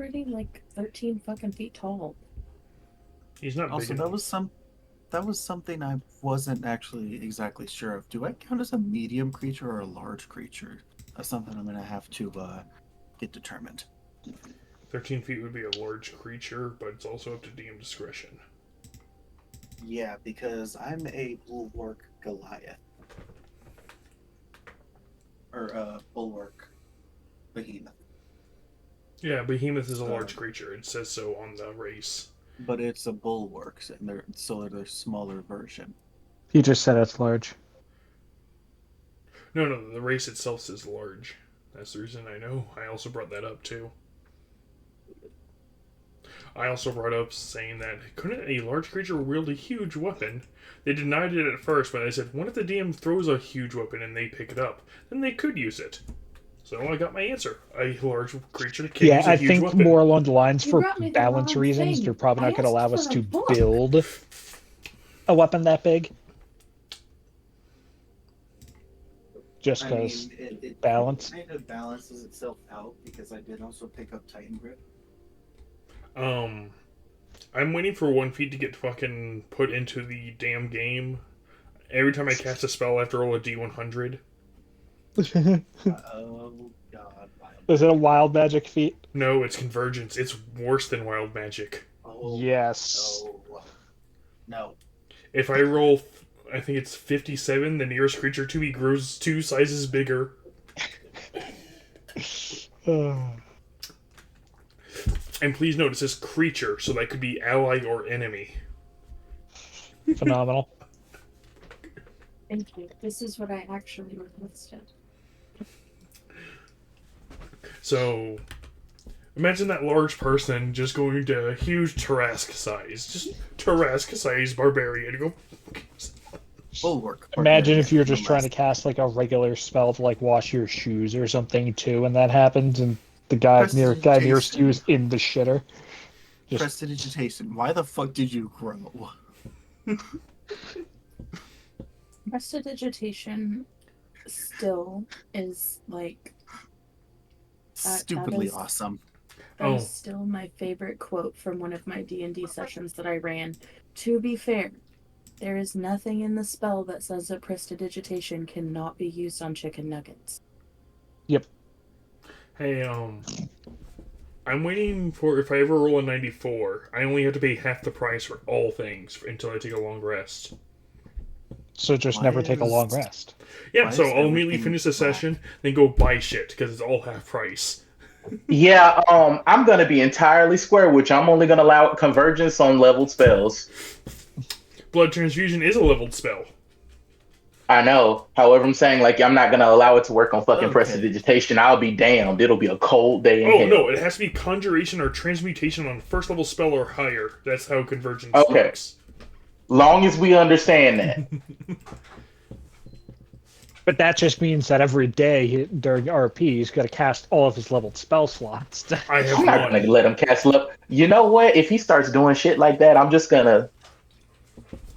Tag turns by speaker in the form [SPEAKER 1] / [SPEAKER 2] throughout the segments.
[SPEAKER 1] already like 13 fucking feet tall.
[SPEAKER 2] He's not big
[SPEAKER 3] Also,
[SPEAKER 2] enough.
[SPEAKER 3] that was something I wasn't actually exactly sure of. Do I count as a medium creature or a large creature? That's something I'm gonna have to get determined.
[SPEAKER 2] 13 feet would be a large creature, but it's also up to DM discretion.
[SPEAKER 3] Yeah, because I'm a bulwark Goliath. Or bulwark behemoth.
[SPEAKER 2] Yeah, Behemoth is a large creature. It says so on the race.
[SPEAKER 3] But it's a bulwark, and they're smaller version.
[SPEAKER 4] He just said it's large.
[SPEAKER 2] No, the race itself says large. That's the reason I know. I also brought that up too. I also brought up saying that couldn't a large creature wield a huge weapon? They denied it at first, but I said, what if the DM throws a huge weapon and they pick it up? Then they could use it. So I got my answer. A large creature can use a huge
[SPEAKER 4] think
[SPEAKER 2] weapon.
[SPEAKER 4] more along the lines
[SPEAKER 1] You
[SPEAKER 4] for
[SPEAKER 1] brought me the
[SPEAKER 4] balance
[SPEAKER 1] wrong
[SPEAKER 4] reasons,
[SPEAKER 1] thing.
[SPEAKER 4] they're probably not
[SPEAKER 1] I
[SPEAKER 4] going to allow
[SPEAKER 1] asked
[SPEAKER 4] us
[SPEAKER 1] for
[SPEAKER 4] to
[SPEAKER 1] a book.
[SPEAKER 4] build a weapon that big. Just because balance.
[SPEAKER 3] It kind of balances itself out because I did also pick up Titan Grip.
[SPEAKER 2] I'm waiting for 1 feet to get fucking put into the damn game. Every time I cast a spell, I have to roll a D100.
[SPEAKER 3] Oh god.
[SPEAKER 4] Is it a wild magic feat?
[SPEAKER 2] No, it's convergence. It's worse than wild magic.
[SPEAKER 3] Oh,
[SPEAKER 4] Yes.
[SPEAKER 3] No.
[SPEAKER 2] If I roll, I think it's 57, the nearest creature to me grows 2 sizes bigger. And please note, it says creature, so that could be ally or enemy.
[SPEAKER 4] Phenomenal.
[SPEAKER 1] Thank you. This is what I actually requested.
[SPEAKER 2] So, imagine that large person just going to a huge Tarrasque size. Just Tarrasque size barbarian. Go.
[SPEAKER 3] Bulwark.
[SPEAKER 4] Imagine if you're just trying to cast like a regular spell to like wash your shoes or something too, and that happens, and the guy nearest you is in the shitter.
[SPEAKER 3] Prestidigitation. Why the fuck did you grow?
[SPEAKER 1] Prestidigitation still is like
[SPEAKER 3] Stupidly
[SPEAKER 1] that is,
[SPEAKER 3] awesome.
[SPEAKER 1] That is still my favorite quote from one of my D&D sessions that I ran. To be fair, there is nothing in the spell that says that prestidigitation cannot be used on chicken nuggets.
[SPEAKER 4] Yep.
[SPEAKER 2] Hey, I'm waiting for, if I ever roll a 94, I only have to pay half the price for all things until I take a long rest.
[SPEAKER 4] So just never take a long rest.
[SPEAKER 2] Yeah, so I'll immediately finish the session, then go buy shit, because it's all half price.
[SPEAKER 5] Yeah, I'm gonna be entirely square, which I'm only gonna allow convergence on leveled spells.
[SPEAKER 2] Blood transfusion is a leveled spell.
[SPEAKER 5] I know. However, I'm saying, like, I'm not gonna allow it to work on fucking prestidigitation. I'll be damned. It'll be a cold day in hell.
[SPEAKER 2] No, it has to be conjuration or transmutation on first level spell or higher. That's how convergence works.
[SPEAKER 5] Long as we understand that.
[SPEAKER 4] But that just means that every day during RP, he's got to cast all of his leveled spell slots.
[SPEAKER 5] I'm not going to let him cast level. You know what? If he starts doing shit like that, I'm just going to...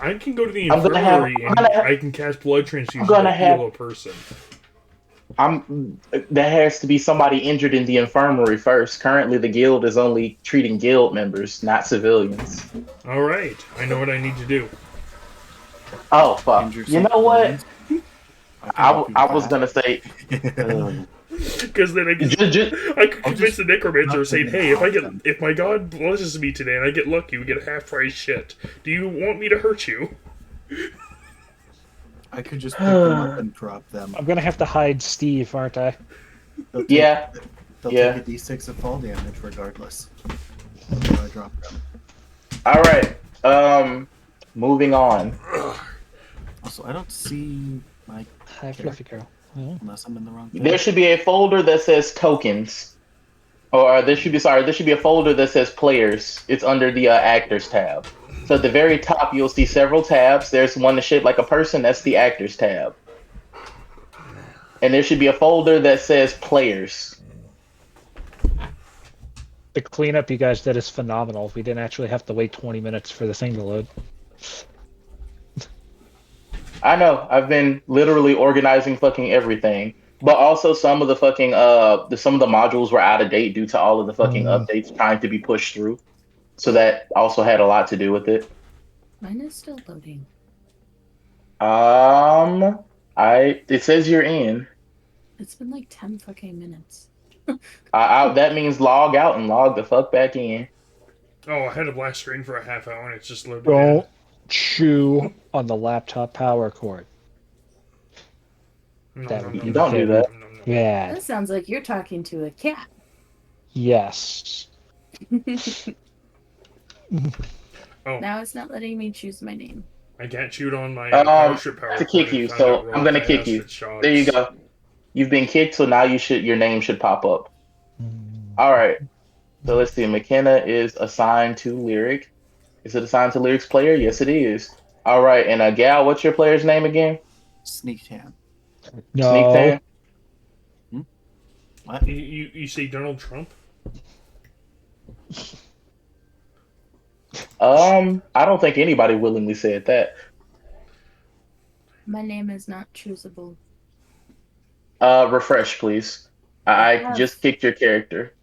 [SPEAKER 2] I can go to the infirmary and I can cast blood transfusion to heal a person.
[SPEAKER 5] There has to be somebody injured in the infirmary first. Currently, the guild is only treating guild members, not civilians.
[SPEAKER 2] All right, I know what I need to do.
[SPEAKER 5] Oh fuck! You know what? I was gonna say.
[SPEAKER 2] Because then I could convince the necromancer saying, "Hey, if my god blesses me today and I get lucky, we get a half price shit. Do you want me to hurt you?"
[SPEAKER 3] I could just pick them up and drop them.
[SPEAKER 4] I'm gonna have to hide Steve, aren't I?
[SPEAKER 3] They'll take a d6 of fall damage regardless. I drop them.
[SPEAKER 5] All right. Moving on.
[SPEAKER 3] Also, I don't see my
[SPEAKER 4] fluffy girl.
[SPEAKER 3] Unless I'm in the wrong.
[SPEAKER 5] There should be a folder that says tokens, or there should be a folder that says players. It's under the actors tab. So at the very top, you'll see several tabs. There's one that's shaped like a person. That's the actors tab. And there should be a folder that says players.
[SPEAKER 4] The cleanup you guys did is phenomenal. We didn't actually have to wait 20 minutes for the thing to load.
[SPEAKER 5] I know. I've been literally organizing fucking everything. But also some of the fucking some of the modules were out of date due to all of the fucking updates trying to be pushed through. So that also had a lot to do with it.
[SPEAKER 1] Mine is still loading.
[SPEAKER 5] It says you're in.
[SPEAKER 1] It's been like 10 fucking minutes.
[SPEAKER 5] That means log out and log the fuck back in.
[SPEAKER 2] Oh, I had a black screen for a half hour and it's just loaded
[SPEAKER 4] Don't
[SPEAKER 2] in.
[SPEAKER 4] chew on the laptop power cord.
[SPEAKER 2] No,
[SPEAKER 4] That
[SPEAKER 2] no,
[SPEAKER 4] would
[SPEAKER 2] no,
[SPEAKER 4] be
[SPEAKER 2] no,
[SPEAKER 5] Don't do that.
[SPEAKER 2] no, no, no.
[SPEAKER 4] bad.
[SPEAKER 1] That sounds like you're talking to a cat.
[SPEAKER 4] Yes.
[SPEAKER 2] Oh,
[SPEAKER 1] Now it's not letting me choose my name.
[SPEAKER 2] I got chewed on my
[SPEAKER 5] Um,
[SPEAKER 2] power power
[SPEAKER 5] to
[SPEAKER 2] cord
[SPEAKER 5] kick
[SPEAKER 2] and
[SPEAKER 5] you,
[SPEAKER 2] found
[SPEAKER 5] so
[SPEAKER 2] out real
[SPEAKER 5] I'm gonna kick
[SPEAKER 2] fast
[SPEAKER 5] you.
[SPEAKER 2] it's shots.
[SPEAKER 5] There you go. You've been kicked, so now your name should pop up. All right. So let's see. McKenna is assigned to Lyric. Is it assigned to Lyric's player? Yes, it is. All right. And Gal, what's your player's name again?
[SPEAKER 3] Sneak Tan.
[SPEAKER 4] No.
[SPEAKER 5] Sneak Tan?
[SPEAKER 3] What?
[SPEAKER 2] You say Donald Trump?
[SPEAKER 5] I don't think anybody willingly said that.
[SPEAKER 1] My name is not choosable.
[SPEAKER 5] Refresh, please.
[SPEAKER 1] I
[SPEAKER 5] I
[SPEAKER 1] have.
[SPEAKER 5] just kicked your character.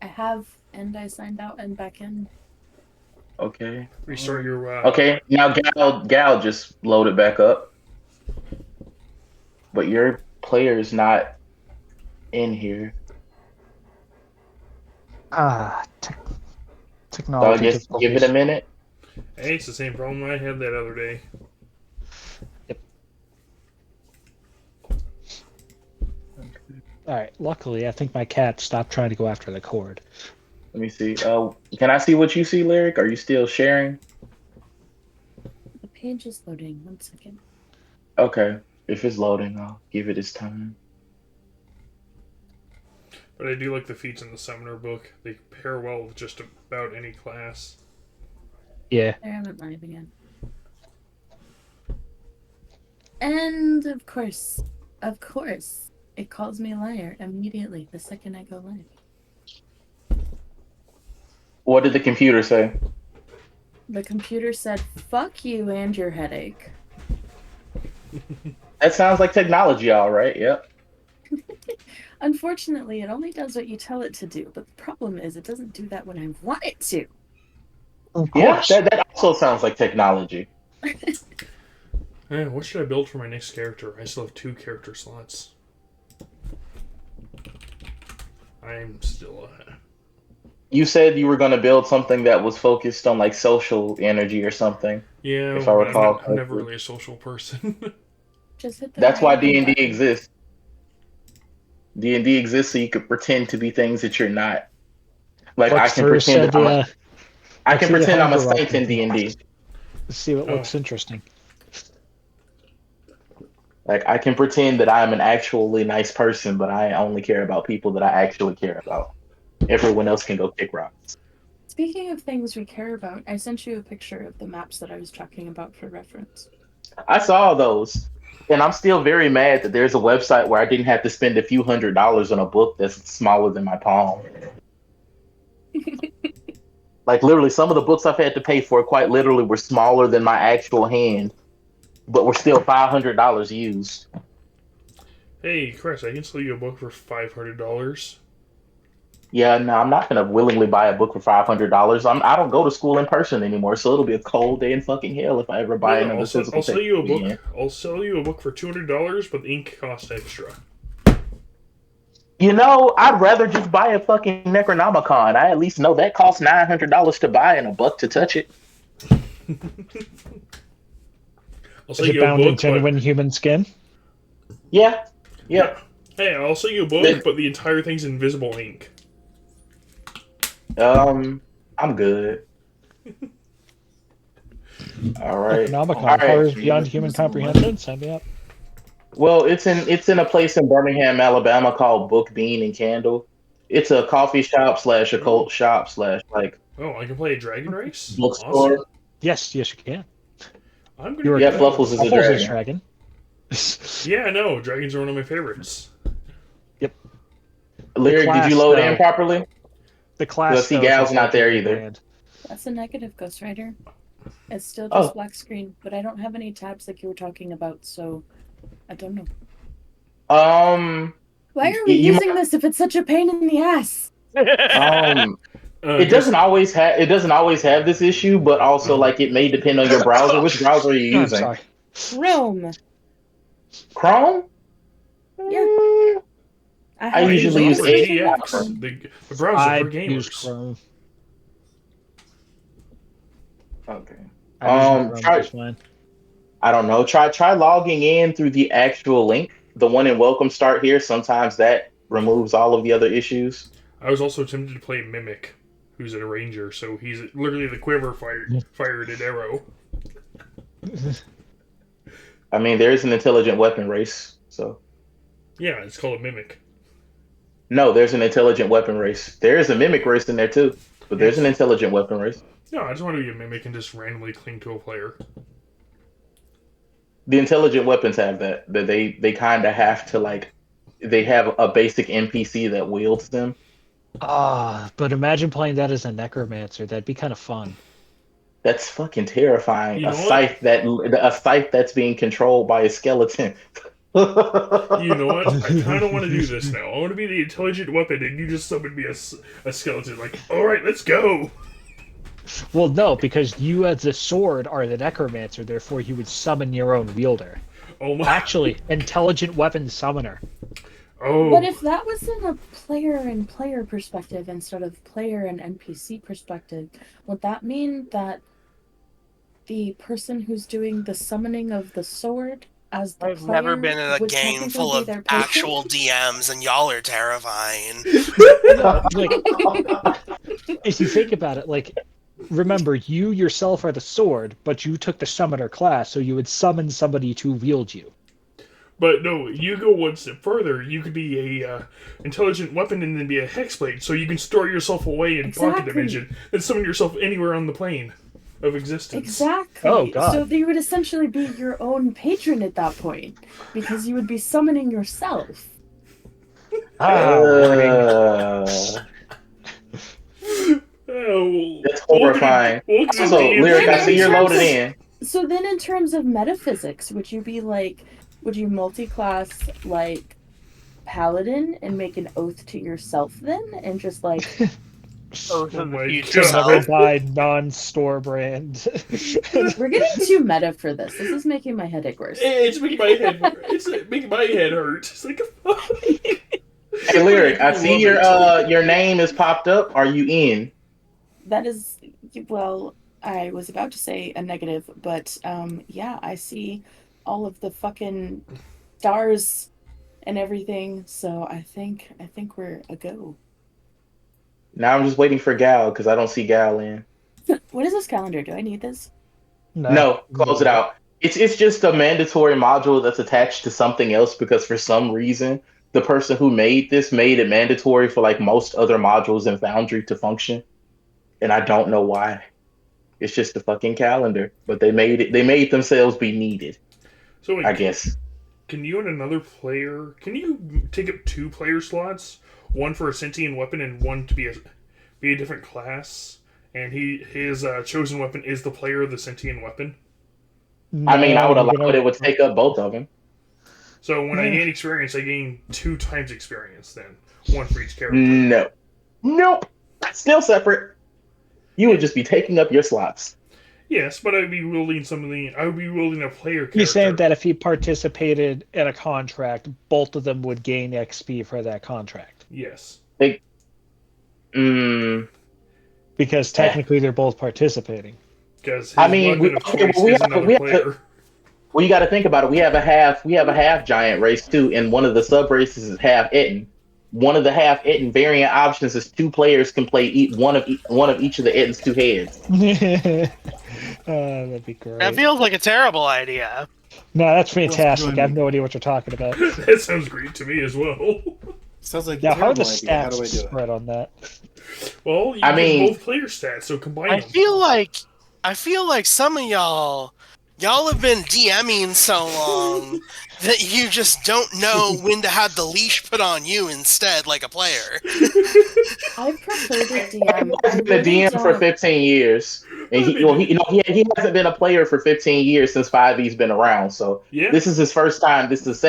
[SPEAKER 1] I have, and I signed out and back in.
[SPEAKER 5] Okay.
[SPEAKER 2] Restart your.
[SPEAKER 5] Okay. Now Gal just loaded back up, but your player's not in here. So I
[SPEAKER 4] Technology
[SPEAKER 5] guess give it a
[SPEAKER 4] difficulties.
[SPEAKER 5] minute.
[SPEAKER 2] Hey, it's the same problem I had that other day.
[SPEAKER 4] Alright, luckily, I think my cat stopped trying to go after the cord.
[SPEAKER 5] Let me see. Can I see what you see, Lyric? Are you still sharing?
[SPEAKER 1] The page is loading. 1 second.
[SPEAKER 5] Okay. If it's loading, I'll give it its time.
[SPEAKER 2] But I do like the feats in the Summoner book. They pair well with just about any class.
[SPEAKER 4] Yeah.
[SPEAKER 1] There, I went live again. And of course, it calls me a liar immediately the second I go live.
[SPEAKER 5] What did the computer say?
[SPEAKER 1] The computer said, "Fuck you and your headache."
[SPEAKER 5] That sounds like technology, all right. Yep.
[SPEAKER 1] Unfortunately, it only does what you tell it to do, but the problem is it doesn't do that when I want it to.
[SPEAKER 4] Of
[SPEAKER 5] Yeah,
[SPEAKER 4] course.
[SPEAKER 5] that also sounds like technology.
[SPEAKER 2] What should I build for my next character? I still have 2 character slots. I'm still.
[SPEAKER 5] You said you were going to build something that was focused on like social energy or something.
[SPEAKER 2] Yeah,
[SPEAKER 5] If I recall
[SPEAKER 2] I'm never
[SPEAKER 5] correctly.
[SPEAKER 2] really a social person.
[SPEAKER 1] Just hit the
[SPEAKER 5] That's why
[SPEAKER 1] right hand
[SPEAKER 5] D&D
[SPEAKER 1] button.
[SPEAKER 5] exists. D&D exists so you could pretend to be things that you're not. Like
[SPEAKER 4] Look
[SPEAKER 5] I can
[SPEAKER 4] through
[SPEAKER 5] pretend that I
[SPEAKER 4] look
[SPEAKER 5] can
[SPEAKER 4] through the
[SPEAKER 5] pretend I'm a
[SPEAKER 4] hierarchy.
[SPEAKER 5] saint in D&D.
[SPEAKER 4] See what
[SPEAKER 2] Oh.
[SPEAKER 4] looks interesting.
[SPEAKER 5] Like I can pretend that I'm an actually nice person, but I only care about people that I actually care about. Everyone else can go kick rocks.
[SPEAKER 1] Speaking of things we care about, I sent you a picture of the maps that I was talking about for reference.
[SPEAKER 5] I saw those, and I'm still very mad that there's a website where I didn't have to spend a few $100s on a book that's smaller than my palm. Like literally, some of the books I've had to pay for quite literally were smaller than my actual hand, but were still $500 used.
[SPEAKER 2] Hey, Chris, I can sell you a book for $500.
[SPEAKER 5] Yeah, no, I'm not gonna willingly buy a book for $500. I don't go to school in person anymore, so it'll be a cold day in fucking hell if I ever buy another physical
[SPEAKER 2] I'll sell you a
[SPEAKER 5] textbook
[SPEAKER 2] book.
[SPEAKER 5] again.
[SPEAKER 2] I'll sell you a book for $200, but the ink costs extra.
[SPEAKER 5] You know, I'd rather just buy a fucking Necronomicon. I at least know that costs $900 to buy and $1 to touch it.
[SPEAKER 2] I'll sell
[SPEAKER 4] Is it
[SPEAKER 2] you a
[SPEAKER 4] bound in
[SPEAKER 2] book,
[SPEAKER 4] genuine human skin?
[SPEAKER 5] Yeah, yeah.
[SPEAKER 2] Hey, I'll sell you a book, but the entire thing's invisible ink.
[SPEAKER 5] I'm good. All right.
[SPEAKER 4] Necronomicon,
[SPEAKER 5] All right.
[SPEAKER 4] horrors beyond human comprehension. Sign me up.
[SPEAKER 5] Well, it's in a place in Birmingham, Alabama called Book Bean and Candle. It's a coffee shop slash occult shop slash like
[SPEAKER 2] Oh, I can play a Dragon Race?
[SPEAKER 5] bookstore.
[SPEAKER 2] Awesome.
[SPEAKER 4] Yes, you can.
[SPEAKER 2] I'm gonna
[SPEAKER 4] You're
[SPEAKER 5] Yeah,
[SPEAKER 2] go.
[SPEAKER 5] Fluffles is a
[SPEAKER 4] Fluffles is
[SPEAKER 5] dragon.
[SPEAKER 4] dragon.
[SPEAKER 2] Yeah, I know. Dragons are one of my favorites.
[SPEAKER 5] Lyric, did you
[SPEAKER 4] class,
[SPEAKER 5] load
[SPEAKER 4] though.
[SPEAKER 5] in properly?
[SPEAKER 4] The class.
[SPEAKER 5] Well, see,
[SPEAKER 4] though, is
[SPEAKER 5] Gal's not there
[SPEAKER 4] unfortunately
[SPEAKER 5] either.
[SPEAKER 4] bland.
[SPEAKER 1] That's a negative, Ghost Rider. It's still
[SPEAKER 5] Oh.
[SPEAKER 1] just black screen, but I don't have any tabs like you were talking about, so I don't know. Why are we
[SPEAKER 5] You
[SPEAKER 1] using this if it's such a pain in the ass?
[SPEAKER 5] It doesn't always have this issue, but also like it may depend on your browser. Which browser are you
[SPEAKER 4] I'm
[SPEAKER 5] using?
[SPEAKER 4] sorry.
[SPEAKER 1] Chrome.
[SPEAKER 5] Chrome?
[SPEAKER 1] Yeah.
[SPEAKER 5] I usually use
[SPEAKER 2] for
[SPEAKER 5] Edge.
[SPEAKER 2] GX. The browser
[SPEAKER 4] I
[SPEAKER 2] for gamers.
[SPEAKER 4] use Chrome.
[SPEAKER 5] Okay.
[SPEAKER 4] I use Chrome
[SPEAKER 5] Try,
[SPEAKER 4] just fine.
[SPEAKER 5] I don't know. Try logging in through the actual link, the one in Welcome Start here. Sometimes that removes all of the other issues.
[SPEAKER 2] I was also tempted to play Mimic, who's a ranger, so he's literally the quiver fired an arrow.
[SPEAKER 5] I mean, there is an intelligent weapon race, so.
[SPEAKER 2] Yeah, it's called a Mimic.
[SPEAKER 5] No, there's an intelligent weapon race. There is a mimic race in there too, but there's an intelligent weapon race.
[SPEAKER 2] No, I just want to be a Mimic and just randomly cling to a player.
[SPEAKER 5] The intelligent weapons have that they kind of have to like, they have a basic NPC that wields them.
[SPEAKER 4] But imagine playing that as a necromancer. That'd be kind of fun.
[SPEAKER 5] That's fucking terrifying.
[SPEAKER 2] You know
[SPEAKER 5] a scythe that's being controlled by a skeleton.
[SPEAKER 2] You know what? I kind of want to do this now. I want to be the intelligent weapon, and you just summon me a skeleton. Like, all right, let's go.
[SPEAKER 4] Well, no, because you as a sword are the necromancer, therefore you would summon your own wielder.
[SPEAKER 2] Oh my!
[SPEAKER 4] Actually, intelligent weapon summoner.
[SPEAKER 2] Oh.
[SPEAKER 1] But if that was in a player perspective instead of player and NPC perspective, would that mean that the person who's doing the summoning of the sword as the
[SPEAKER 6] I've
[SPEAKER 1] player
[SPEAKER 6] never been in a
[SPEAKER 1] would
[SPEAKER 6] game
[SPEAKER 1] technically
[SPEAKER 6] full
[SPEAKER 1] be
[SPEAKER 6] of
[SPEAKER 1] their patron?
[SPEAKER 6] actual DMs, and y'all are terrifying.
[SPEAKER 4] Like, if you think about it, like, remember, you yourself are the sword, but you took the summoner class, so you would summon somebody to wield you.
[SPEAKER 2] But no, you go one step further. You could be a intelligent weapon and then be a hexblade, so you can store yourself away in pocket
[SPEAKER 1] Exactly.
[SPEAKER 2] dimension and summon yourself anywhere on the plane of existence.
[SPEAKER 1] Exactly.
[SPEAKER 4] Oh, God.
[SPEAKER 1] So you would essentially be your own patron at that point, because you would be summoning yourself.
[SPEAKER 2] Oh,
[SPEAKER 5] That's horrifying. So, Lyric, I see you're loaded in.
[SPEAKER 1] So then, in terms of metaphysics, would you multi-class like paladin and make an oath to yourself then, and just like
[SPEAKER 6] Oath
[SPEAKER 2] Oh
[SPEAKER 6] of the
[SPEAKER 2] my
[SPEAKER 6] future
[SPEAKER 2] God.
[SPEAKER 4] Never
[SPEAKER 6] self.
[SPEAKER 4] buy non-store brand.
[SPEAKER 1] we're getting too meta for this. This is making my headache worse.
[SPEAKER 2] it's making my head. It's making my head hurt. It's like.
[SPEAKER 5] Hey, Lyric, I see your name is popped up. Are you in?
[SPEAKER 1] That is, well, I was about to say a negative, but yeah, I see all of the fucking stars and everything, so I think we're a go.
[SPEAKER 5] Now I'm just waiting for Gal because I don't see Gal in.
[SPEAKER 1] What is this calendar? Do I need this?
[SPEAKER 5] No, close it out. It's just a mandatory module that's attached to something else because for some reason the person who made this made it mandatory for like most other modules in Foundry to function, and I don't know why. It's just a fucking calendar, but they made themselves be needed.
[SPEAKER 2] So wait,
[SPEAKER 5] I guess.
[SPEAKER 2] Can you and another player? Can you take up 2 player slots? One for a sentient weapon and one to be a different class. And his chosen weapon is the player of the sentient weapon.
[SPEAKER 5] I mean, I would
[SPEAKER 4] No,
[SPEAKER 5] allow it would take up both of them.
[SPEAKER 2] So when I gain experience, I gain 2 times experience. Then 1 for each character.
[SPEAKER 5] No, nope. Still separate. You would just be taking up your slots.
[SPEAKER 2] Yes, but I would be wielding I would be wielding a player character.
[SPEAKER 4] He's saying that if he participated in a contract, both of them would gain XP for that contract.
[SPEAKER 2] Yes.
[SPEAKER 4] Because technically they're both participating.
[SPEAKER 2] Because
[SPEAKER 5] I mean,
[SPEAKER 2] weapon of choice is another player.
[SPEAKER 5] Well, you got to think about it. We have a half giant race too, and one of the sub races is half Etten. One of the half Etten variant options is 2 players can play one of each of the Etten's 2 heads.
[SPEAKER 4] That'd be great.
[SPEAKER 6] That feels like a terrible idea.
[SPEAKER 4] No, that's fantastic. I have no idea what you're talking about.
[SPEAKER 2] That sounds great to me as well.
[SPEAKER 3] Sounds like
[SPEAKER 4] Now,
[SPEAKER 3] a
[SPEAKER 4] how are the
[SPEAKER 3] terrible idea. How do I
[SPEAKER 4] stats
[SPEAKER 3] do it?
[SPEAKER 4] spread on that?
[SPEAKER 2] Well, you
[SPEAKER 5] I
[SPEAKER 2] get
[SPEAKER 5] mean-
[SPEAKER 2] both player stats, so combine
[SPEAKER 6] I
[SPEAKER 2] them.
[SPEAKER 6] feel like some of y'all have been DMing so long that you just don't know when to have the leash put on you instead, like a player.
[SPEAKER 1] I prefer to DM.
[SPEAKER 5] I've been a DM for 15 years. And he hasn't been a player for 15 years since 5E's been around. So
[SPEAKER 2] Yeah.
[SPEAKER 5] this is his first time. This is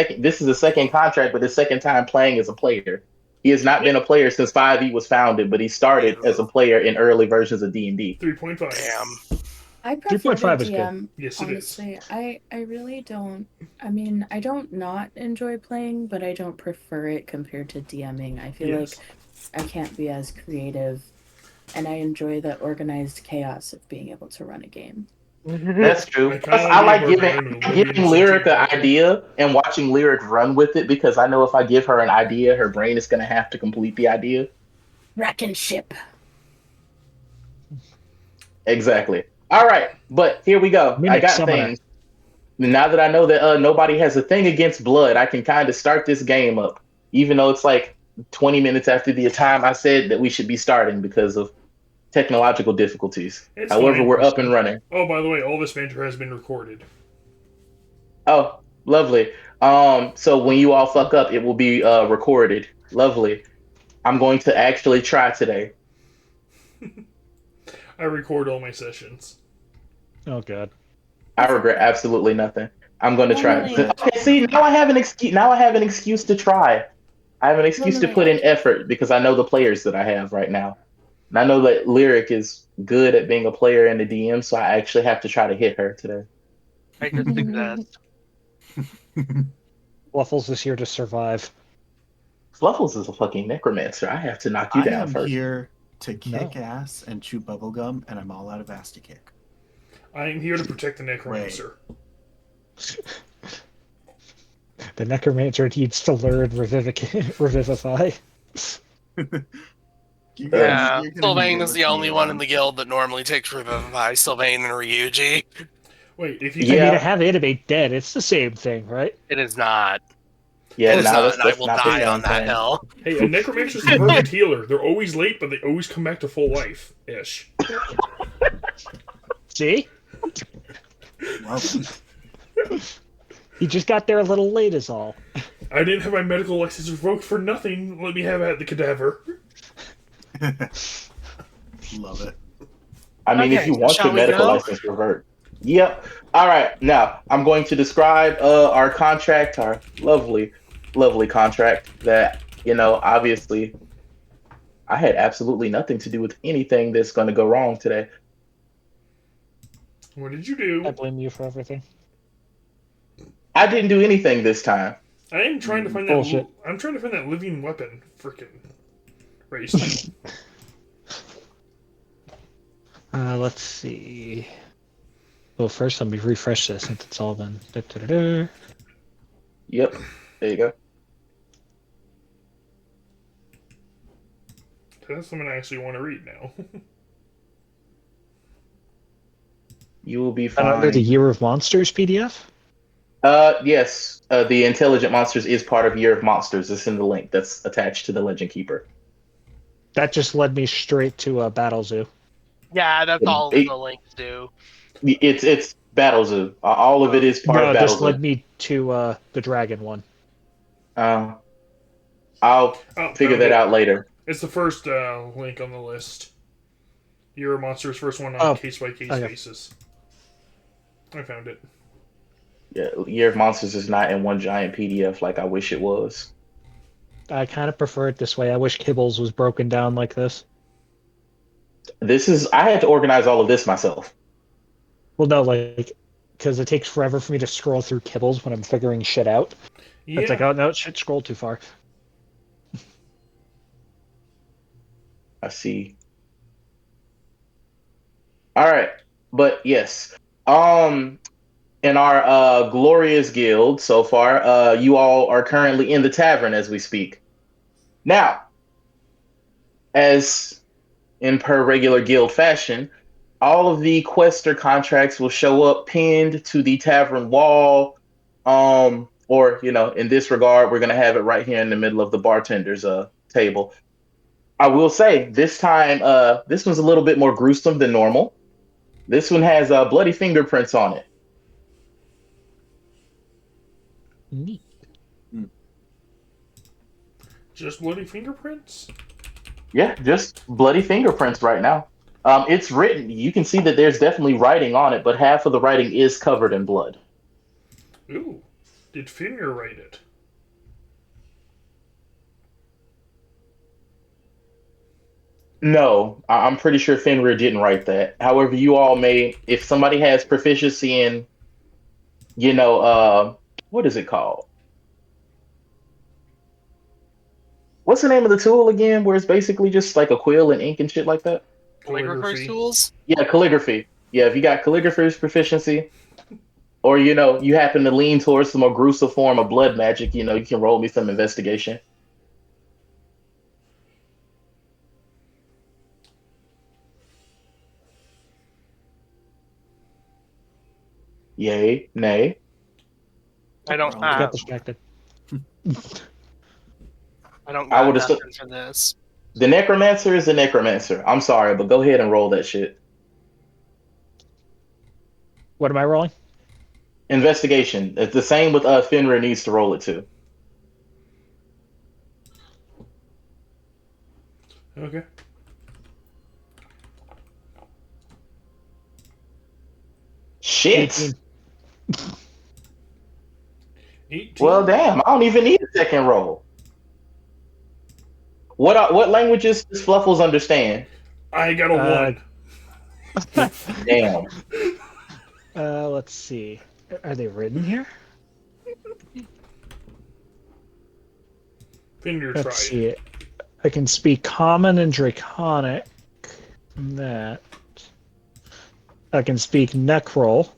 [SPEAKER 5] the second contract, but his second time playing as a player. He has not been a player since 5E was founded, but he started as a player in early versions of D&D.
[SPEAKER 2] 3.5.
[SPEAKER 6] Damn.
[SPEAKER 1] I prefer
[SPEAKER 4] 3.5
[SPEAKER 1] to
[SPEAKER 4] is good.
[SPEAKER 1] DM.
[SPEAKER 2] Yes, it is.
[SPEAKER 1] Honestly, I really don't. I mean, I don't not enjoy playing, but I don't prefer it compared to DMing. I feel
[SPEAKER 2] Yes.
[SPEAKER 1] like I can't be as creative, and I enjoy the organized chaos of being able to run a game.
[SPEAKER 5] That's true.
[SPEAKER 2] I kinda
[SPEAKER 5] Plus, I like
[SPEAKER 2] like
[SPEAKER 5] giving Lyric an idea and watching Lyric run with it because I know if I give her an idea, her brain is going to have to complete the idea.
[SPEAKER 1] Wreck and ship.
[SPEAKER 5] Exactly. All right, but here we go. I
[SPEAKER 4] Mimic
[SPEAKER 5] got
[SPEAKER 4] Summoner.
[SPEAKER 5] things. Now that I know that nobody has a thing against blood, I can kind of start this game up, even though it's like 20 minutes after the time I said that we should be starting because of technological difficulties.
[SPEAKER 2] It's
[SPEAKER 5] However,
[SPEAKER 2] fine.
[SPEAKER 5] we're up and running.
[SPEAKER 2] Oh, by the way, all this banter has been recorded.
[SPEAKER 5] Oh, lovely. So when you all fuck up, it will be recorded. Lovely. I'm going to actually try today.
[SPEAKER 2] I record all my sessions.
[SPEAKER 4] Oh god.
[SPEAKER 5] I regret absolutely nothing. I'm going to try.
[SPEAKER 1] Normally-
[SPEAKER 5] Okay, see, now I have an excuse. Now I have an excuse to try. I have an excuse to put in effort because I know the players that I have right now, and I know that Lyric is good at being a player and a DM. So I actually have to try to hit her today.
[SPEAKER 6] I could do that.
[SPEAKER 4] Waffles is here to survive.
[SPEAKER 5] Fluffles is a fucking necromancer. I have to knock you
[SPEAKER 3] I
[SPEAKER 5] down
[SPEAKER 3] am
[SPEAKER 5] first.
[SPEAKER 3] here to kick
[SPEAKER 4] No.
[SPEAKER 3] ass and chew bubblegum, and I'm all out of ass to kick.
[SPEAKER 2] I am here to protect the necromancer.
[SPEAKER 4] The necromancer needs to learn revivify.
[SPEAKER 3] You guys-
[SPEAKER 6] Yeah,
[SPEAKER 3] you're gonna
[SPEAKER 6] Sylvain
[SPEAKER 3] need
[SPEAKER 6] is
[SPEAKER 3] to
[SPEAKER 6] the
[SPEAKER 3] look
[SPEAKER 6] only
[SPEAKER 3] me
[SPEAKER 6] one in
[SPEAKER 3] around.
[SPEAKER 6] the guild that normally takes Revivify. Sylvain and Ryuji.
[SPEAKER 2] Wait, if you
[SPEAKER 5] Yeah.
[SPEAKER 4] I mean, I have animate dead. It's the same thing, right?
[SPEAKER 6] It is not.
[SPEAKER 5] Yeah,
[SPEAKER 6] It is
[SPEAKER 5] no,
[SPEAKER 6] not,
[SPEAKER 5] that's,
[SPEAKER 6] and I
[SPEAKER 5] that's
[SPEAKER 6] will
[SPEAKER 5] not the
[SPEAKER 6] die
[SPEAKER 5] same
[SPEAKER 6] on that
[SPEAKER 5] thing.
[SPEAKER 6] hill.
[SPEAKER 2] Hey, a necromancer's the perfect healer. They're always late, but they always come back to full life ish.
[SPEAKER 4] See?
[SPEAKER 3] Love
[SPEAKER 4] He just got there a little late, is all.
[SPEAKER 2] I didn't have my medical license revoked for nothing. Let me have at the cadaver.
[SPEAKER 3] it. Love it.
[SPEAKER 5] I mean, if
[SPEAKER 6] Okay,
[SPEAKER 5] you want
[SPEAKER 6] shall
[SPEAKER 5] your
[SPEAKER 6] we
[SPEAKER 5] medical
[SPEAKER 6] go?
[SPEAKER 5] license revert. Yep. All right. Now I'm going to describe our contract, our lovely, lovely contract. That obviously, I had absolutely nothing to do with anything that's going to go wrong today.
[SPEAKER 2] What did you
[SPEAKER 4] I
[SPEAKER 2] do?
[SPEAKER 4] blame you for everything.
[SPEAKER 5] I didn't do anything this time.
[SPEAKER 2] I am trying to find
[SPEAKER 4] Bullshit.
[SPEAKER 2] that. I'm trying to find that living weapon. Freaking race.
[SPEAKER 4] Let's see. Well, first let me refresh this since it's all done. Da-da-da-da.
[SPEAKER 5] Yep. There you go.
[SPEAKER 2] That's something I actually want to read now.
[SPEAKER 5] You will be
[SPEAKER 4] And under the
[SPEAKER 5] fine.
[SPEAKER 4] Year of Monsters PDF?
[SPEAKER 5] Yes. The Intelligent Monsters is part of Year of Monsters. It's in the link that's attached to the Legend Keeper.
[SPEAKER 4] That just led me straight to Battle Zoo.
[SPEAKER 6] Yeah, that's all
[SPEAKER 5] It-
[SPEAKER 6] the links do.
[SPEAKER 5] It's Battle Zoo. All of it is part
[SPEAKER 4] No,
[SPEAKER 5] of Battle
[SPEAKER 4] this
[SPEAKER 5] Zoo.
[SPEAKER 4] led me to the dragon one.
[SPEAKER 5] I'll
[SPEAKER 2] Oh,
[SPEAKER 5] figure
[SPEAKER 2] found
[SPEAKER 5] that
[SPEAKER 2] it.
[SPEAKER 5] out later.
[SPEAKER 2] It's the first link on the list. Your monster's first one on
[SPEAKER 4] Oh.
[SPEAKER 2] case by case
[SPEAKER 4] Okay.
[SPEAKER 2] basis. I found it.
[SPEAKER 5] Yeah, Year of Monsters is not in one giant PDF like I wish it was.
[SPEAKER 4] I kind of prefer it this way. I wish Kibbles was broken down like this.
[SPEAKER 5] I had to organize all of this myself.
[SPEAKER 4] Well, no, like, because it takes forever for me to scroll through Kibbles when I'm figuring shit out.
[SPEAKER 2] Yeah.
[SPEAKER 4] It's like, oh no, shit, scroll too far.
[SPEAKER 5] I see. All right, but yes, in our glorious guild so far, you all are currently in the tavern as we speak. Now, as in per regular guild fashion, all of the quester contracts will show up pinned to the tavern wall. Or in this regard, we're gonna have it right here in the middle of the bartender's table. I will say this time, this one's a little bit more gruesome than normal. This one has bloody fingerprints on it.
[SPEAKER 4] Neat.
[SPEAKER 2] Just bloody fingerprints?
[SPEAKER 5] Yeah, just bloody fingerprints right now. It's written. You can see that there's definitely writing on it, but half of the writing is covered in blood.
[SPEAKER 2] Ooh. Did Fenrir write it?
[SPEAKER 5] No, I'm pretty sure Fenrir didn't write that. However, you all may, if somebody has proficiency in, what is it called? What's the name of the tool again? Where it's basically just like a quill and ink and shit like that.
[SPEAKER 6] Calligrapher's tools?
[SPEAKER 5] Yeah, calligraphy. Yeah, if you got calligrapher's proficiency, or you happen to lean towards the more gruesome form of blood magic, you can roll me some investigation. Yay, nay.
[SPEAKER 6] I don't
[SPEAKER 3] I
[SPEAKER 4] Got
[SPEAKER 6] have.
[SPEAKER 4] distracted.
[SPEAKER 6] I don't
[SPEAKER 5] I
[SPEAKER 6] got
[SPEAKER 5] would have.
[SPEAKER 6] nothing for this.
[SPEAKER 5] The necromancer is the necromancer. I'm sorry, but go ahead and roll that shit.
[SPEAKER 4] What am I rolling?
[SPEAKER 5] Investigation. It's the same with Fenrir needs to roll it too.
[SPEAKER 2] Okay.
[SPEAKER 5] Shit.
[SPEAKER 4] 18.
[SPEAKER 2] 18.
[SPEAKER 5] Well, damn. I don't even need a second roll. What languages does Fluffles understand?
[SPEAKER 2] I got a 1.
[SPEAKER 5] Damn.
[SPEAKER 4] Let's see. Are they written here?
[SPEAKER 2] Fenrir
[SPEAKER 4] Let's
[SPEAKER 2] tried.
[SPEAKER 4] see. I can speak Common and Draconic. That. I can speak Necrol.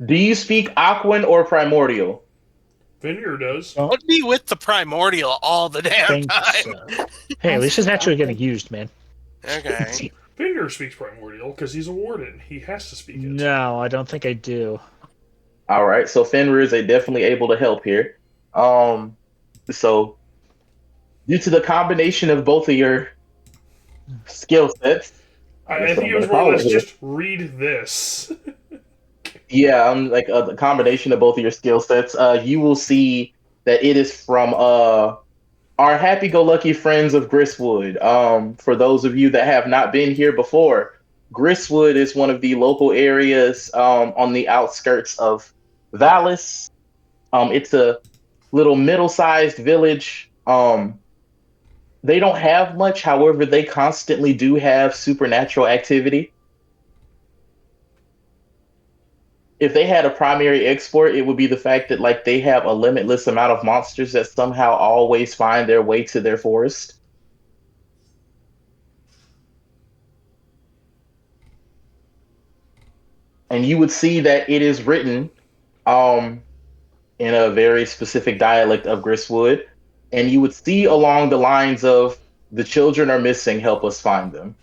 [SPEAKER 5] Do you speak Aquan or Primordial?
[SPEAKER 2] Fenrir does.
[SPEAKER 4] Oh,
[SPEAKER 6] Would be with the primordial all the damn
[SPEAKER 4] thank you,
[SPEAKER 6] time.
[SPEAKER 4] sir. Hey, at least it's actually getting used, man.
[SPEAKER 6] Okay.
[SPEAKER 2] Fenrir speaks primordial because he's a warden. He has to speak it.
[SPEAKER 4] No, I don't think I do.
[SPEAKER 5] All right, so Fenrir is definitely able to help here. So due to the combination of both of your skill sets,
[SPEAKER 2] I think it was more or less just read this.
[SPEAKER 5] yeah, like the combination of both of your skill sets, you will see that it is from our happy-go-lucky friends of Gristwood. For those of you that have not been here before, Gristwood is one of the local areas on the outskirts of Vallis. It's a little middle-sized village. They don't have much, however, they constantly do have supernatural activity. If they had a primary export, it would be the fact that like they have a limitless amount of monsters that somehow always find their way to their forest. And you would see that it is written in a very specific dialect of Gristwood, and you would see along the lines of the children are missing, help us find them.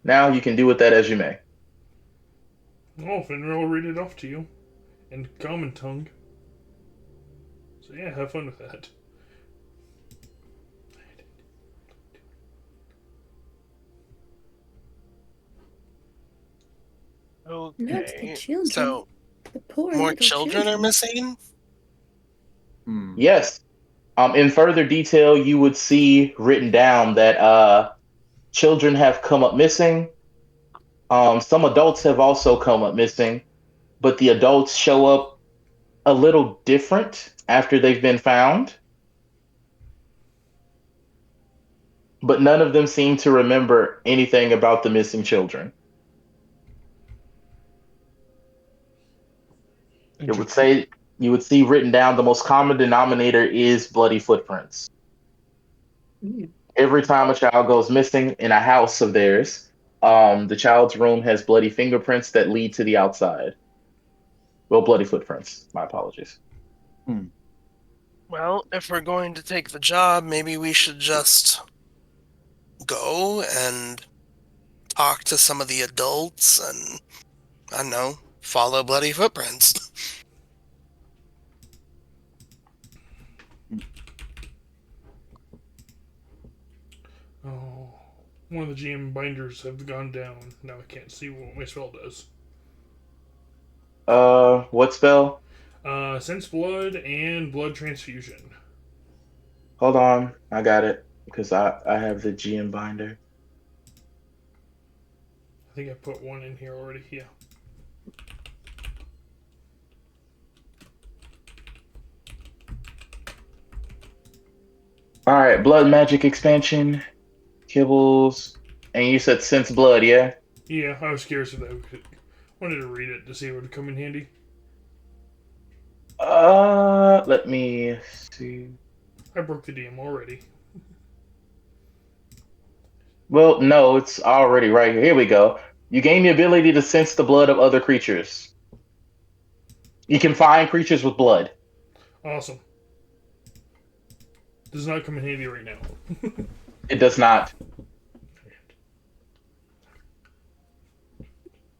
[SPEAKER 5] Now you can do with that as you may.
[SPEAKER 2] Oh, Fenrir will read it off to you in common tongue. So yeah, have fun with that.
[SPEAKER 1] No, it's the
[SPEAKER 6] Okay.
[SPEAKER 1] children.
[SPEAKER 6] So
[SPEAKER 1] The poor
[SPEAKER 6] more
[SPEAKER 1] little
[SPEAKER 6] children are missing?
[SPEAKER 3] Hmm.
[SPEAKER 5] Yes. In further detail, you would see written down that children have come up missing. Some adults have also come up missing, but the adults show up a little different after they've been found. But none of them seem to remember anything about the missing children. It would say you would see written down the most common denominator is bloody footprints.
[SPEAKER 1] Mm.
[SPEAKER 5] Every time a child goes missing in a house of theirs, the child's room has bloody fingerprints that lead to the outside. Well, bloody footprints. My apologies.
[SPEAKER 6] Well, if we're going to take the job, maybe we should just go and talk to some of the adults and, I don't know, follow bloody footprints.
[SPEAKER 2] Oh, one of the GM binders have gone down. Now I can't see what my spell does.
[SPEAKER 5] What spell?
[SPEAKER 2] Sense blood and blood transfusion.
[SPEAKER 5] Hold on, I got it because I have the GM binder.
[SPEAKER 2] I think I put one in here already. Yeah.
[SPEAKER 5] All right, blood magic expansion, kibbles, and you said sense blood, yeah?
[SPEAKER 2] Yeah, I was curious if that could. Wanted to read it to see if it would come in handy.
[SPEAKER 5] Let me see.
[SPEAKER 2] I broke the DM already.
[SPEAKER 5] Well, no, it's already right here. Here we go. You gain the ability to sense the blood of other creatures. You can find creatures with blood.
[SPEAKER 2] Awesome. Does not come in handy right now.
[SPEAKER 5] It does not.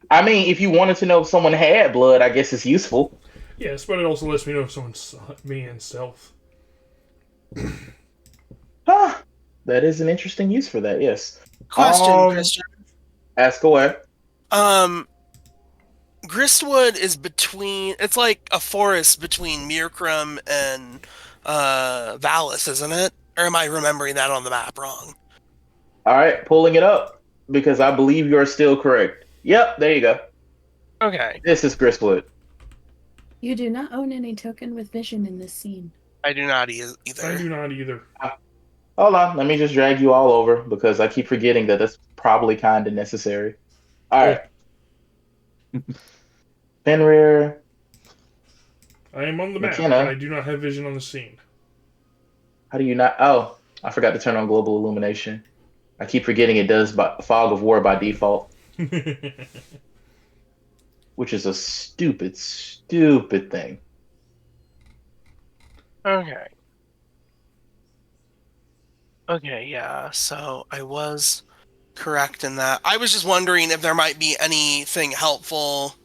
[SPEAKER 5] I mean, if you wanted to know if someone had blood, I guess it's useful.
[SPEAKER 2] Yes, but it also lets me know if someone's me in stealth.
[SPEAKER 5] Huh. That is an interesting use for that, yes.
[SPEAKER 6] Question, Christian.
[SPEAKER 5] Ask away.
[SPEAKER 6] Gristwood is between. It's like a forest between Mirkram and Valis, isn't it? Or am I remembering that on the map wrong?
[SPEAKER 5] All right, pulling it up because I believe you are still correct. Yep, there you go.
[SPEAKER 6] Okay,
[SPEAKER 5] This is Gristwood.
[SPEAKER 1] You do not own any token with vision in this scene.
[SPEAKER 6] I do not
[SPEAKER 2] I
[SPEAKER 6] either.
[SPEAKER 2] do not either.
[SPEAKER 5] Hold on, let me just drag you all over because I keep forgetting that that's probably kind of necessary. All right. Fenrir.
[SPEAKER 2] I am on the map,
[SPEAKER 5] McKenna.
[SPEAKER 2] but I do not have vision on the scene.
[SPEAKER 5] How do you not? Oh, I forgot to turn on global illumination. I keep forgetting it does by fog of war by default, which is a stupid, stupid thing.
[SPEAKER 6] Okay. Okay, yeah. So I was correct in that. I was just wondering if there might be anything helpful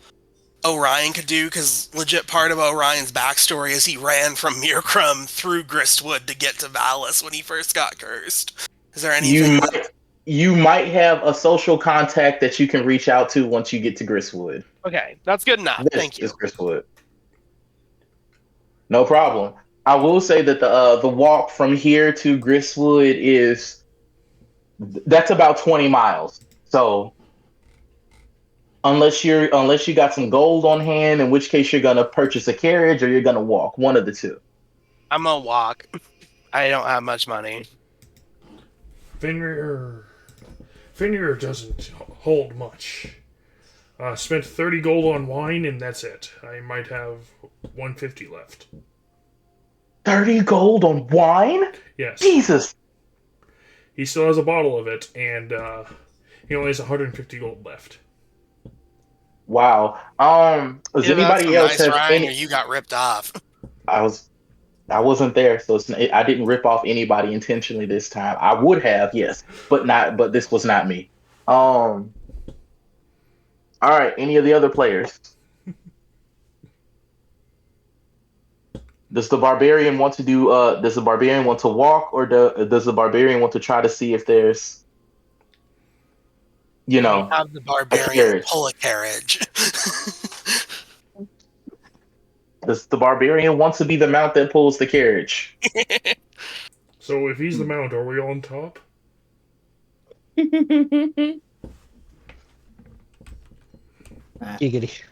[SPEAKER 6] Orion could do, because legit part of Orion's backstory is he ran from Mirkram through Gristwood to get to Valis when he first got cursed. Is there anything?
[SPEAKER 5] You might have a social contact that you can reach out to once you get to Gristwood.
[SPEAKER 6] Okay, that's good enough.
[SPEAKER 5] This
[SPEAKER 6] Thank you.
[SPEAKER 5] is Gristwood. No problem. I will say that the walk from here to Gristwood that's about 20 miles. So unless you got some gold on hand, in which case you're gonna purchase a carriage or you're gonna walk, one of the two.
[SPEAKER 6] I'm gonna walk. I don't have much money.
[SPEAKER 2] Fenrir doesn't hold much. Spent 30 gold on wine, and that's it. I might have 150 left.
[SPEAKER 5] 30 gold on wine?
[SPEAKER 2] Yes.
[SPEAKER 5] Jesus.
[SPEAKER 2] He still has a bottle of it, and he only has 150 gold left.
[SPEAKER 5] Wow. Does anybody else have any?
[SPEAKER 6] Or you got ripped off?
[SPEAKER 5] I wasn't there, so I didn't rip off anybody intentionally this time. I would have, yes, but not. But this was not me. All right. Any of the other players? Does the barbarian want to do? Does the barbarian want to walk, or does the barbarian want to try to see if there's,
[SPEAKER 6] Have the barbarian pull a carriage.
[SPEAKER 5] Does the barbarian want to be the mount that pulls the carriage?
[SPEAKER 2] So if he's the mount, are we on top?
[SPEAKER 4] Giggity.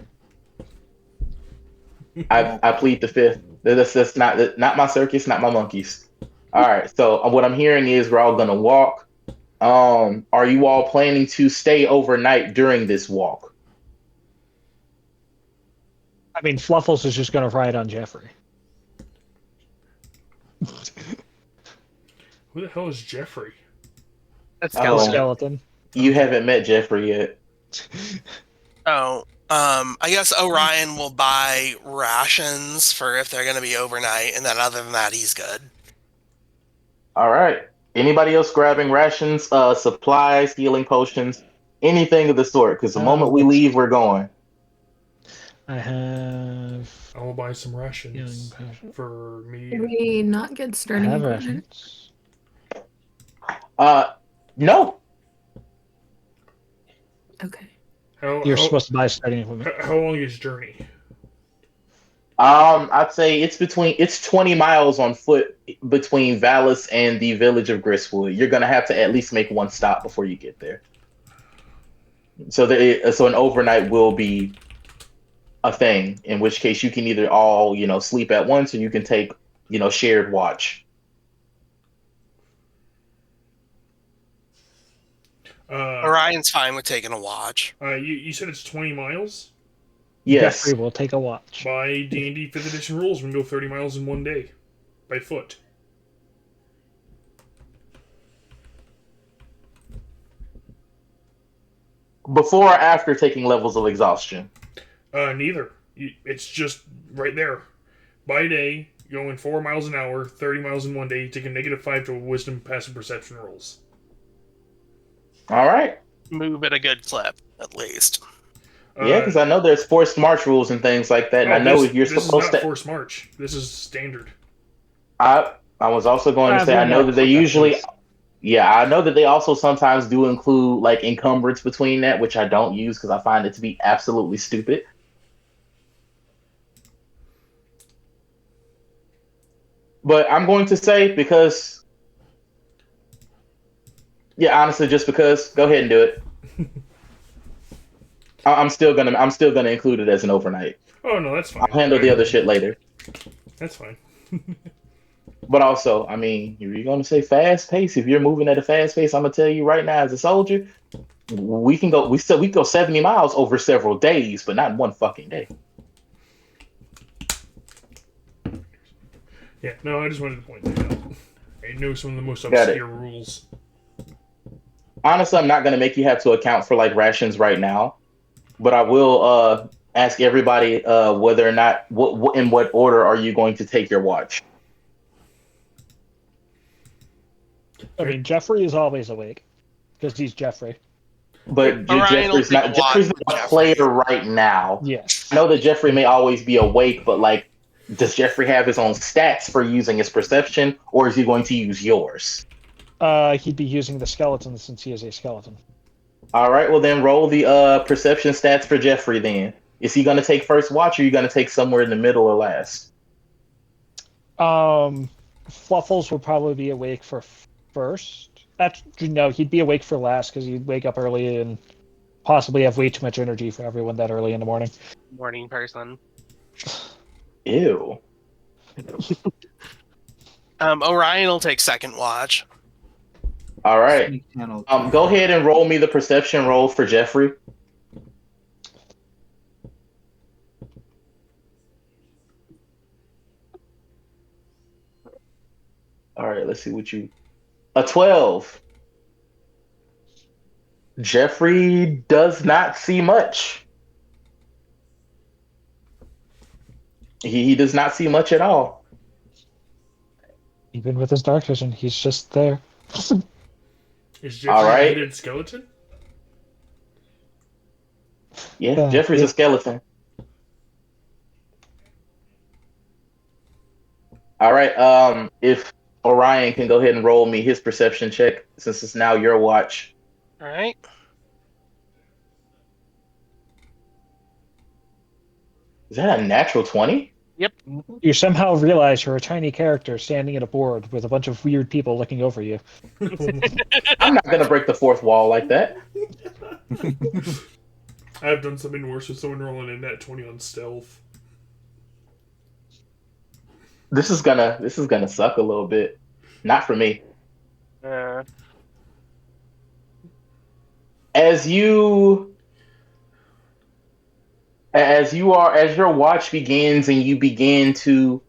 [SPEAKER 5] I plead the fifth. That's not my circus, not my monkeys. All right. So what I'm hearing is we're all gonna walk. Are you all planning to stay overnight during this walk?
[SPEAKER 4] I mean, Fluffles is just going to ride on Jeffrey.
[SPEAKER 2] Who the hell is Jeffrey?
[SPEAKER 6] That's
[SPEAKER 5] Oh.
[SPEAKER 4] Skeleton.
[SPEAKER 5] You haven't met Jeffrey yet.
[SPEAKER 6] Oh, I guess Orion will buy rations for if they're going to be overnight, and then other than that, he's good.
[SPEAKER 5] All right. Anybody else grabbing rations, supplies, healing potions, anything of the sort? Because the moment we leave, we're going.
[SPEAKER 4] I have.
[SPEAKER 2] I will buy some rations
[SPEAKER 4] Healing potion.
[SPEAKER 2] for me.
[SPEAKER 1] Did we not get
[SPEAKER 4] I
[SPEAKER 1] starting
[SPEAKER 4] have
[SPEAKER 1] equipment?
[SPEAKER 4] rations.
[SPEAKER 5] No.
[SPEAKER 1] Okay.
[SPEAKER 2] How,
[SPEAKER 4] You're
[SPEAKER 2] how,
[SPEAKER 4] supposed to buy starting equipment.
[SPEAKER 2] how long is journey?
[SPEAKER 5] I'd say it's 20 miles on foot between Vallis and the village of Gristwood. You're gonna have to at least make one stop before you get there. So an overnight will be a thing. In which case, you can either all sleep at once, or you can take shared watch.
[SPEAKER 6] Orion's fine with taking a watch.
[SPEAKER 2] You said it's 20 miles?
[SPEAKER 5] Yes.
[SPEAKER 4] Jeffrey will take a watch.
[SPEAKER 2] By D&D 5th edition rules, we can go 30 miles in one day. By foot.
[SPEAKER 5] Before or after taking levels of exhaustion?
[SPEAKER 2] Neither. It's just right there. By day, you're going 4 miles an hour, 30 miles in one day, you take a -5 to wisdom, passive perception rolls.
[SPEAKER 5] All right.
[SPEAKER 6] Move at a good clip, at least.
[SPEAKER 5] Yeah, because I know there's forced march rules and things like that, and I know if you're supposed
[SPEAKER 2] This is not
[SPEAKER 5] to.
[SPEAKER 2] forced march. This is standard.
[SPEAKER 5] I was also going to say I know that they usually. Yeah, I know that they also sometimes do include like encumbrance between that, which I don't use because I find it to be absolutely stupid. But I'm going to say because, yeah, honestly, just because, go ahead and do it. I'm still gonna include it as an overnight.
[SPEAKER 2] Oh no, that's fine.
[SPEAKER 5] I'll handle the other shit later.
[SPEAKER 2] That's fine.
[SPEAKER 5] But also, I mean, if you're gonna say fast pace, if you're moving at a fast pace, I'm gonna tell you right now, as a soldier, we can go 70 miles over several days, but not in one fucking day.
[SPEAKER 2] Yeah, no, I just wanted to point that out. I know some of the most
[SPEAKER 5] Got it.
[SPEAKER 2] obscure rules.
[SPEAKER 5] Honestly, I'm not gonna make you have to account for like rations right now, but I will ask everybody whether or not in what order are you going to take your watch.
[SPEAKER 4] I mean, Jeffrey is always awake because he's Jeffrey.
[SPEAKER 5] But
[SPEAKER 6] Orion will
[SPEAKER 5] Jeffrey's
[SPEAKER 6] take a
[SPEAKER 5] not Jeffrey's
[SPEAKER 6] watch
[SPEAKER 5] not
[SPEAKER 6] with
[SPEAKER 5] a player right now.
[SPEAKER 4] Yes.
[SPEAKER 5] I know that Jeffrey may always be awake, but like, does Jeffrey have his own stats for using his perception, or is he going to use yours?
[SPEAKER 4] He'd be using the skeleton since he is a skeleton.
[SPEAKER 5] All right, well then roll the perception stats for Jeffrey. Then is he going to take first watch, or are you going to take somewhere in the middle or last?
[SPEAKER 4] Fluffles would probably be awake for first. No, he'd be awake for last because he'd wake up early and possibly have way too much energy for everyone that early in the morning.
[SPEAKER 6] Morning person.
[SPEAKER 5] Ew.
[SPEAKER 6] Orion will take second watch.
[SPEAKER 5] All right.
[SPEAKER 3] Sneak channel.
[SPEAKER 5] Go ahead and roll me the perception roll for Jeffrey. All right, let's see what you. A 12. Jeffrey does not see much. He does not see much at all.
[SPEAKER 4] Even with his dark vision, he's just there.
[SPEAKER 2] Is Jeffrey
[SPEAKER 5] All right.
[SPEAKER 2] a hooded skeleton?
[SPEAKER 5] Yeah, Jeffrey's
[SPEAKER 4] yeah.
[SPEAKER 5] a skeleton. All right. If Orion can go ahead and roll me his perception check, since it's now your watch.
[SPEAKER 6] All right.
[SPEAKER 5] Is that a natural 20?
[SPEAKER 4] You somehow realize you're a tiny character standing at a board with a bunch of weird people looking over you.
[SPEAKER 5] I'm not gonna break the fourth wall like that.
[SPEAKER 2] I've done something worse with someone rolling a nat 20 on stealth.
[SPEAKER 5] This is gonna suck a little bit. Not for me. As your watch begins and you begin to,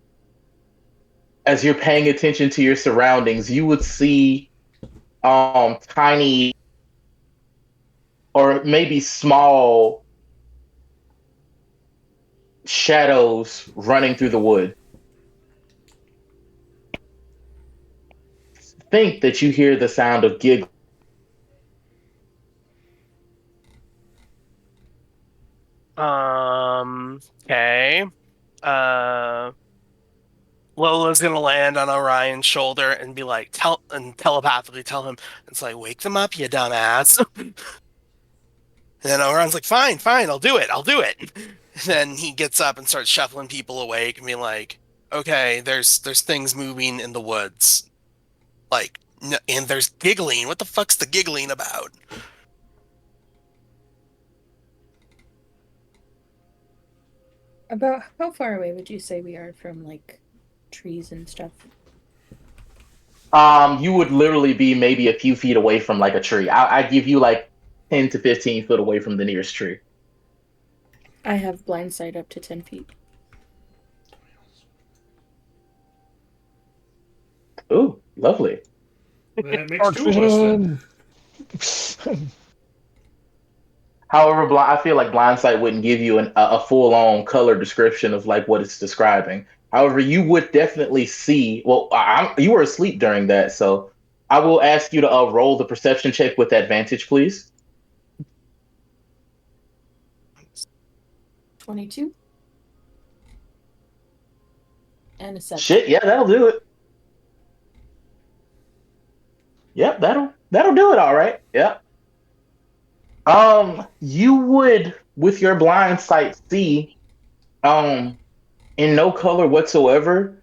[SPEAKER 5] as you're paying attention to your surroundings, you would see tiny or maybe small shadows running through the wood. Think that you hear the sound of giggling.
[SPEAKER 6] Okay. Lola's gonna land on Orion's shoulder and be like, telepathically tell him, it's like, wake them up, you dumbass. And then Orion's like, fine, I'll do it. Then he gets up and starts shuffling people awake and be like, "Okay, there's things moving in the woods, like, and there's giggling. What the fuck's the giggling about?"
[SPEAKER 1] About how far away would you say we are from like trees and stuff?
[SPEAKER 5] You would literally be maybe a few feet away from like a tree. I give you like 10 to 15 foot away from the nearest tree.
[SPEAKER 1] I have blind sight up to 10 feet.
[SPEAKER 5] Ooh, lovely.
[SPEAKER 2] That makes two of us then.
[SPEAKER 5] However, I feel like blindsight wouldn't give you a full on color description of like what it's describing. However, you would definitely see. Well, you were asleep during that, so I will ask you to roll the perception check with advantage, please.
[SPEAKER 1] 22 and a 7.
[SPEAKER 5] Shit, yeah, that'll do it. Yep, that'll do it. All right. Yep. You would, with your blind sight, see, in no color whatsoever,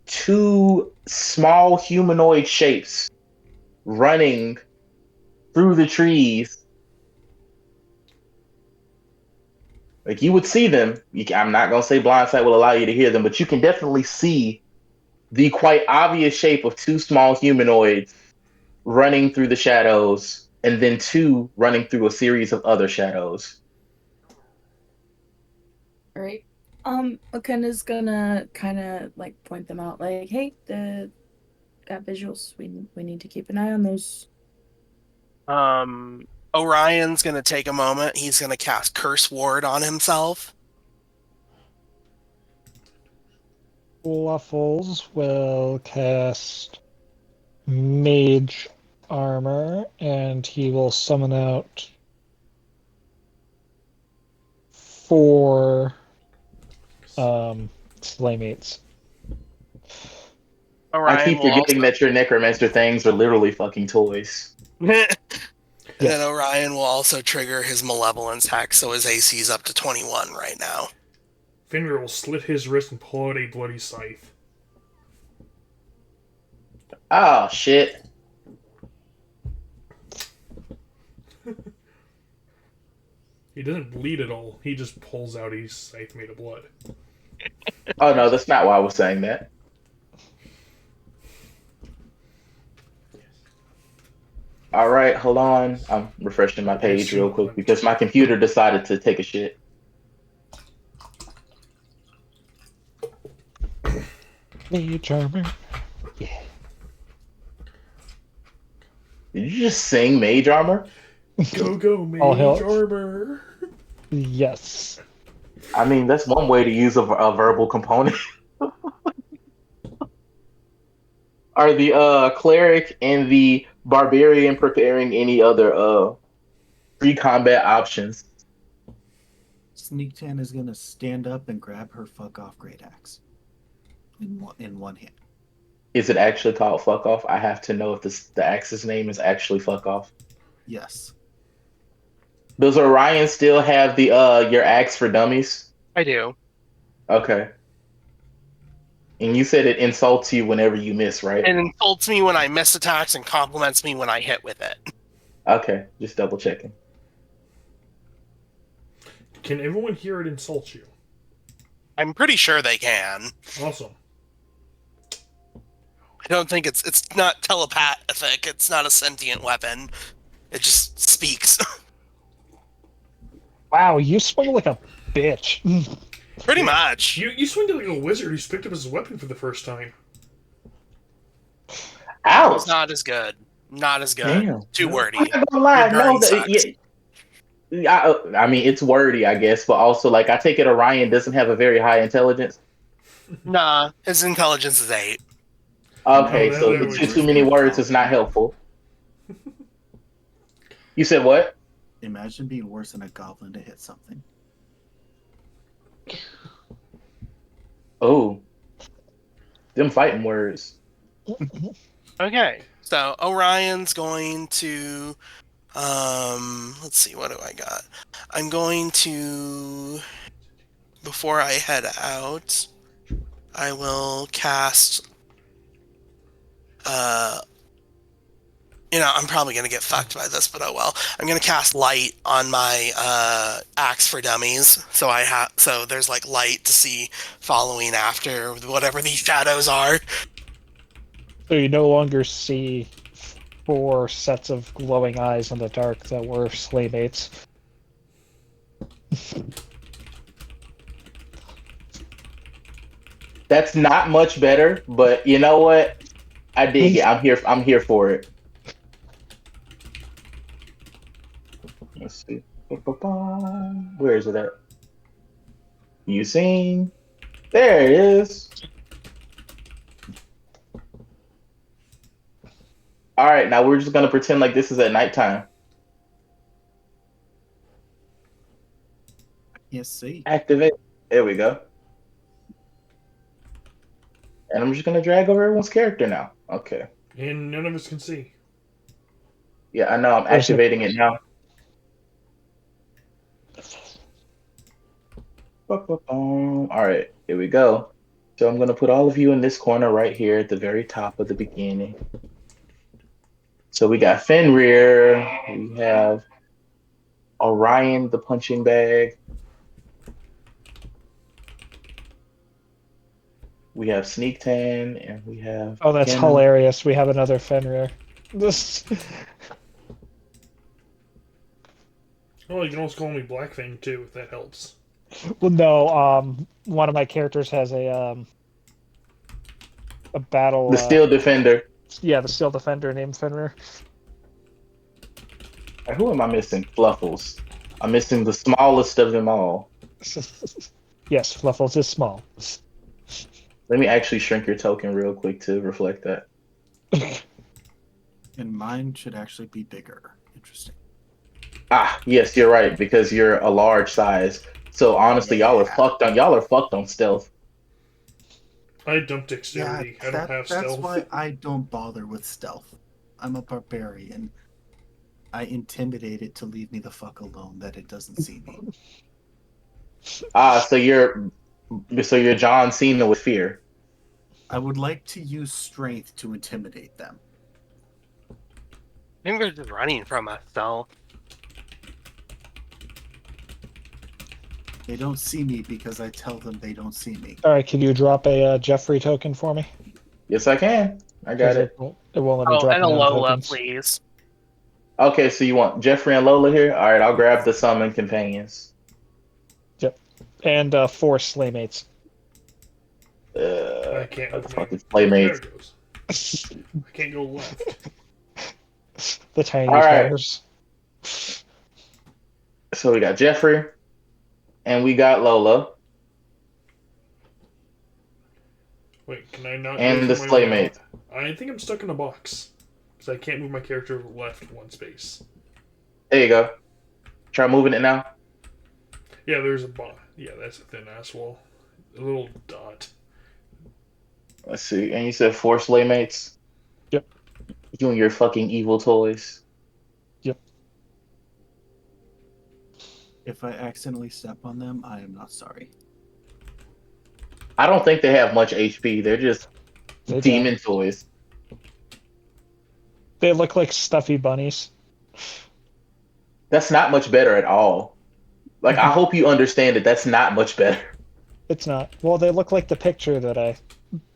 [SPEAKER 5] two small humanoid shapes running through the trees. Like you would see them. I'm not gonna say blind sight will allow you to hear them, but you can definitely see the quite obvious shape of two small humanoids running through the shadows, and then two running through a series of other shadows.
[SPEAKER 1] All right. Akenda's gonna kind of like point them out, like, "Hey, got visuals. We need to keep an eye on those."
[SPEAKER 6] Orion's gonna take a moment. He's gonna cast Curse Ward on himself.
[SPEAKER 4] Fluffles will cast Mage Armor, and he will summon out 4 Slaymates.
[SPEAKER 6] Orion
[SPEAKER 5] I keep
[SPEAKER 6] will
[SPEAKER 5] forgetting that your necromancer things are literally fucking toys.
[SPEAKER 6] And then Orion will also trigger his Malevolence Hex, so his AC is up to 21 right now.
[SPEAKER 2] Fenrir will slit his wrist and pull out a bloody scythe.
[SPEAKER 5] Oh shit.
[SPEAKER 2] He doesn't bleed at all. He just pulls out a scythe made of blood.
[SPEAKER 5] Oh no, that's not why I was saying that. All right, hold on. I'm refreshing my page real quick because my computer decided to take a shit.
[SPEAKER 4] Mage Armor. Yeah.
[SPEAKER 5] Did you just sing Mage Armor?
[SPEAKER 2] Go, Mage
[SPEAKER 4] All hell.
[SPEAKER 2] Armor!
[SPEAKER 4] Yes.
[SPEAKER 5] I mean, that's one way to use a verbal component. Are the cleric and the barbarian preparing any other pre-combat options?
[SPEAKER 3] Sneak Tan is gonna stand up and grab her fuck off great axe in one hand.
[SPEAKER 5] Is it actually called fuck off? I have to know if the axe's name is actually fuck off.
[SPEAKER 3] Yes.
[SPEAKER 5] Does Orion still have the your axe for dummies?
[SPEAKER 6] I do.
[SPEAKER 5] Okay. And you said it insults you whenever you miss, right?
[SPEAKER 6] It insults me when I miss attacks and compliments me when I hit with it.
[SPEAKER 5] Okay, just double checking.
[SPEAKER 2] Can everyone hear it insult you?
[SPEAKER 6] I'm pretty sure they can.
[SPEAKER 2] Awesome.
[SPEAKER 6] I don't think it's not telepathic. It's not a sentient weapon. It just speaks.
[SPEAKER 4] Wow, you swing like a bitch.
[SPEAKER 6] Pretty much.
[SPEAKER 2] You swing like a wizard who's picked up his weapon for the first time.
[SPEAKER 5] Ouch!
[SPEAKER 6] It's not as good. Not as good.
[SPEAKER 5] Damn.
[SPEAKER 6] Too wordy.
[SPEAKER 5] I'm not gonna lie,
[SPEAKER 6] Your
[SPEAKER 5] no,
[SPEAKER 6] burn sucks.
[SPEAKER 5] I mean, it's wordy, I guess, but also, like, I take it Orion doesn't have a very high intelligence.
[SPEAKER 6] Nah, his intelligence is 8.
[SPEAKER 5] Okay,
[SPEAKER 2] No,
[SPEAKER 5] so
[SPEAKER 2] that
[SPEAKER 5] the
[SPEAKER 2] was
[SPEAKER 5] too many words is not helpful. You said what?
[SPEAKER 3] Imagine being worse than a goblin to hit something.
[SPEAKER 5] Oh, them fighting words.
[SPEAKER 6] Okay, so Orion's going to, let's see, what do I got? I'm going to before I head out, I will cast. I'm probably gonna get fucked by this, but oh well. I'm gonna cast light on my axe for dummies, so there's like light to see following after whatever these shadows are.
[SPEAKER 4] So you no longer see 4 sets of glowing eyes in the dark that were Slaymates.
[SPEAKER 5] That's not much better, but you know what? I dig it. I'm here for it. Let's see. Where is it at? You seen? There it is. All right, now we're just gonna pretend like this is at nighttime.
[SPEAKER 3] Yes, see.
[SPEAKER 5] Activate. There we go. And I'm just gonna drag over everyone's character now. Okay.
[SPEAKER 2] And none of us can see.
[SPEAKER 5] Yeah, I know. I'm activating it now. All right, here we go. So I'm gonna put all of you in this corner right here at the very top of the beginning. So we got Fenrir. We have Orion, the punching bag. We have Sneak Tan, and we have.
[SPEAKER 4] Oh, that's
[SPEAKER 5] Ganon.
[SPEAKER 4] hilarious. We have another Fenrir. This.
[SPEAKER 2] Well, you can also call me Blackfang too, if that helps.
[SPEAKER 4] Well, no. One of my characters has a battle.
[SPEAKER 5] The Steel Defender.
[SPEAKER 4] Yeah, the Steel Defender named Fenrir.
[SPEAKER 5] Who am I missing? Fluffles. I'm missing the smallest of them all.
[SPEAKER 4] Yes, Fluffles is small.
[SPEAKER 5] Let me actually shrink your token real quick to reflect that.
[SPEAKER 3] And mine should actually be bigger. Interesting.
[SPEAKER 5] Ah, yes, you're right, because you're a large size. So honestly, y'all are fucked on stealth.
[SPEAKER 2] I dump dexterity. I don't have
[SPEAKER 3] that's
[SPEAKER 2] stealth.
[SPEAKER 3] why I don't bother with stealth. I'm a barbarian. I intimidate it to leave me the fuck alone, that it doesn't see me.
[SPEAKER 5] Ah, so you're John Cena with fear.
[SPEAKER 3] I would like to use strength to intimidate them.
[SPEAKER 7] I think they're just running from us, though.
[SPEAKER 3] They don't see me because I tell them they don't see me.
[SPEAKER 4] All right, can you drop a Jeffrey token for me?
[SPEAKER 5] Yes, I can. I got it.
[SPEAKER 4] It won't let me
[SPEAKER 7] Oh,
[SPEAKER 4] drop
[SPEAKER 7] and a
[SPEAKER 4] any
[SPEAKER 7] Lola,
[SPEAKER 4] tokens.
[SPEAKER 7] please.
[SPEAKER 5] Okay, so you want Jeffrey and Lola here? All right, I'll grab the summon companions.
[SPEAKER 4] And 4 Slaymates.
[SPEAKER 2] I can't
[SPEAKER 5] What the
[SPEAKER 2] open
[SPEAKER 5] fuck
[SPEAKER 2] it.
[SPEAKER 5] is Playmates?
[SPEAKER 2] There it goes. I can't go left.
[SPEAKER 4] The tiny
[SPEAKER 5] All right.
[SPEAKER 4] fires.
[SPEAKER 5] So we got Jeffrey, and we got Lola,
[SPEAKER 2] Wait, can I not?
[SPEAKER 5] and
[SPEAKER 2] go
[SPEAKER 5] the
[SPEAKER 2] through my
[SPEAKER 5] Slaymate.
[SPEAKER 2] I think I'm stuck in a box. Because I can't move my character left 1 space.
[SPEAKER 5] There you go. Try moving it now.
[SPEAKER 2] Yeah, there's a box. Yeah, that's a thin ass wall. A little dot.
[SPEAKER 5] Let's see. And you said 4 Slaymates?
[SPEAKER 4] Yep.
[SPEAKER 5] You and your fucking evil toys.
[SPEAKER 3] If I accidentally step on them, I am not sorry.
[SPEAKER 5] I don't think they have much HP. They're just
[SPEAKER 4] They
[SPEAKER 5] demon toys.
[SPEAKER 4] They look like stuffy bunnies.
[SPEAKER 5] That's not much better at all. Like, I hope you understand that that's not much better.
[SPEAKER 4] It's not. Well, they look like the picture that I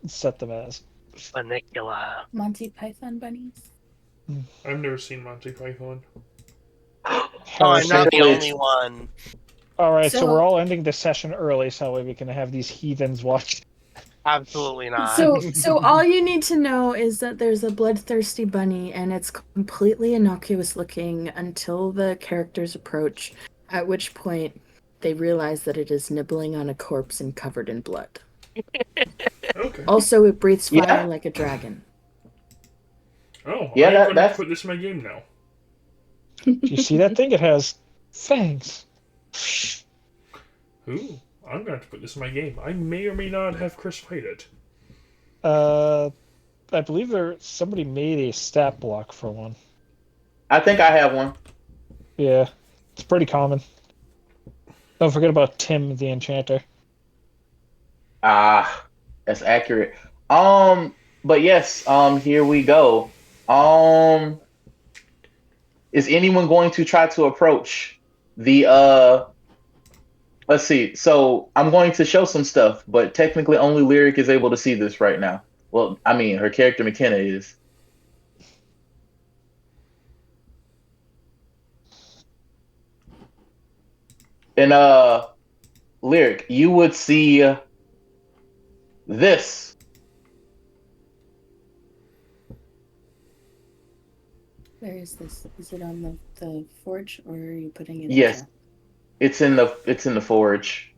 [SPEAKER 4] set them as.
[SPEAKER 7] Funicula.
[SPEAKER 1] Monty Python bunnies.
[SPEAKER 2] I've never seen Monty Python.
[SPEAKER 7] Oh, I'm not the only one.
[SPEAKER 4] All right, so
[SPEAKER 1] So-
[SPEAKER 4] we're all ending the session early, so that way we can have these heathens watch.
[SPEAKER 7] Absolutely not.
[SPEAKER 1] So all you need to know is that there's a bloodthirsty bunny and it's completely innocuous looking until the characters approach, at which point they realize that it is nibbling on a corpse and covered in blood.
[SPEAKER 2] Okay.
[SPEAKER 1] Also, it breathes fire
[SPEAKER 5] Yeah.
[SPEAKER 1] like a dragon.
[SPEAKER 2] Oh,
[SPEAKER 5] Yeah,
[SPEAKER 2] I'm going to
[SPEAKER 5] that's-
[SPEAKER 2] put this in my game now.
[SPEAKER 4] Do you see that thing? It has fangs.
[SPEAKER 2] Ooh, I'm going to have to put this in my game. I may or may not have Chris fight it.
[SPEAKER 4] I believe somebody made a stat block for one.
[SPEAKER 5] I think I have one.
[SPEAKER 4] Yeah, it's pretty common. Don't forget about Tim the Enchanter.
[SPEAKER 5] Ah, that's accurate. But yes, here we go. Um, is anyone going to try to approach the let's see. So I'm going to show some stuff, but technically only Lyric is able to see this right now. Well, I mean, her character McKenna is. And Lyric, you would see this.
[SPEAKER 1] Where is this? Is it on the forge, or are you putting it in
[SPEAKER 5] Yes,
[SPEAKER 1] chat?
[SPEAKER 5] it's in the forge.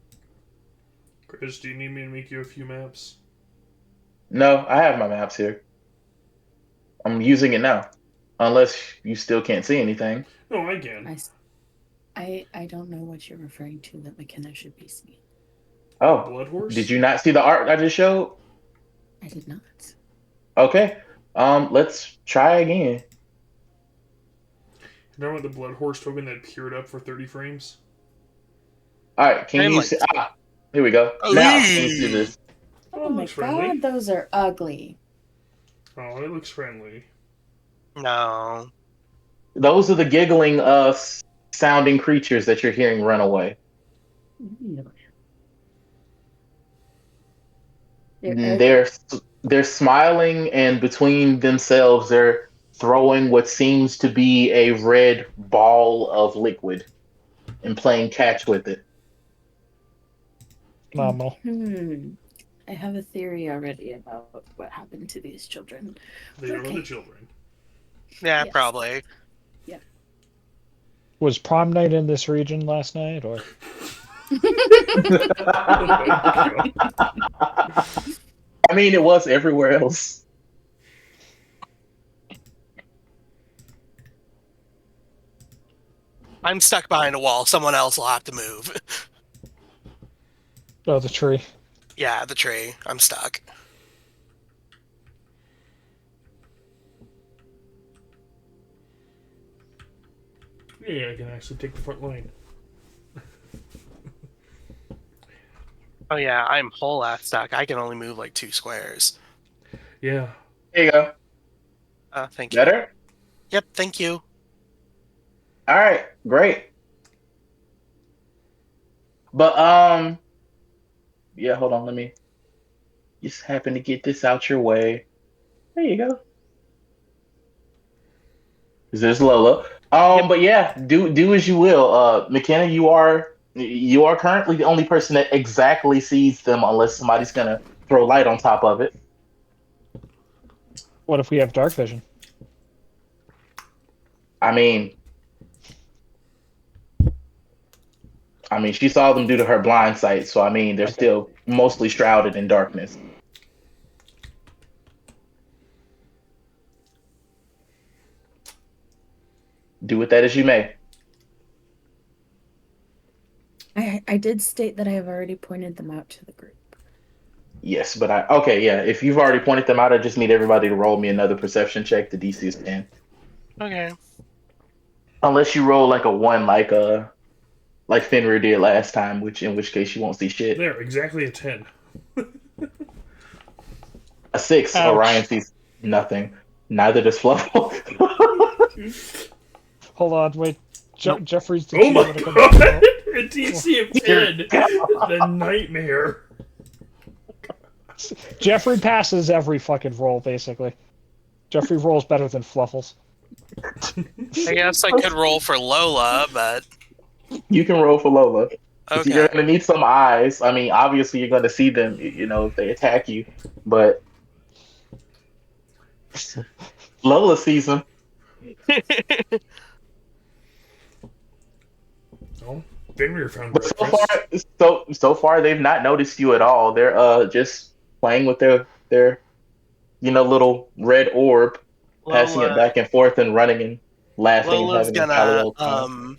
[SPEAKER 2] Chris, do you need me to make you a few maps?
[SPEAKER 5] No, I have my maps here. I'm using it now. Unless you still can't see anything.
[SPEAKER 2] No, I can.
[SPEAKER 1] I don't know what you're referring to that McKenna should be seeing.
[SPEAKER 5] Oh,
[SPEAKER 2] Blood Horse?
[SPEAKER 5] did you not see the art I just showed?
[SPEAKER 1] I did not.
[SPEAKER 5] Okay. Let's try again.
[SPEAKER 2] Remember the Blood Horse token that peered up for 30 frames?
[SPEAKER 5] All right, can
[SPEAKER 7] I'm
[SPEAKER 5] you
[SPEAKER 7] like-
[SPEAKER 5] see? Ah, here we go. Now, can you see this?
[SPEAKER 1] Oh,
[SPEAKER 2] it
[SPEAKER 1] my
[SPEAKER 2] looks friendly.
[SPEAKER 1] god, those are ugly.
[SPEAKER 2] Oh, it looks friendly.
[SPEAKER 7] No.
[SPEAKER 5] Those are the giggling, sounding creatures that you're hearing run away. They're smiling, and between themselves, they're throwing what seems to be a red ball of liquid and playing catch with it.
[SPEAKER 4] Phenomenal.
[SPEAKER 1] I have a theory already about what happened to these children.
[SPEAKER 2] They are
[SPEAKER 1] Okay.
[SPEAKER 2] the children.
[SPEAKER 7] Yeah,
[SPEAKER 1] Yes.
[SPEAKER 7] probably.
[SPEAKER 4] Was prom night in this region last night, or
[SPEAKER 5] I mean, it was everywhere else.
[SPEAKER 6] I'm stuck behind a wall. Someone else will have to move.
[SPEAKER 4] oh, the tree?
[SPEAKER 6] Yeah, the tree. I'm stuck.
[SPEAKER 2] Yeah, I can actually take the front line.
[SPEAKER 7] Oh yeah, I'm whole ass stuck. I can only move like 2 squares.
[SPEAKER 2] Yeah.
[SPEAKER 5] There you go.
[SPEAKER 6] Thank you.
[SPEAKER 5] Better?
[SPEAKER 6] Yep, thank you.
[SPEAKER 5] All right, great. But yeah, hold on, let me just happen to get this out your way. There you go. There's Lola. But yeah, do as you will. McKenna, you are currently the only person that exactly sees them unless somebody's gonna throw light on top of it.
[SPEAKER 4] What if we have dark vision?
[SPEAKER 5] I mean, she saw them due to her blind sight, so I mean, they're still mostly shrouded in darkness. Do with that as you may.
[SPEAKER 1] I did state that I have already pointed them out to the group.
[SPEAKER 5] Yes, but okay, yeah. If you've already pointed them out, I just need everybody to roll me another perception check. The DC is 10.
[SPEAKER 7] Okay.
[SPEAKER 5] Unless you roll like a 1, like Fenrir did last time, in which case you won't see shit.
[SPEAKER 2] There, exactly a 10.
[SPEAKER 5] A 6,
[SPEAKER 4] Ouch.
[SPEAKER 5] Orion sees nothing. Neither does Fluffle.
[SPEAKER 4] Hold on, wait. Jeffrey's the
[SPEAKER 2] Oh my
[SPEAKER 4] gonna come
[SPEAKER 2] god!
[SPEAKER 4] back.
[SPEAKER 2] A DC of 10! The nightmare.
[SPEAKER 4] Jeffrey passes every fucking roll, basically. Jeffrey rolls better than Fluffles.
[SPEAKER 6] I guess I could roll for Lola, but
[SPEAKER 5] You can roll for Lola.
[SPEAKER 6] okay.
[SPEAKER 5] You're gonna need some eyes. I mean, obviously you're gonna see them, if they attack you. But Lola sees them.
[SPEAKER 2] Oh, Fenrir found
[SPEAKER 5] But
[SPEAKER 2] breakfast.
[SPEAKER 5] so far they've not noticed you at all. They're just playing with their little red orb, passing it back and forth and running and laughing
[SPEAKER 6] Lola's
[SPEAKER 5] and having a jolly old time.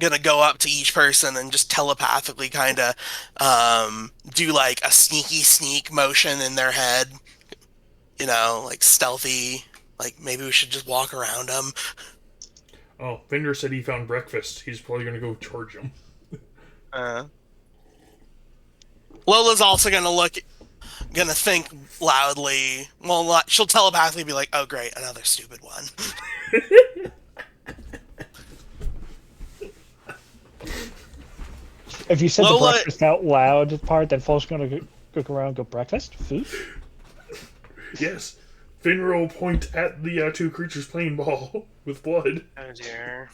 [SPEAKER 6] gonna go up to each person and just telepathically kind of do like a sneaky sneak motion in their head, like stealthy, like maybe we should just walk around them.
[SPEAKER 2] Oh, Fenrir said he found breakfast. He's probably gonna go charge him.
[SPEAKER 6] Lola's also gonna think loudly. Well, she'll telepathically be like, "Oh, great, another stupid one."
[SPEAKER 4] If you said
[SPEAKER 6] Lola-
[SPEAKER 4] the breakfast out loud part, then Folk's gonna go around and go, breakfast? Food?
[SPEAKER 2] Yes. Finra will point at the two creatures playing ball with blood.
[SPEAKER 6] Oh dear.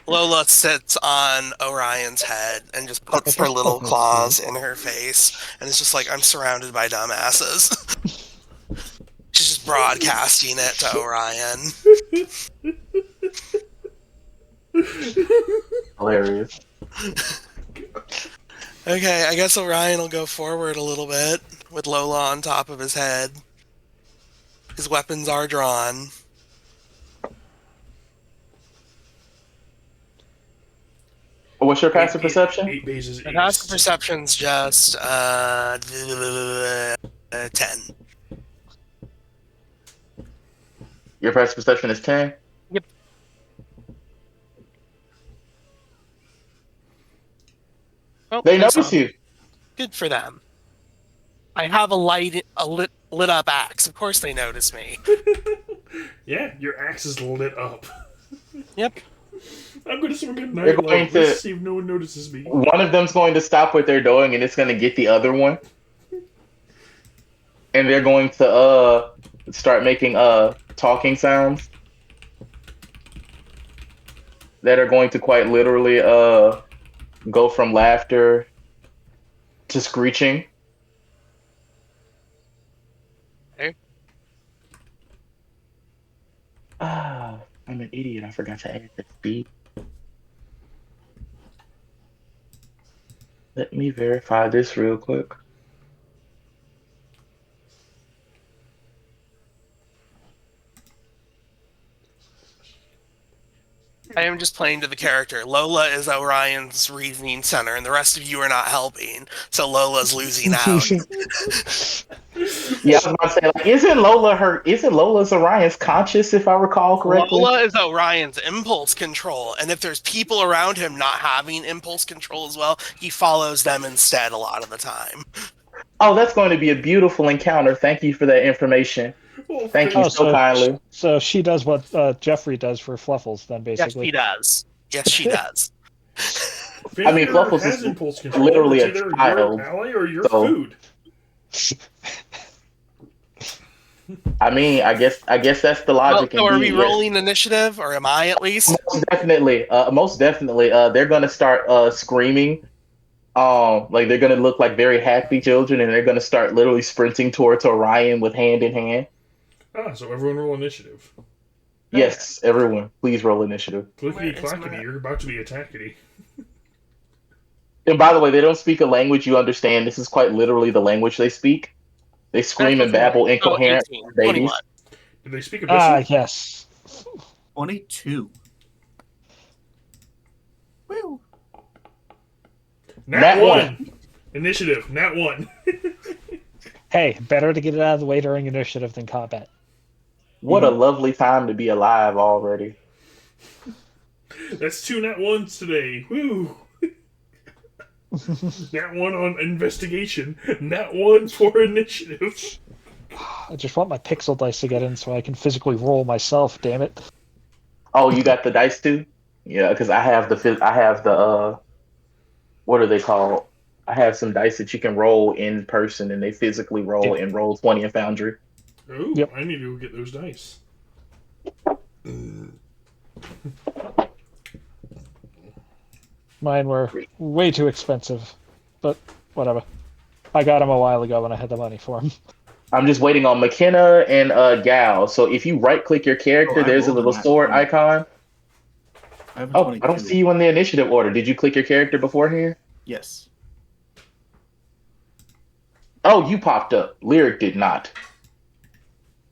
[SPEAKER 6] Lola sits on Orion's head and just puts her little claws in her face, and it's just like, I'm surrounded by dumbasses. She's just broadcasting it to Orion.
[SPEAKER 5] Hilarious.
[SPEAKER 6] Okay, I guess Orion will go forward a little bit with Lola on top of his head. His weapons are drawn.
[SPEAKER 5] What's your passive perception?
[SPEAKER 2] 8 bases
[SPEAKER 6] The
[SPEAKER 2] east.
[SPEAKER 6] passive perception's just 10.
[SPEAKER 5] Your passive perception is 10?
[SPEAKER 6] Yep. Oh,
[SPEAKER 5] They
[SPEAKER 6] there's
[SPEAKER 5] notice
[SPEAKER 6] some.
[SPEAKER 5] you.
[SPEAKER 6] Good for them. I have a lit up axe. Of course they notice me.
[SPEAKER 2] Yeah, your axe is lit up.
[SPEAKER 6] Yep.
[SPEAKER 2] I'm gonna swing a
[SPEAKER 5] They're
[SPEAKER 2] night
[SPEAKER 5] going
[SPEAKER 2] light. Let's
[SPEAKER 5] to-
[SPEAKER 2] see if no one notices me.
[SPEAKER 5] One of them's going to stop what they're doing, and it's going to get the other one. And they're going to start making talking sounds that are going to quite literally go from laughter to screeching.
[SPEAKER 6] Okay.
[SPEAKER 5] I'm an idiot. I forgot to add the speed. Let me verify this real quick.
[SPEAKER 6] I am just playing to the character. Lola is Orion's reasoning center, and the rest of you are not helping, so Lola's losing out.
[SPEAKER 5] Yeah, I was about to say, like, isn't Lola's Orion's conscious, if I recall correctly?
[SPEAKER 6] Lola is Orion's impulse control, and if there's people around him not having impulse control as well, he follows them instead a lot of the time.
[SPEAKER 5] Oh, that's going to be a beautiful encounter. Thank you for that information.
[SPEAKER 2] Well,
[SPEAKER 5] Thank you
[SPEAKER 4] Oh,
[SPEAKER 5] so kindly.
[SPEAKER 4] So she does what Jeffrey does for Fluffles, then,
[SPEAKER 6] Yes,
[SPEAKER 4] basically.
[SPEAKER 6] she does. Yes, she does.
[SPEAKER 5] I mean,
[SPEAKER 2] Finra
[SPEAKER 5] Fluffles
[SPEAKER 2] has
[SPEAKER 5] is
[SPEAKER 2] impulse control.
[SPEAKER 5] literally
[SPEAKER 2] It's
[SPEAKER 5] a
[SPEAKER 2] either
[SPEAKER 5] child,
[SPEAKER 2] your ally or your
[SPEAKER 5] so-
[SPEAKER 2] food.
[SPEAKER 5] I mean, I guess that's the
[SPEAKER 6] Well,
[SPEAKER 5] logic.
[SPEAKER 6] so are we
[SPEAKER 5] indeed, yes.
[SPEAKER 6] rolling initiative, or am I at least?
[SPEAKER 5] Most definitely. They're gonna start screaming. Like they're gonna look like very happy children, and they're gonna start literally sprinting towards Orion with hand in hand.
[SPEAKER 2] Ah, so everyone roll initiative.
[SPEAKER 5] Yes, everyone, please roll initiative.
[SPEAKER 2] Clickety
[SPEAKER 6] Where is
[SPEAKER 2] clackety,
[SPEAKER 6] my-
[SPEAKER 2] you're about to be attackety.
[SPEAKER 5] And by the way, they don't speak a language you understand. This is quite literally the language they speak. They scream and babble incoherent
[SPEAKER 6] 18,
[SPEAKER 5] babies.
[SPEAKER 6] 21.
[SPEAKER 2] Did they speak
[SPEAKER 4] Ah,
[SPEAKER 2] Abyssal?
[SPEAKER 4] yes.
[SPEAKER 3] 22. Woo.
[SPEAKER 2] Nat
[SPEAKER 5] Nat
[SPEAKER 2] 1! Initiative, Nat 1.
[SPEAKER 4] Hey, better to get it out of the way during initiative than combat.
[SPEAKER 5] What a lovely time to be alive already.
[SPEAKER 2] That's 2 Nat 1s today. Woo! Nat 1 on investigation. Nat 1 for initiative.
[SPEAKER 4] I just want my pixel dice to get in so I can physically roll myself, damn it.
[SPEAKER 5] Oh, you got the dice too? Yeah, because I have the what are they called? I have some dice that you can roll in person, and they physically roll in Roll20 and Foundry.
[SPEAKER 2] Ooh,
[SPEAKER 4] Yep.
[SPEAKER 2] I need to go get those dice.
[SPEAKER 4] Mine were way too expensive, but whatever. I got them a while ago when I had the money for them.
[SPEAKER 5] I'm just waiting on McKenna and Gal. So if you right-click your character,
[SPEAKER 3] Oh, I
[SPEAKER 5] there's a
[SPEAKER 3] rolled
[SPEAKER 5] little
[SPEAKER 3] a nat
[SPEAKER 5] sword
[SPEAKER 3] 20.
[SPEAKER 5] icon.
[SPEAKER 3] I have a
[SPEAKER 5] Oh,
[SPEAKER 3] 22.
[SPEAKER 5] I don't see you in the initiative order. Did you click your character beforehand?
[SPEAKER 3] Yes.
[SPEAKER 5] Oh, you popped up. Lyric did not.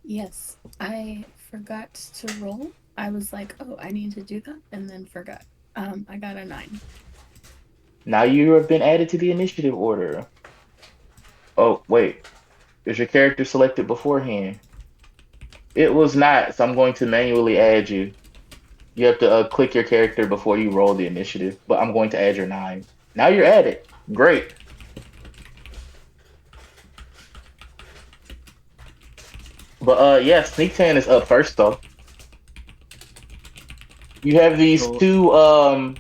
[SPEAKER 1] Yes, I forgot to roll. I was like, oh, I need to do that, and then forgot. I got a 9.
[SPEAKER 5] Now you have been added to the initiative order. Oh, wait. Is your character selected beforehand? It was not, so I'm going to manually add you. You have to click your character before you roll the initiative, but I'm going to add your 9. Now you're added. Great. But yeah, Sneak Tan is up first though. You have these
[SPEAKER 3] So,
[SPEAKER 5] two
[SPEAKER 3] I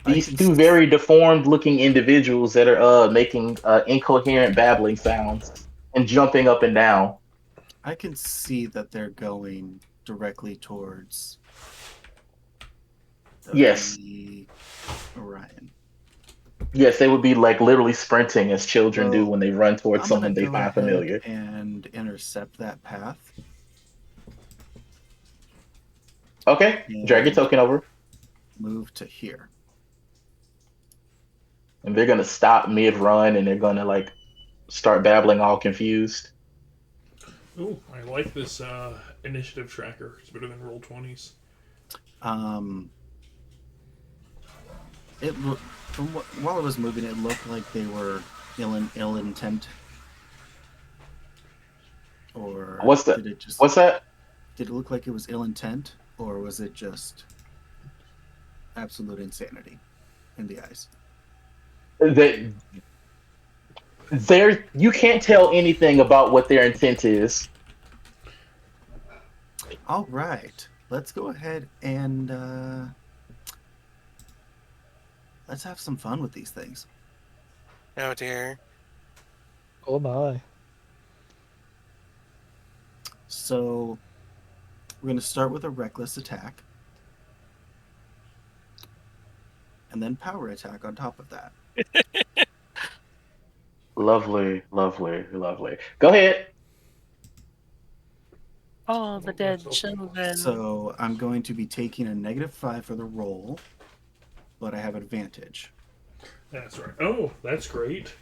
[SPEAKER 5] these
[SPEAKER 3] can
[SPEAKER 5] two very deformed looking individuals that are making incoherent babbling sounds and jumping up and down.
[SPEAKER 3] I can see that they're going directly towards
[SPEAKER 5] Yes.
[SPEAKER 3] the Orion.
[SPEAKER 5] Yes, they would be like literally sprinting as children do
[SPEAKER 3] So,
[SPEAKER 5] when they run towards
[SPEAKER 3] I'm gonna
[SPEAKER 5] someone they
[SPEAKER 3] go
[SPEAKER 5] find
[SPEAKER 3] ahead
[SPEAKER 5] familiar.
[SPEAKER 3] and intercept that path
[SPEAKER 5] Okay, drag your
[SPEAKER 3] and
[SPEAKER 5] token over,
[SPEAKER 3] move to here.
[SPEAKER 5] and they're gonna stop mid run, and they're gonna like start babbling all confused.
[SPEAKER 2] Ooh, I like this initiative tracker. It's better than roll 20s.
[SPEAKER 3] Um, while it was moving, it looked like they were ill intent. Or
[SPEAKER 5] What's that?
[SPEAKER 3] did it just
[SPEAKER 5] What's that?
[SPEAKER 3] did it look like it was ill intent, or was it just absolute insanity in the eyes?
[SPEAKER 5] They There, you can't tell anything about what their intent is.
[SPEAKER 3] All right, let's go ahead and let's have some fun with these things.
[SPEAKER 6] Oh dear.
[SPEAKER 4] Oh my.
[SPEAKER 3] So we're going to start with a reckless attack, and then power attack on top of that.
[SPEAKER 5] Lovely, lovely, lovely. Go ahead.
[SPEAKER 7] Oh, the dead children.
[SPEAKER 3] So I'm going to be taking a -5 for the roll, but I have advantage.
[SPEAKER 2] That's right. Oh, that's great.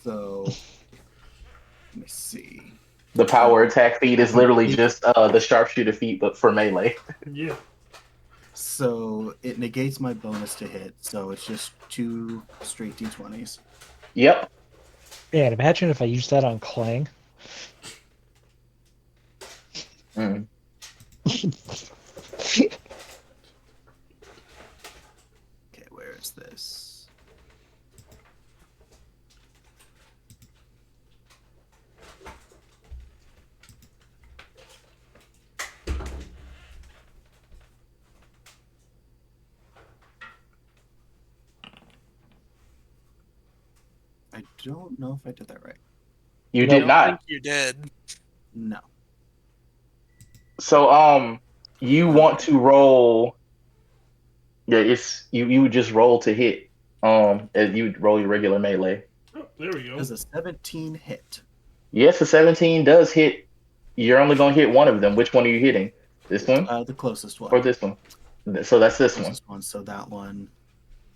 [SPEAKER 3] So let me see.
[SPEAKER 5] The power attack feat is literally just the sharpshooter feat, but for melee.
[SPEAKER 2] Yeah.
[SPEAKER 3] So it negates my bonus to hit, so it's just 2 straight d20s.
[SPEAKER 5] Yep.
[SPEAKER 4] Man, imagine if I used that on Clang.
[SPEAKER 5] Mm.
[SPEAKER 3] Okay, where is this? I don't know if I did that right.
[SPEAKER 5] You
[SPEAKER 6] I
[SPEAKER 5] did
[SPEAKER 6] don't
[SPEAKER 5] not.
[SPEAKER 6] think you did.
[SPEAKER 3] No.
[SPEAKER 5] So you want to roll. Yeah, it's you would just roll to hit. As you would roll your regular melee.
[SPEAKER 2] Oh, there we go.
[SPEAKER 3] Does a 17 hit?
[SPEAKER 5] Yes, the 17 does hit. You're only gonna hit one of them. Which one are you hitting? This one
[SPEAKER 3] The closest one.
[SPEAKER 5] or this one? So that's this one.
[SPEAKER 3] Closest one. So that one.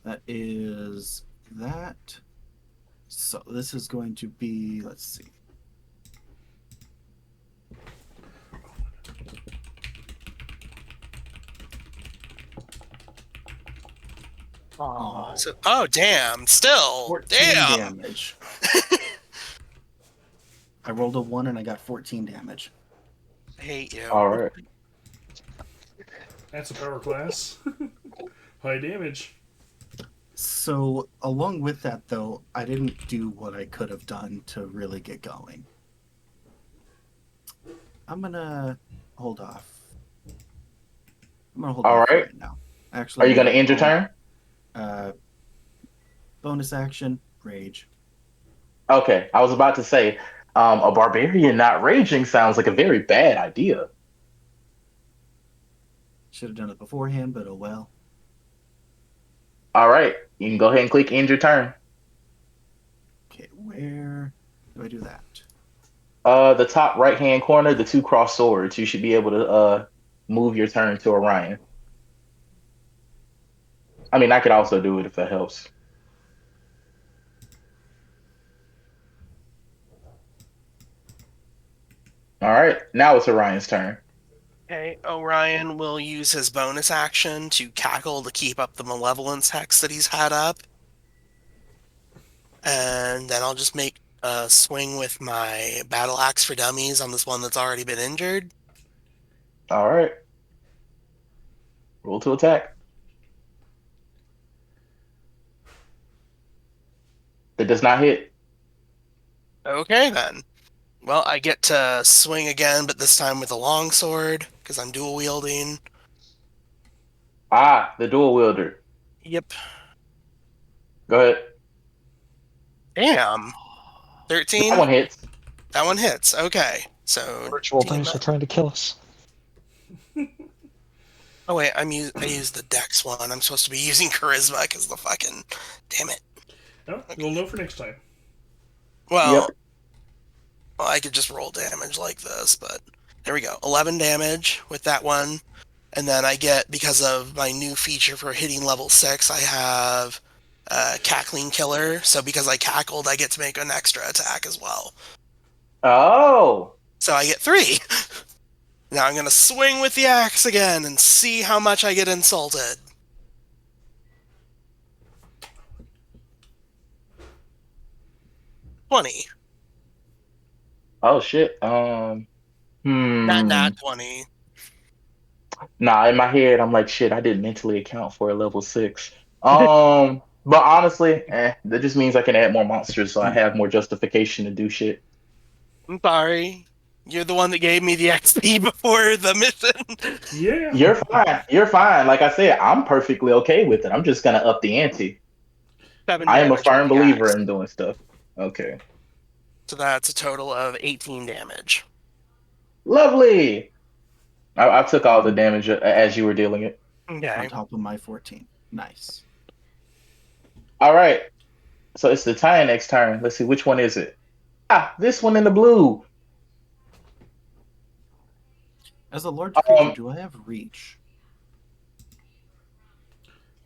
[SPEAKER 3] That is that. So this is going to be, let's see.
[SPEAKER 7] Aw.
[SPEAKER 6] So, oh damn! Still,
[SPEAKER 3] 14
[SPEAKER 6] damn.
[SPEAKER 3] damage. I rolled a 1 and I got 14 damage.
[SPEAKER 6] I hate you.
[SPEAKER 5] All right.
[SPEAKER 2] That's a power class. High damage.
[SPEAKER 3] So along with that, though, I didn't do what I could have done to really get going. I'm gonna hold off. I'm gonna hold
[SPEAKER 5] All
[SPEAKER 3] off
[SPEAKER 5] right.
[SPEAKER 3] right now. Actually,
[SPEAKER 5] Are you gonna end your turn?
[SPEAKER 3] Bonus action, rage.
[SPEAKER 5] Okay, I was about to say, a barbarian not raging sounds like a very bad idea.
[SPEAKER 3] Should have done it beforehand, but oh well.
[SPEAKER 5] All right, you can go ahead and click end your turn.
[SPEAKER 3] Okay, where do I do that?
[SPEAKER 5] The top right hand corner, the 2 crossed swords. You should be able to move your turn to Orion. I mean, I could also do it if that helps. All right, now it's Orion's turn.
[SPEAKER 6] Okay, Orion will use his bonus action to cackle to keep up the malevolence hex that he's had up. And then I'll just make a swing with my battle axe for dummies on this one that's already been injured.
[SPEAKER 5] All right. Roll to attack. It does not hit.
[SPEAKER 6] Okay then. Well, I get to swing again, but this time with a longsword because I'm dual wielding.
[SPEAKER 5] Ah, the dual wielder.
[SPEAKER 6] Yep.
[SPEAKER 5] Go ahead.
[SPEAKER 6] Damn. 13.
[SPEAKER 5] That one hits.
[SPEAKER 6] That one hits. Okay. So.
[SPEAKER 4] Virtual
[SPEAKER 6] team
[SPEAKER 4] dice are
[SPEAKER 6] up.
[SPEAKER 4] trying to kill us.
[SPEAKER 6] Oh wait, I used the Dex one. I'm supposed to be using Charisma because the fucking. Damn it.
[SPEAKER 2] No, you'll know for next time.
[SPEAKER 6] Well,
[SPEAKER 5] Yep.
[SPEAKER 6] well, I could just roll damage like this, but there we go. 11 damage with that one. And then I get, because of my new feature for hitting level 6, I have Cackling Killer. So because I cackled, I get to make an extra attack as well.
[SPEAKER 5] Oh.
[SPEAKER 6] So I get 3. Now I'm going to swing with the axe again and see how much I get insulted. $20.
[SPEAKER 5] Oh shit.
[SPEAKER 6] Not 20.
[SPEAKER 5] Nah, in my head, I'm like, shit, I didn't mentally account for a level 6. But honestly, that just means I can add more monsters, so I have more justification to do shit.
[SPEAKER 6] I'm sorry. You're the one that gave me the XP before the mission.
[SPEAKER 2] Yeah.
[SPEAKER 5] You're fine. You're fine. Like I said, I'm perfectly okay with it. I'm just gonna up the ante.
[SPEAKER 6] 7
[SPEAKER 5] I am a
[SPEAKER 6] damage with
[SPEAKER 5] firm
[SPEAKER 6] the
[SPEAKER 5] believer
[SPEAKER 6] axe.
[SPEAKER 5] in doing stuff. Okay.
[SPEAKER 6] So that's a total of 18 damage.
[SPEAKER 5] Lovely. I took all the damage as you were dealing it.
[SPEAKER 6] Okay.
[SPEAKER 3] On top of my 14. Nice.
[SPEAKER 5] All right. So it's the Tyanex turn. Let's see, which one is it? Ah, this one in the blue.
[SPEAKER 3] As a large creature,
[SPEAKER 5] Um,
[SPEAKER 3] do I have reach?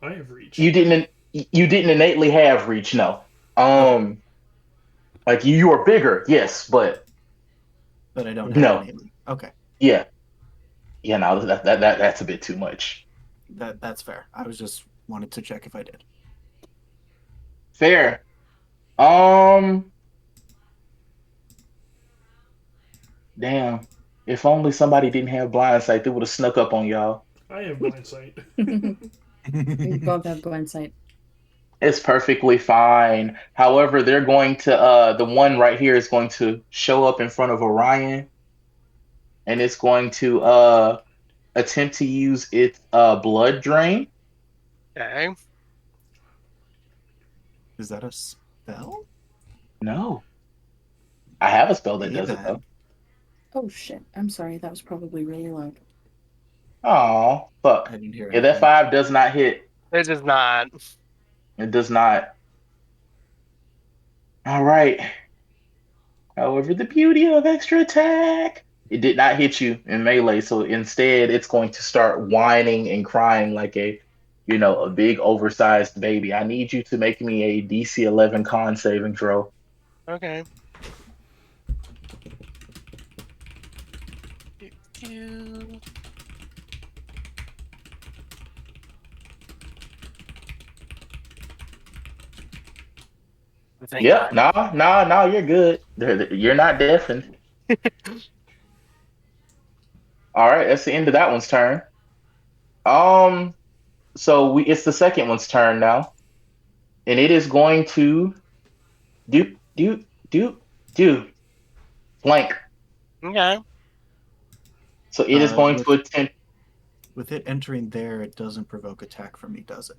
[SPEAKER 2] I have reached.
[SPEAKER 5] you didn't innately have reach, no. Like you are bigger, yes, but
[SPEAKER 3] But I don't have
[SPEAKER 5] no.
[SPEAKER 3] innately. Okay.
[SPEAKER 5] Yeah. Yeah, no, that's a bit too much.
[SPEAKER 3] That's fair. I was just wanted to check if I did.
[SPEAKER 5] Fair. Damn. If only somebody didn't have blind sight, they would have snuck up on y'all.
[SPEAKER 2] I have blind sight.
[SPEAKER 1] We both have blind sight.
[SPEAKER 5] It's perfectly fine. However, they're going to the one right here is going to show up in front of Orion and it's going to attempt to use its blood drain.
[SPEAKER 6] Okay.
[SPEAKER 3] Is that a spell?
[SPEAKER 5] No. I have a spell that
[SPEAKER 3] Hey,
[SPEAKER 5] does it
[SPEAKER 3] then.
[SPEAKER 5] though.
[SPEAKER 1] Oh shit! I'm sorry. That was probably really loud.
[SPEAKER 5] Oh, fuck.
[SPEAKER 3] I didn't hear
[SPEAKER 5] Yeah, that
[SPEAKER 3] anything.
[SPEAKER 5] 5 does not hit.
[SPEAKER 6] It is not.
[SPEAKER 5] It does not. All right. However, the beauty of extra attack, it did not hit you in melee, so instead it's going to start whining and crying like a big oversized baby. I need you to make me a DC 11 con saving throw.
[SPEAKER 6] Okay. Thank
[SPEAKER 5] Yeah,
[SPEAKER 6] God.
[SPEAKER 5] no, you're good. You're not deafened. All right, that's the end of that one's turn. Um, so it's the second one's turn now, and it is going to do do flank.
[SPEAKER 6] Okay.
[SPEAKER 5] So it is going
[SPEAKER 3] With
[SPEAKER 5] to attempt.
[SPEAKER 3] with it entering there, it doesn't provoke attack from me, does it?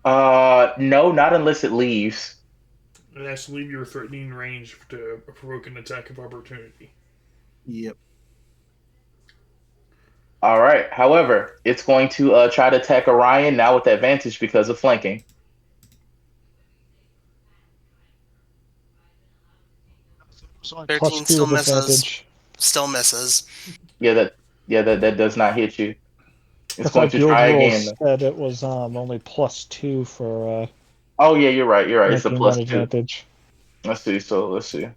[SPEAKER 5] No, not unless it leaves.
[SPEAKER 2] It has to leave your threatening range to provoke an attack of opportunity.
[SPEAKER 3] Yep.
[SPEAKER 5] All right. However, it's going to try to attack Orion now with advantage because of flanking.
[SPEAKER 4] So like
[SPEAKER 6] 13
[SPEAKER 4] plus 2
[SPEAKER 6] still
[SPEAKER 4] with
[SPEAKER 6] misses.
[SPEAKER 4] advantage.
[SPEAKER 6] Still misses.
[SPEAKER 5] That does not hit you. It's
[SPEAKER 4] I
[SPEAKER 5] going
[SPEAKER 4] thought
[SPEAKER 5] to
[SPEAKER 4] the old
[SPEAKER 5] try
[SPEAKER 4] rules
[SPEAKER 5] again.
[SPEAKER 4] said it was only plus 2 for
[SPEAKER 5] Oh yeah, you're right. You're right. It's a
[SPEAKER 4] making
[SPEAKER 5] plus
[SPEAKER 4] that
[SPEAKER 5] 2.
[SPEAKER 4] advantage.
[SPEAKER 5] Let's see. So let's see.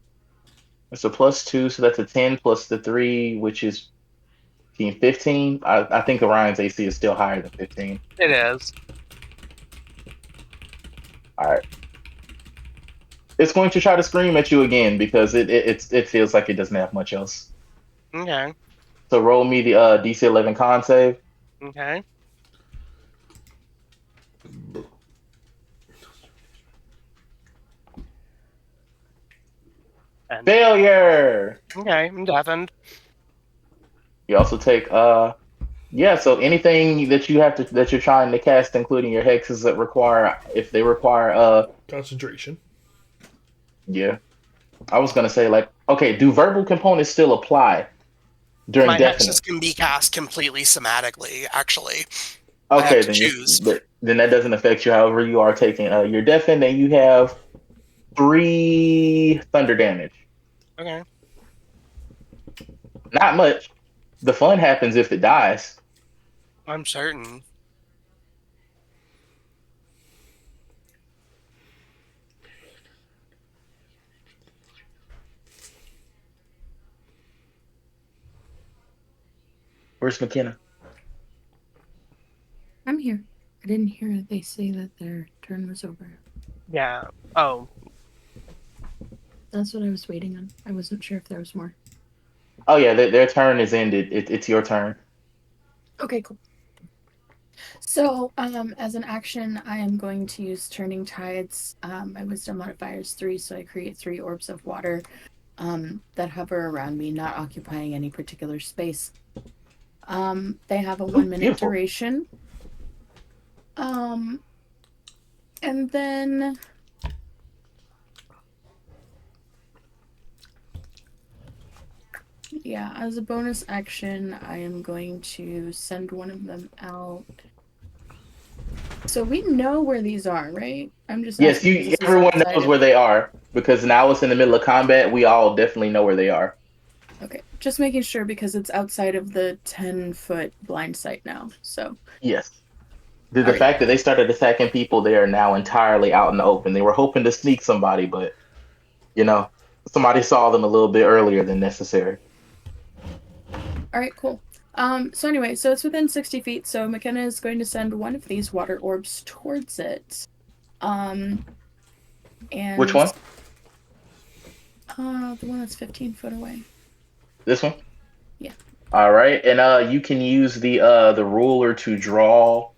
[SPEAKER 5] It's a plus 2, so that's a 10 plus the 3, which is 15. I think Orion's AC is still higher than 15.
[SPEAKER 6] It is.
[SPEAKER 5] All right. It's going to try to scream at you again because it feels like it doesn't have much else.
[SPEAKER 6] Okay.
[SPEAKER 5] So roll me the DC 11 con save.
[SPEAKER 6] Okay.
[SPEAKER 7] And
[SPEAKER 5] Failure.
[SPEAKER 7] okay, I'm deafened.
[SPEAKER 5] You also take yeah, so anything that you have to that you're trying to cast, including your hexes that require if they require
[SPEAKER 2] Concentration.
[SPEAKER 5] yeah. I was gonna say like, okay, do verbal components still apply during
[SPEAKER 7] My
[SPEAKER 5] deafening?
[SPEAKER 7] hexes can be cast completely somatically, actually. I have
[SPEAKER 5] Okay,
[SPEAKER 7] to
[SPEAKER 5] then
[SPEAKER 7] choose.
[SPEAKER 5] then that doesn't affect you. However, you are taking your deafen, and you have 3 thunder damage.
[SPEAKER 7] Okay.
[SPEAKER 5] Not much. The fun happens if it dies.
[SPEAKER 7] I'm certain.
[SPEAKER 5] Where's McKenna?
[SPEAKER 1] I'm here. I didn't hear they say that their turn was over.
[SPEAKER 7] Yeah. Oh,
[SPEAKER 1] That's what I was waiting on. I wasn't sure if there was more.
[SPEAKER 5] Oh yeah, their turn is ended. It's your turn.
[SPEAKER 1] Okay, cool. So, as an action, I am going to use Turning Tides. My wisdom modifier is 3, so I create 3 orbs of water that hover around me, not occupying any particular space. They have a 1-minute
[SPEAKER 5] beautiful.
[SPEAKER 1] duration. And then yeah, as a bonus action, I am going to send one of them out. So we know where these are, right? I'm just
[SPEAKER 5] Yes,
[SPEAKER 1] asking 'cause this is
[SPEAKER 5] everyone
[SPEAKER 1] outside
[SPEAKER 5] knows
[SPEAKER 1] of-
[SPEAKER 5] where they are because now it's in the middle of combat. We all definitely know where they are.
[SPEAKER 1] Okay, just making sure because it's outside of the 10-foot blind sight now. So
[SPEAKER 5] Yes. The
[SPEAKER 1] Alright.
[SPEAKER 5] fact that they started attacking people, they are now entirely out in the open. They were hoping to sneak somebody, but you know, somebody saw them a little bit earlier than necessary.
[SPEAKER 1] all right, cool. So anyway, so it's within 60 feet. So McKenna is going to send one of these water orbs towards it. And
[SPEAKER 5] Which one?
[SPEAKER 1] The one that's 15 foot away.
[SPEAKER 5] This one?
[SPEAKER 1] Yeah.
[SPEAKER 5] All right, and you can use the ruler to draw.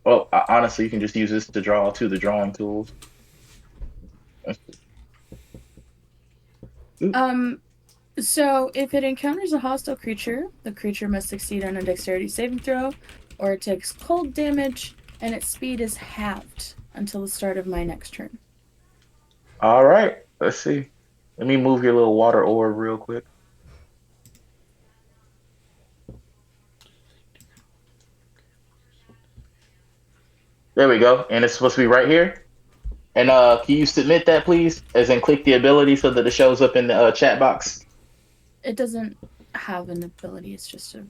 [SPEAKER 5] Well, honestly, you can just use this to draw to the drawing tools.
[SPEAKER 1] So if it encounters a hostile creature, the creature must succeed on a dexterity saving throw, or it takes cold damage, and its speed is halved until the start of my next turn.
[SPEAKER 5] All right, let's see. Let me move your little water orb real quick. There we go, and it's supposed to be right here. And can you submit that, please? As in, click the ability so that it shows up in the chat box.
[SPEAKER 1] It doesn't have an ability, it's just a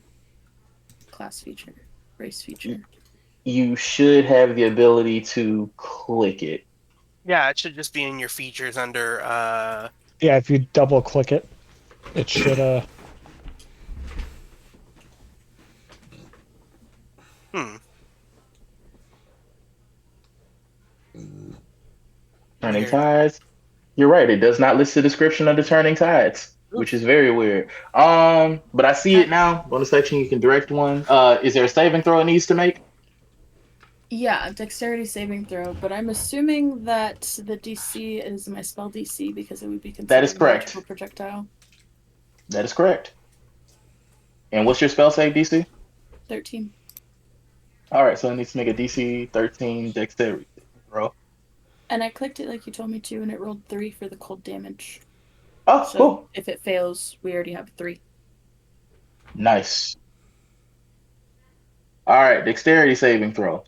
[SPEAKER 1] class feature, race feature.
[SPEAKER 5] You should have the ability to click it.
[SPEAKER 7] yeah. It should just be in your features under.
[SPEAKER 4] Yeah, if you double click it, it should
[SPEAKER 5] Turning
[SPEAKER 7] Weird.
[SPEAKER 5] tides. You're right. It does not list the description of the turning tides, which is very weird. But I see it now. Bonus section, you can direct one. Is there a saving throw it needs to make?
[SPEAKER 1] Yeah, dexterity saving throw, but I'm assuming that the DC is my spell DC because it would be considered
[SPEAKER 5] That is correct.
[SPEAKER 1] a magical projectile.
[SPEAKER 5] That is correct. And what's your spell save DC?
[SPEAKER 1] 13.
[SPEAKER 5] All right, so it needs to make a DC 13 dexterity roll.
[SPEAKER 1] And I clicked it like you told me to, and it rolled 3 for the cold damage.
[SPEAKER 5] Oh,
[SPEAKER 1] So
[SPEAKER 5] cool.
[SPEAKER 1] if it fails, we already have 3.
[SPEAKER 5] Nice. All right, dexterity saving throw.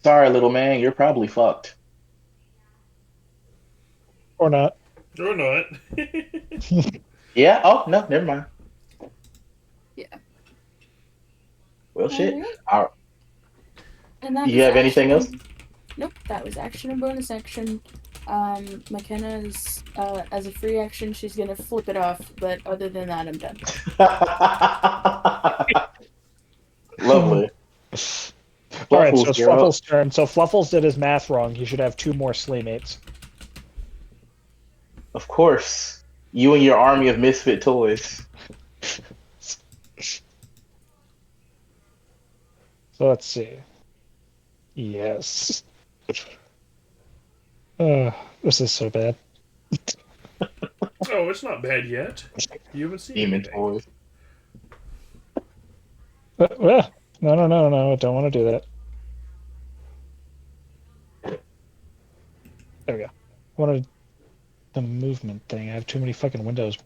[SPEAKER 5] Sorry, little man, you're probably fucked.
[SPEAKER 4] or not.
[SPEAKER 2] Or not.
[SPEAKER 5] Yeah? Oh, no, never mind.
[SPEAKER 1] Yeah.
[SPEAKER 5] Well, shit.
[SPEAKER 1] Alright.
[SPEAKER 5] All right.
[SPEAKER 1] And that
[SPEAKER 5] Do you
[SPEAKER 1] is
[SPEAKER 5] have anything else?
[SPEAKER 1] action- Nope, that was action and bonus action. McKenna's, as a free action, she's gonna flip it off, but other than that, I'm done.
[SPEAKER 5] Lovely.
[SPEAKER 4] All right, so it's
[SPEAKER 5] you're up.
[SPEAKER 4] Fluffle's turn. So Fluffles did his math wrong. He should have 2 more Slaymates.
[SPEAKER 5] Of course. You and your army of misfit toys.
[SPEAKER 4] So let's see. Yes. This is so bad.
[SPEAKER 2] Oh, it's not bad yet. You haven't seen
[SPEAKER 5] Demon
[SPEAKER 2] anything.
[SPEAKER 5] toys.
[SPEAKER 4] Well, no, I don't want to do that. There we go. I wanted the movement thing. I have too many fucking windows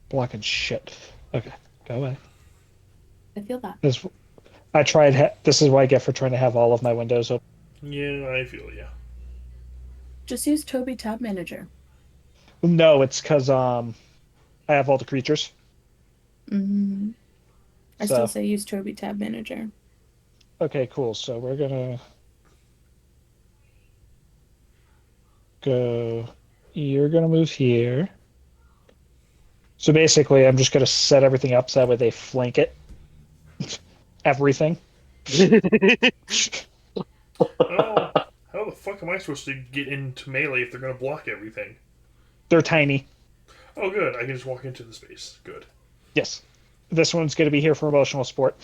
[SPEAKER 4] blocking shit. Okay, go away.
[SPEAKER 1] I feel that.
[SPEAKER 4] This, I tried. This is what I get for trying to have all of my windows open.
[SPEAKER 2] Yeah, I feel ya.
[SPEAKER 1] Just use Toby Tab Manager.
[SPEAKER 4] No, it's because I have all the creatures.
[SPEAKER 1] Mm-hmm. I
[SPEAKER 4] So-
[SPEAKER 1] still say use Toby Tab Manager.
[SPEAKER 4] Okay, cool. So we're gonna go. You're gonna move here. So basically, I'm just gonna set everything up so that way they flank it. Everything.
[SPEAKER 2] Oh, how the fuck am I supposed to get into melee if they're gonna block everything?
[SPEAKER 4] They're tiny.
[SPEAKER 2] Oh, good. I can just walk into the space. Good.
[SPEAKER 4] Yes. This one's gonna be here for emotional support.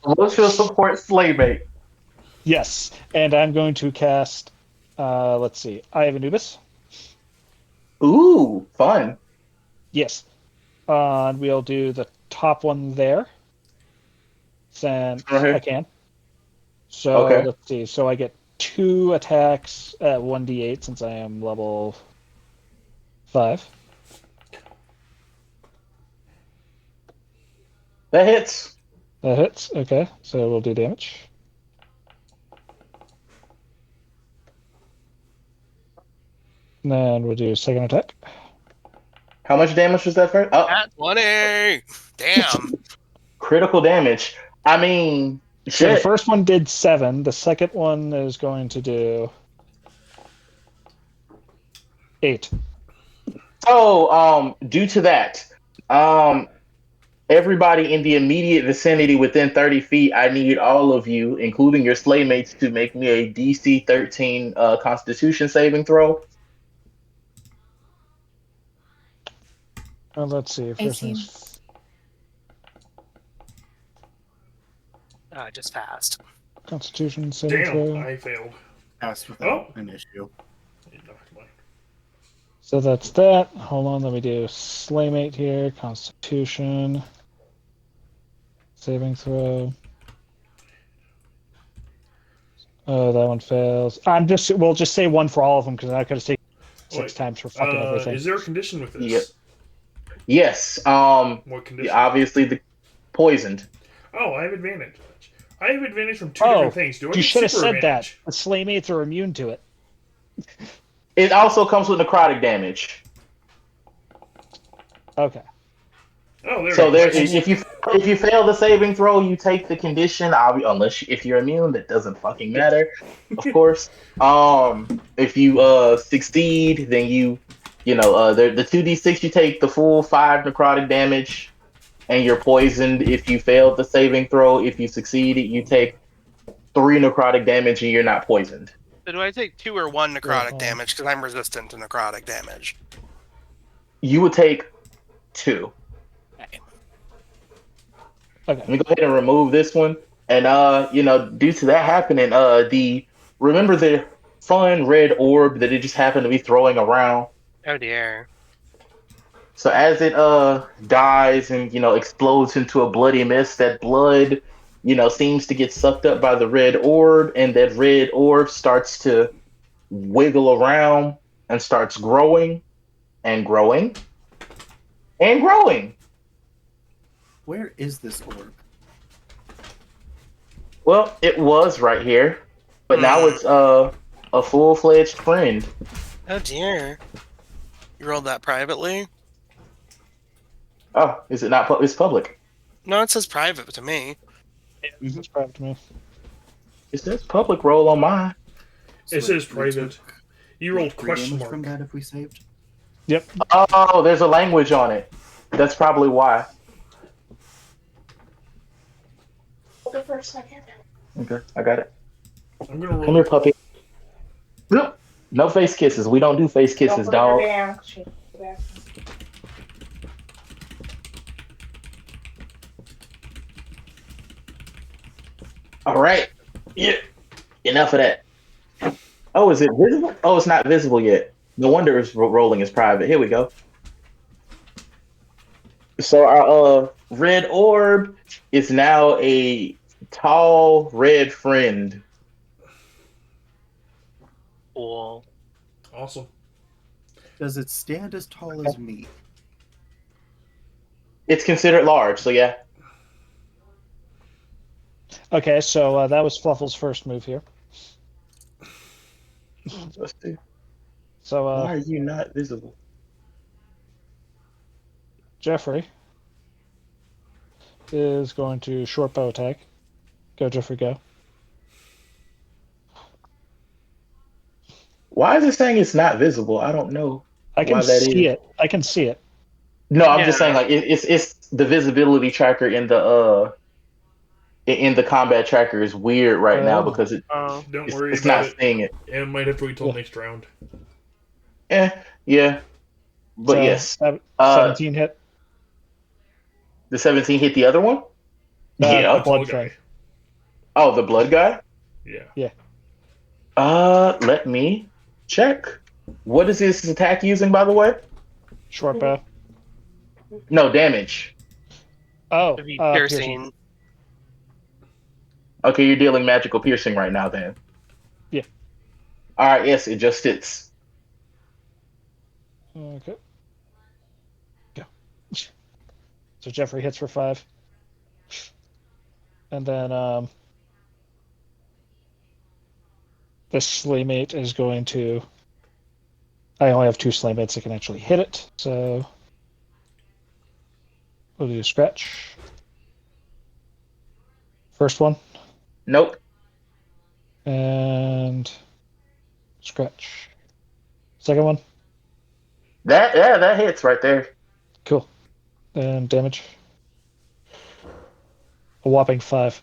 [SPEAKER 5] Emotional support Slaymate.
[SPEAKER 4] Yes, and I'm going to cast. Let's see. I have Anubis.
[SPEAKER 5] Ooh, fun.
[SPEAKER 4] Yes. And we'll do the top one there. Then
[SPEAKER 5] Okay.
[SPEAKER 4] I can. So
[SPEAKER 5] Okay.
[SPEAKER 4] let's see. So I get 2 attacks at 1d8 since I am level 5.
[SPEAKER 5] That hits.
[SPEAKER 4] That hits. Okay, so we'll do damage. And then we'll do second attack.
[SPEAKER 5] How much damage was that first? Oh,
[SPEAKER 6] At 20! Damn.
[SPEAKER 5] critical damage. I mean,
[SPEAKER 4] So the
[SPEAKER 5] shit.
[SPEAKER 4] first one did 7. The second one is going to do 8.
[SPEAKER 5] So, due to that, everybody in the immediate vicinity within 30 feet, I need all of you, including your slaymates, to make me a DC 13 Constitution saving throw.
[SPEAKER 4] Let's see. First
[SPEAKER 1] 18.
[SPEAKER 4] one's
[SPEAKER 7] Just passed.
[SPEAKER 4] Constitution saving
[SPEAKER 2] Damn,
[SPEAKER 4] throw.
[SPEAKER 2] I failed.
[SPEAKER 3] Passed without an issue.
[SPEAKER 2] It knocked mine.
[SPEAKER 4] So that's that. Hold on, let me do Slaymate here. Constitution saving throw. Oh, that one fails. We'll just say 1 for all of them because I'm not going to say 6
[SPEAKER 2] Wait,
[SPEAKER 4] times for fucking everything.
[SPEAKER 2] Is there a condition with this?
[SPEAKER 5] Yep. Yes.
[SPEAKER 2] What condition?
[SPEAKER 5] Obviously the poisoned.
[SPEAKER 2] Oh, I have advantage. I have advantage from 2
[SPEAKER 4] Oh,
[SPEAKER 2] different things. Do I
[SPEAKER 4] You
[SPEAKER 2] get
[SPEAKER 4] should have
[SPEAKER 2] super
[SPEAKER 4] said
[SPEAKER 2] advantage?
[SPEAKER 4] that. The Slaymates are immune to it.
[SPEAKER 5] It also comes with necrotic damage.
[SPEAKER 4] Okay.
[SPEAKER 2] Oh, there
[SPEAKER 5] So
[SPEAKER 2] we go.
[SPEAKER 5] if you fail the saving throw, you take the condition. If you're immune, that doesn't fucking matter, of course. If you succeed, then the 2d6 you take the full 5 necrotic damage, and you're poisoned. If you failed the saving throw, if you succeed, you take 3 necrotic damage, and you're not poisoned.
[SPEAKER 6] So do I take 2 or 1 necrotic
[SPEAKER 4] Uh-huh.
[SPEAKER 6] damage? Because I'm resistant to necrotic damage.
[SPEAKER 5] You would take 2.
[SPEAKER 4] Okay.
[SPEAKER 5] Let me go ahead and remove this one. And due to that happening, remember the fun red orb that it just happened to be throwing around.
[SPEAKER 7] Oh dear.
[SPEAKER 5] So as it dies and explodes into a bloody mist, that blood seems to get sucked up by the red orb, and that red orb starts to wiggle around and starts growing and growing and growing.
[SPEAKER 3] Where is this orb?
[SPEAKER 5] Well, it was right here, but now it's a full-fledged friend.
[SPEAKER 6] Oh dear. You rolled that privately?
[SPEAKER 5] Oh, is it not? It's public.
[SPEAKER 6] No, it says private to me.
[SPEAKER 4] That's private to me.
[SPEAKER 5] It says public roll on mine.
[SPEAKER 2] It
[SPEAKER 3] So
[SPEAKER 2] says
[SPEAKER 3] we
[SPEAKER 2] private.
[SPEAKER 3] took
[SPEAKER 2] You rolled
[SPEAKER 3] 3
[SPEAKER 2] question
[SPEAKER 3] damage
[SPEAKER 2] mark.
[SPEAKER 3] from that if we saved.
[SPEAKER 4] Yep.
[SPEAKER 5] Oh, there's a language on it. That's probably why.
[SPEAKER 8] Hold it for a second.
[SPEAKER 5] Okay, I got it.
[SPEAKER 2] I'm gonna roll.
[SPEAKER 5] Come here, puppy. Nope. No face kisses. We don't do face kisses,
[SPEAKER 8] Don't put her
[SPEAKER 5] dog.
[SPEAKER 8] down. She'll go back.
[SPEAKER 5] All right. Yeah. Enough of that. Oh, is it visible? Oh, it's not visible yet. No wonder it's rolling is private. Here we go. So our red orb is now a tall red friend.
[SPEAKER 7] Cool.
[SPEAKER 2] Awesome.
[SPEAKER 3] Does it stand as tall as me?
[SPEAKER 5] It's considered large, so yeah.
[SPEAKER 4] Okay, so that was Fluffle's first move here.
[SPEAKER 5] Let's see.
[SPEAKER 4] So
[SPEAKER 5] Why are you not visible?
[SPEAKER 4] Jeffrey is going to short bow attack. Go, Jeffrey, go.
[SPEAKER 5] Why is it saying it's not visible? I don't know.
[SPEAKER 4] I can
[SPEAKER 5] Why that
[SPEAKER 4] see
[SPEAKER 5] is.
[SPEAKER 4] it. I can see it.
[SPEAKER 5] No, I'm just
[SPEAKER 7] Yeah.
[SPEAKER 5] saying like it's the visibility tracker in the combat tracker is weird right now
[SPEAKER 4] Oh.
[SPEAKER 5] because
[SPEAKER 7] Oh.
[SPEAKER 2] Don't worry
[SPEAKER 5] it's
[SPEAKER 2] about
[SPEAKER 5] not
[SPEAKER 2] it.
[SPEAKER 5] seeing it.
[SPEAKER 2] It might have to wait till
[SPEAKER 4] Yeah.
[SPEAKER 2] next round.
[SPEAKER 5] Yeah. But
[SPEAKER 4] So,
[SPEAKER 5] yes.
[SPEAKER 4] 17 hit.
[SPEAKER 5] The 17 hit the other one?
[SPEAKER 4] The
[SPEAKER 5] Yeah.
[SPEAKER 4] blood
[SPEAKER 2] Tall
[SPEAKER 4] thing.
[SPEAKER 2] guy.
[SPEAKER 5] Oh, the blood guy?
[SPEAKER 2] Yeah.
[SPEAKER 5] Let me check. What is this attack using, by the way?
[SPEAKER 4] Short bow.
[SPEAKER 5] No damage.
[SPEAKER 4] Oh,
[SPEAKER 7] It'd be
[SPEAKER 4] piercing.
[SPEAKER 7] piercing.
[SPEAKER 5] Okay, you're dealing magical piercing right now then.
[SPEAKER 4] Yeah.
[SPEAKER 5] Alright, yes, it just hits.
[SPEAKER 4] Okay. Go. So Jeffrey hits for 5. And then this Slaymate is going to... I only have 2 Slaymates that can actually hit it, so we'll do a scratch. First one,
[SPEAKER 5] Nope.
[SPEAKER 4] and scratch. Second one,
[SPEAKER 5] That hits right there.
[SPEAKER 4] cool. And damage. A whopping 5.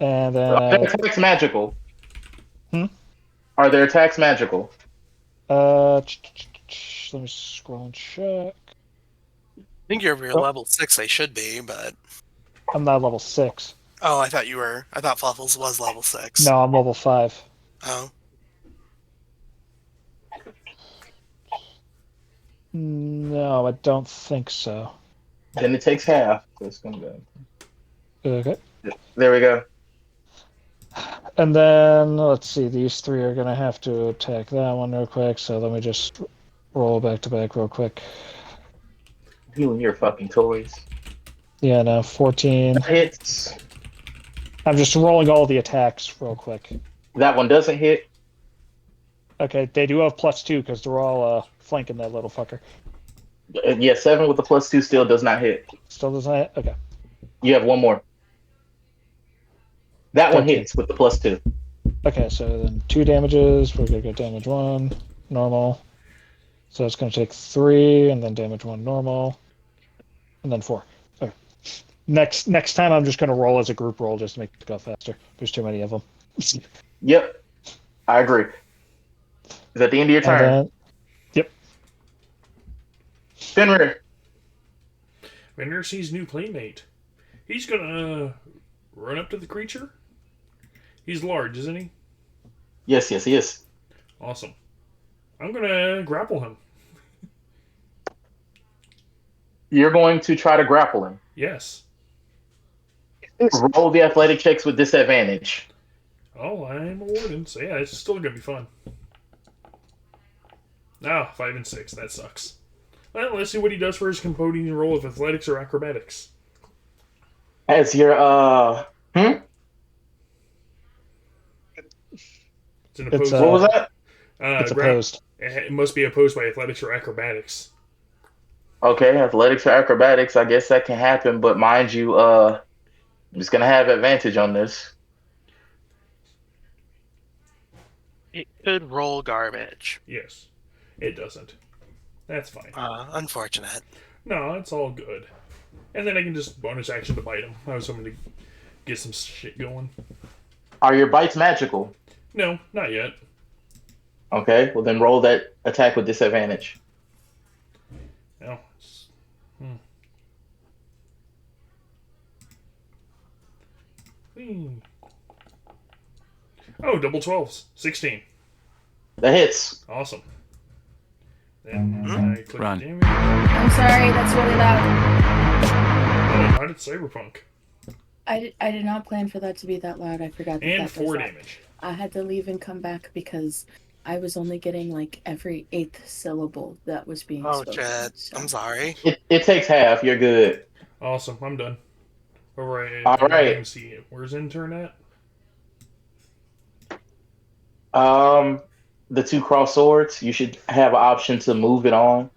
[SPEAKER 4] And
[SPEAKER 5] Are their
[SPEAKER 4] then
[SPEAKER 5] attacks magical?
[SPEAKER 4] Hmm?
[SPEAKER 5] Are their attacks magical?
[SPEAKER 4] let me scroll and check.
[SPEAKER 6] I think you're over
[SPEAKER 4] Oh.
[SPEAKER 6] level 6, they should be, but...
[SPEAKER 4] I'm not level 6.
[SPEAKER 6] Oh, I thought you were. I thought Fluffles was level 6.
[SPEAKER 4] No, I'm level 5.
[SPEAKER 6] Oh.
[SPEAKER 4] No, I don't think so.
[SPEAKER 5] Then it takes half. So it's gonna go.
[SPEAKER 4] Okay.
[SPEAKER 5] There we go.
[SPEAKER 4] And then, let's see, these 3 are going to have to attack that one real quick, so let me just roll back to back real quick.
[SPEAKER 5] You and your fucking toys.
[SPEAKER 4] Yeah, no, 14.
[SPEAKER 5] Hits.
[SPEAKER 4] I'm just rolling all the attacks real quick.
[SPEAKER 5] That one doesn't hit.
[SPEAKER 4] Okay, they do have +2 because they're all flanking that little fucker.
[SPEAKER 5] Yeah, 7 with the +2 still does not hit.
[SPEAKER 4] Still doesn't hit? Okay.
[SPEAKER 5] You have one more. That one
[SPEAKER 4] 13.
[SPEAKER 5] hits with the +2.
[SPEAKER 4] Okay, so then 2 damages. We're going to go damage 1, normal. So it's going to take 3, and then damage 1, normal. And then 4. Okay. Next time I'm just going to roll as a group roll just to make it go faster. There's too many of them.
[SPEAKER 5] Yep. I agree. Is that the end of your turn?
[SPEAKER 4] And then,
[SPEAKER 5] Fenrir.
[SPEAKER 2] Fenrir sees new playmate. He's gonna run up to the creature. He's large, isn't he?
[SPEAKER 5] Yes, he is.
[SPEAKER 2] Awesome. I'm gonna grapple him.
[SPEAKER 5] You're going to try to grapple him.
[SPEAKER 2] Yes.
[SPEAKER 5] Roll the athletic checks with disadvantage.
[SPEAKER 2] Oh, I'm a warden, so yeah, it's still gonna be fun. Ah, 5 and 6. That sucks. Well, let's see what he does for his composing roll of athletics or acrobatics.
[SPEAKER 5] As your
[SPEAKER 2] It's an opposed.
[SPEAKER 4] It's,
[SPEAKER 5] what was that?
[SPEAKER 4] it's opposed.
[SPEAKER 2] It must be opposed by athletics or acrobatics.
[SPEAKER 5] Okay, athletics or acrobatics. I guess that can happen, but mind you, I'm just gonna have advantage on this.
[SPEAKER 7] It could roll garbage.
[SPEAKER 2] Yes. It doesn't. That's fine.
[SPEAKER 6] Unfortunate.
[SPEAKER 2] No, it's all good. And then I can just bonus action to bite him. I was hoping to get some shit going.
[SPEAKER 5] Are your bites magical?
[SPEAKER 2] No, not yet.
[SPEAKER 5] Okay, well then roll that attack with disadvantage.
[SPEAKER 2] No. Whee. Oh, double 12s. 16.
[SPEAKER 5] That hits.
[SPEAKER 2] Awesome. Then I click
[SPEAKER 9] Run.
[SPEAKER 2] damage.
[SPEAKER 1] I'm sorry, that's really loud.
[SPEAKER 2] How did Cyberpunk?
[SPEAKER 1] I did not plan for that to be that loud. I forgot that
[SPEAKER 2] And
[SPEAKER 1] that was
[SPEAKER 2] 4
[SPEAKER 1] loud.
[SPEAKER 2] damage.
[SPEAKER 1] I had to leave and come back because I was only getting like every 8th syllable that was being
[SPEAKER 6] Oh
[SPEAKER 1] spoken.
[SPEAKER 6] shit!
[SPEAKER 1] so-
[SPEAKER 6] I'm sorry.
[SPEAKER 5] It takes half. You're good.
[SPEAKER 2] Awesome. I'm done. Alright.
[SPEAKER 5] All
[SPEAKER 2] I didn't
[SPEAKER 5] right.
[SPEAKER 2] even see it. Where's intern at?
[SPEAKER 5] The 2 cross swords. You should have an option to move it on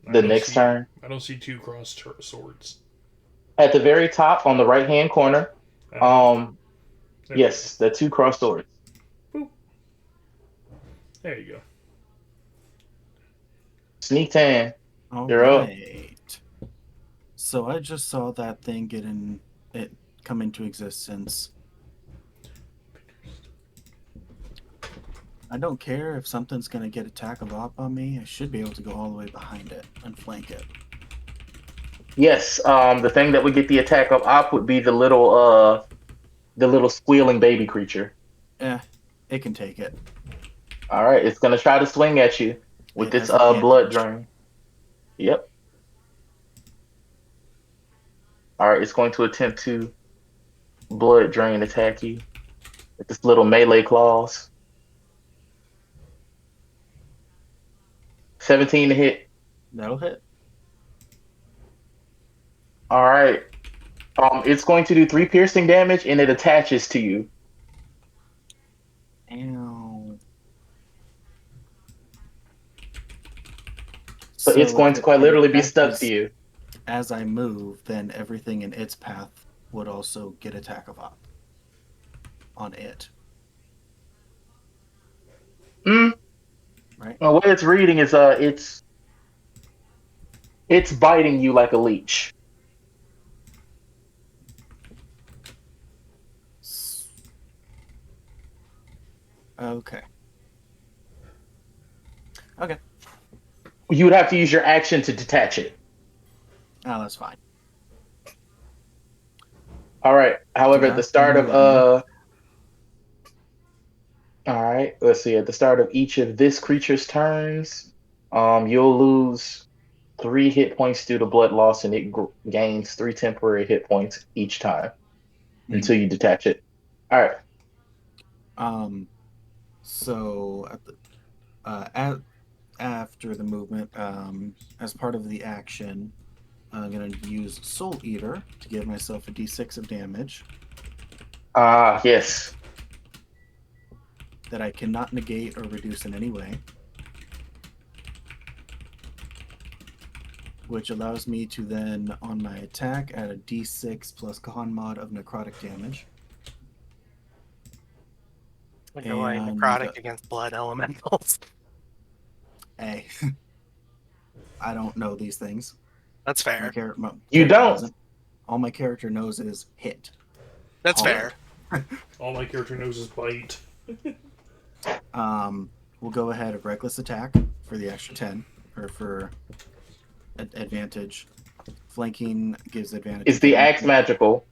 [SPEAKER 2] I
[SPEAKER 5] the
[SPEAKER 2] don't
[SPEAKER 5] next
[SPEAKER 2] see-
[SPEAKER 5] turn.
[SPEAKER 2] I don't see 2 cross swords.
[SPEAKER 5] At the very top on the right hand corner.
[SPEAKER 2] There
[SPEAKER 5] Yes, the 2 cross swords.
[SPEAKER 2] There you go.
[SPEAKER 5] Sneak 10.
[SPEAKER 3] All
[SPEAKER 5] You're up.
[SPEAKER 3] right. So I just saw that thing come into existence. I don't care if something's gonna get attack of op on me. I should be able to go all the way behind it and flank it.
[SPEAKER 5] Yes, the thing that would get the attack of op would be the little squealing baby creature.
[SPEAKER 3] It can take it.
[SPEAKER 5] All right, it's gonna try to swing at you with
[SPEAKER 3] It
[SPEAKER 5] its
[SPEAKER 3] has advantage.
[SPEAKER 5] blood drain. Yep. All right, it's going to attempt to blood drain attack you with this little melee claws. 17 to hit.
[SPEAKER 3] That'll hit.
[SPEAKER 5] All right. It's going to do 3 piercing damage, and it attaches to you.
[SPEAKER 3] Ow.
[SPEAKER 5] So it's going to quite literally be stuck to you.
[SPEAKER 3] As I move, then everything in its path would also get attack of op on it. Right.
[SPEAKER 5] Well, what it's reading is it's biting you like a leech.
[SPEAKER 3] Okay. Okay.
[SPEAKER 5] You would have to use your action to detach it.
[SPEAKER 3] Oh, that's fine.
[SPEAKER 5] All right. However, at the
[SPEAKER 3] That's
[SPEAKER 5] start of
[SPEAKER 3] movement.
[SPEAKER 5] all right, let's see. At the start of each of this creature's turns, you'll lose 3 hit points due to blood loss, and it gains 3 temporary hit points each time until you detach it. All right.
[SPEAKER 3] So after the movement, as part of the action, I'm gonna use Soul Eater to give myself a D6 of damage
[SPEAKER 5] Yes.
[SPEAKER 3] that I cannot negate or reduce in any way, which allows me to then, on my attack, add a D6 plus con mod of necrotic damage.
[SPEAKER 7] Like a light
[SPEAKER 3] And,
[SPEAKER 7] necrotic against blood elementals.
[SPEAKER 3] Hey, I don't know these things.
[SPEAKER 7] That's
[SPEAKER 3] My
[SPEAKER 7] fair.
[SPEAKER 5] You
[SPEAKER 3] character
[SPEAKER 5] don't?
[SPEAKER 3] doesn't. All my character knows is hit.
[SPEAKER 7] That's
[SPEAKER 3] Oh.
[SPEAKER 7] fair.
[SPEAKER 2] All my character knows is bite.
[SPEAKER 3] We'll go ahead of reckless attack for the extra 10, or for advantage. Flanking gives advantage.
[SPEAKER 5] Is the axe magical?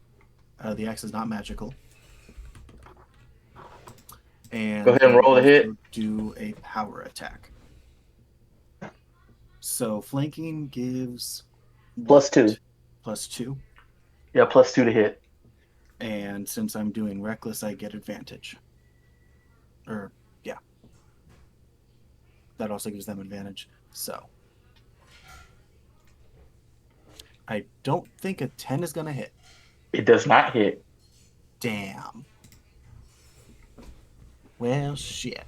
[SPEAKER 3] The axe is not magical. And
[SPEAKER 5] Go ahead and roll the hit.
[SPEAKER 3] also do a power attack. So flanking gives
[SPEAKER 5] +2.
[SPEAKER 3] +2,
[SPEAKER 5] Yeah, +2 to hit.
[SPEAKER 3] and since I'm doing reckless, I get advantage. Or yeah, that also gives them advantage. So I don't think a 10 is gonna hit.
[SPEAKER 5] It does not hit.
[SPEAKER 3] Damn. Well, shit.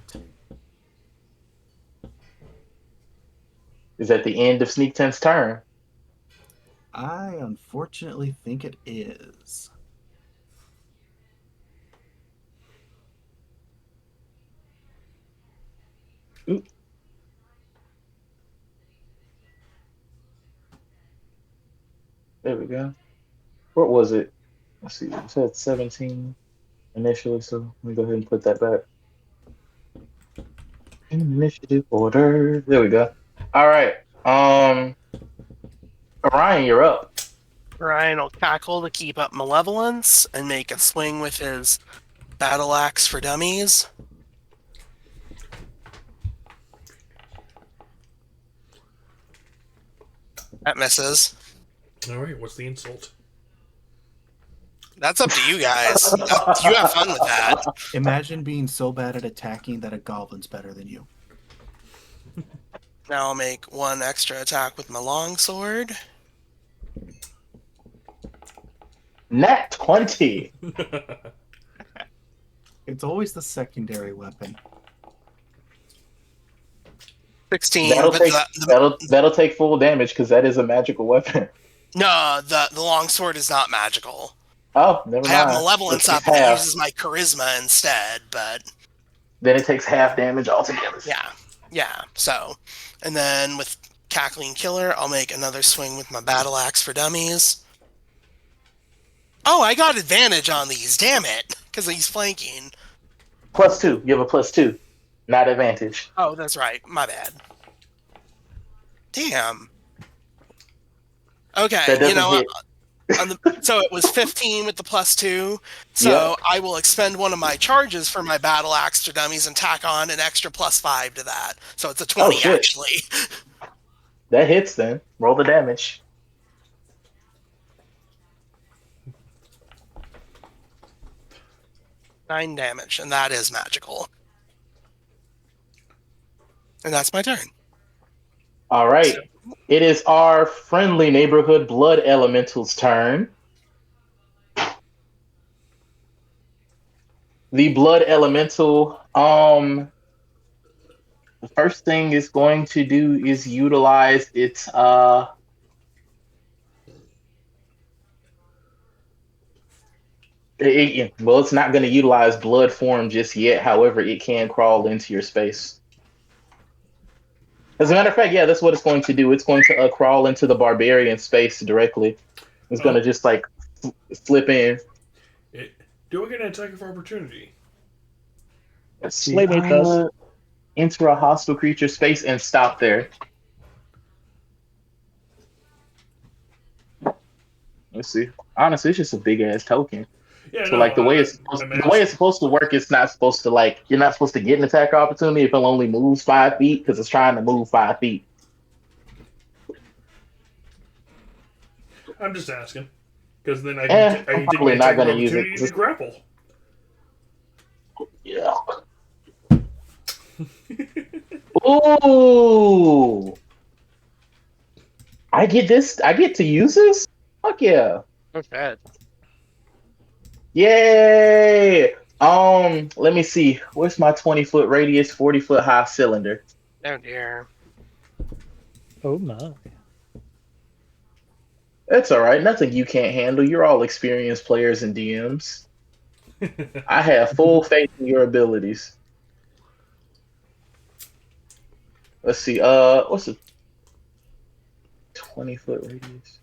[SPEAKER 5] Is at the end of Sneak 10's turn.
[SPEAKER 3] I unfortunately think it is.
[SPEAKER 5] Oop. There we go. What was it? Let's see. It said 17 initially, so let me go ahead and put that back. Initiative order. There we go. All right. Orion, you're up.
[SPEAKER 7] Ryan will cackle to keep up malevolence and make a swing with his battle axe for dummies. That misses.
[SPEAKER 2] All right, what's the insult?
[SPEAKER 7] That's up to you guys. You have fun with that.
[SPEAKER 3] Imagine being so bad at attacking that a goblin's better than you.
[SPEAKER 7] Now I'll make one extra attack with my longsword.
[SPEAKER 5] Nat 20.
[SPEAKER 3] It's always the secondary weapon.
[SPEAKER 7] 16.
[SPEAKER 5] That'll
[SPEAKER 7] but
[SPEAKER 5] take
[SPEAKER 7] the-
[SPEAKER 5] that'll take full damage because that is a magical weapon.
[SPEAKER 7] no, the longsword is not magical.
[SPEAKER 5] Oh, never
[SPEAKER 7] I
[SPEAKER 5] mind.
[SPEAKER 7] have malevolence
[SPEAKER 5] It's
[SPEAKER 7] up that
[SPEAKER 5] half.
[SPEAKER 7] uses my charisma instead, but
[SPEAKER 5] Then it takes half damage altogether.
[SPEAKER 7] yeah. So, and then with Cackling Killer, I'll make another swing with my battle axe for dummies. Oh, I got advantage on these, damn it, because he's flanking.
[SPEAKER 5] +2. You have a +2, not advantage.
[SPEAKER 7] Oh, that's right, my bad. Damn. Okay,
[SPEAKER 5] That doesn't
[SPEAKER 7] you know what?
[SPEAKER 5] hit.
[SPEAKER 7] So it was 15 with the +2. So
[SPEAKER 5] Yep.
[SPEAKER 7] I will expend one of my charges for my battle axe to dummies and tack on an extra +5 to that. So it's a 20
[SPEAKER 5] shit.
[SPEAKER 7] actually.
[SPEAKER 5] That hits then. Roll the damage.
[SPEAKER 7] 9 damage, and that is magical. And that's my turn.
[SPEAKER 5] All right. It is our friendly neighborhood blood elemental's turn. The blood elemental, the first thing it's going to do is utilize its it's not going to utilize blood form just yet. However, it can crawl into your space. As a matter of fact, yeah, that's what it's going to do. It's going to crawl into the barbarian space directly. It's going to just like slip in.
[SPEAKER 2] Do I get an attack of opportunity?
[SPEAKER 5] Let's see.
[SPEAKER 4] Slay mate does.
[SPEAKER 5] Enter a hostile creature space and stop there. Let's see. Honestly, it's just a big ass token.
[SPEAKER 2] Yeah,
[SPEAKER 5] So like the way it's supposed to work, it's not supposed to like you're not supposed to get an attack opportunity if it only moves 5 feet because it's trying to move 5 feet.
[SPEAKER 2] I'm just asking because then I
[SPEAKER 5] I'm
[SPEAKER 2] take
[SPEAKER 5] probably
[SPEAKER 2] an
[SPEAKER 5] not
[SPEAKER 2] attack of
[SPEAKER 5] gonna use it.
[SPEAKER 2] opportunity to grapple.
[SPEAKER 5] Yeah. Ooh. I get this. I get to use this. Fuck yeah.
[SPEAKER 7] Okay.
[SPEAKER 5] Yay! Let me see. Where's my 20-foot radius, 40-foot high cylinder?
[SPEAKER 7] Oh dear.
[SPEAKER 4] Oh my.
[SPEAKER 5] That's all right. Nothing you can't handle. You're all experienced players and DMs. I have full faith in your abilities. Let's see. What's the 20-foot radius?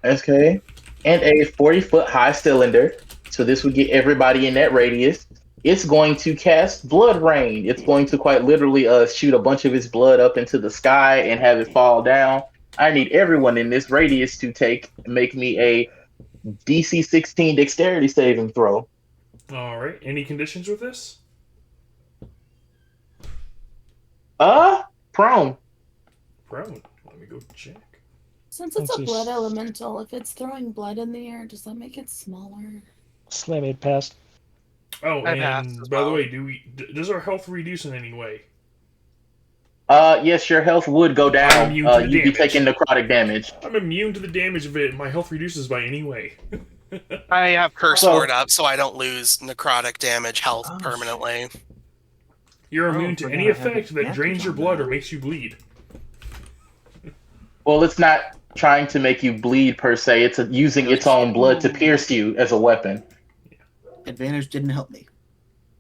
[SPEAKER 5] Okay. And a 40-foot high cylinder. So this would get everybody in that radius. It's going to cast Blood Rain. It's going to quite literally shoot a bunch of its blood up into the sky and have it fall down. I need everyone in this radius to make me a DC 16 dexterity saving throw.
[SPEAKER 2] All right. Any conditions with this?
[SPEAKER 5] Prone.
[SPEAKER 2] Prone. Let me go check.
[SPEAKER 1] Since it's a
[SPEAKER 4] Let's
[SPEAKER 1] blood
[SPEAKER 4] just-
[SPEAKER 1] elemental, if it's throwing blood in the air, does that make it smaller?
[SPEAKER 4] Slay mate passed.
[SPEAKER 2] Oh,
[SPEAKER 7] I passed
[SPEAKER 2] and
[SPEAKER 7] as
[SPEAKER 2] by the
[SPEAKER 7] well.
[SPEAKER 2] way, does our health reduce in any way?
[SPEAKER 5] Yes, your health would go
[SPEAKER 2] I'm
[SPEAKER 5] down.
[SPEAKER 2] immune to the
[SPEAKER 5] You'd be
[SPEAKER 2] damage.
[SPEAKER 5] taking necrotic damage.
[SPEAKER 2] I'm immune to the damage if my health reduces by any way.
[SPEAKER 7] I have Curse
[SPEAKER 5] So-
[SPEAKER 7] Ward up, so I don't lose necrotic damage health
[SPEAKER 3] Oh,
[SPEAKER 7] permanently.
[SPEAKER 2] You're
[SPEAKER 3] Oh,
[SPEAKER 2] immune to
[SPEAKER 3] forgot
[SPEAKER 2] any
[SPEAKER 3] I had
[SPEAKER 2] effect that
[SPEAKER 3] advantage
[SPEAKER 2] drains your
[SPEAKER 3] on
[SPEAKER 2] blood
[SPEAKER 3] that.
[SPEAKER 2] or makes you bleed.
[SPEAKER 5] Well, it's not trying to make you bleed per se. It's using its own blood to pierce you as a weapon.
[SPEAKER 3] Advantage didn't help me.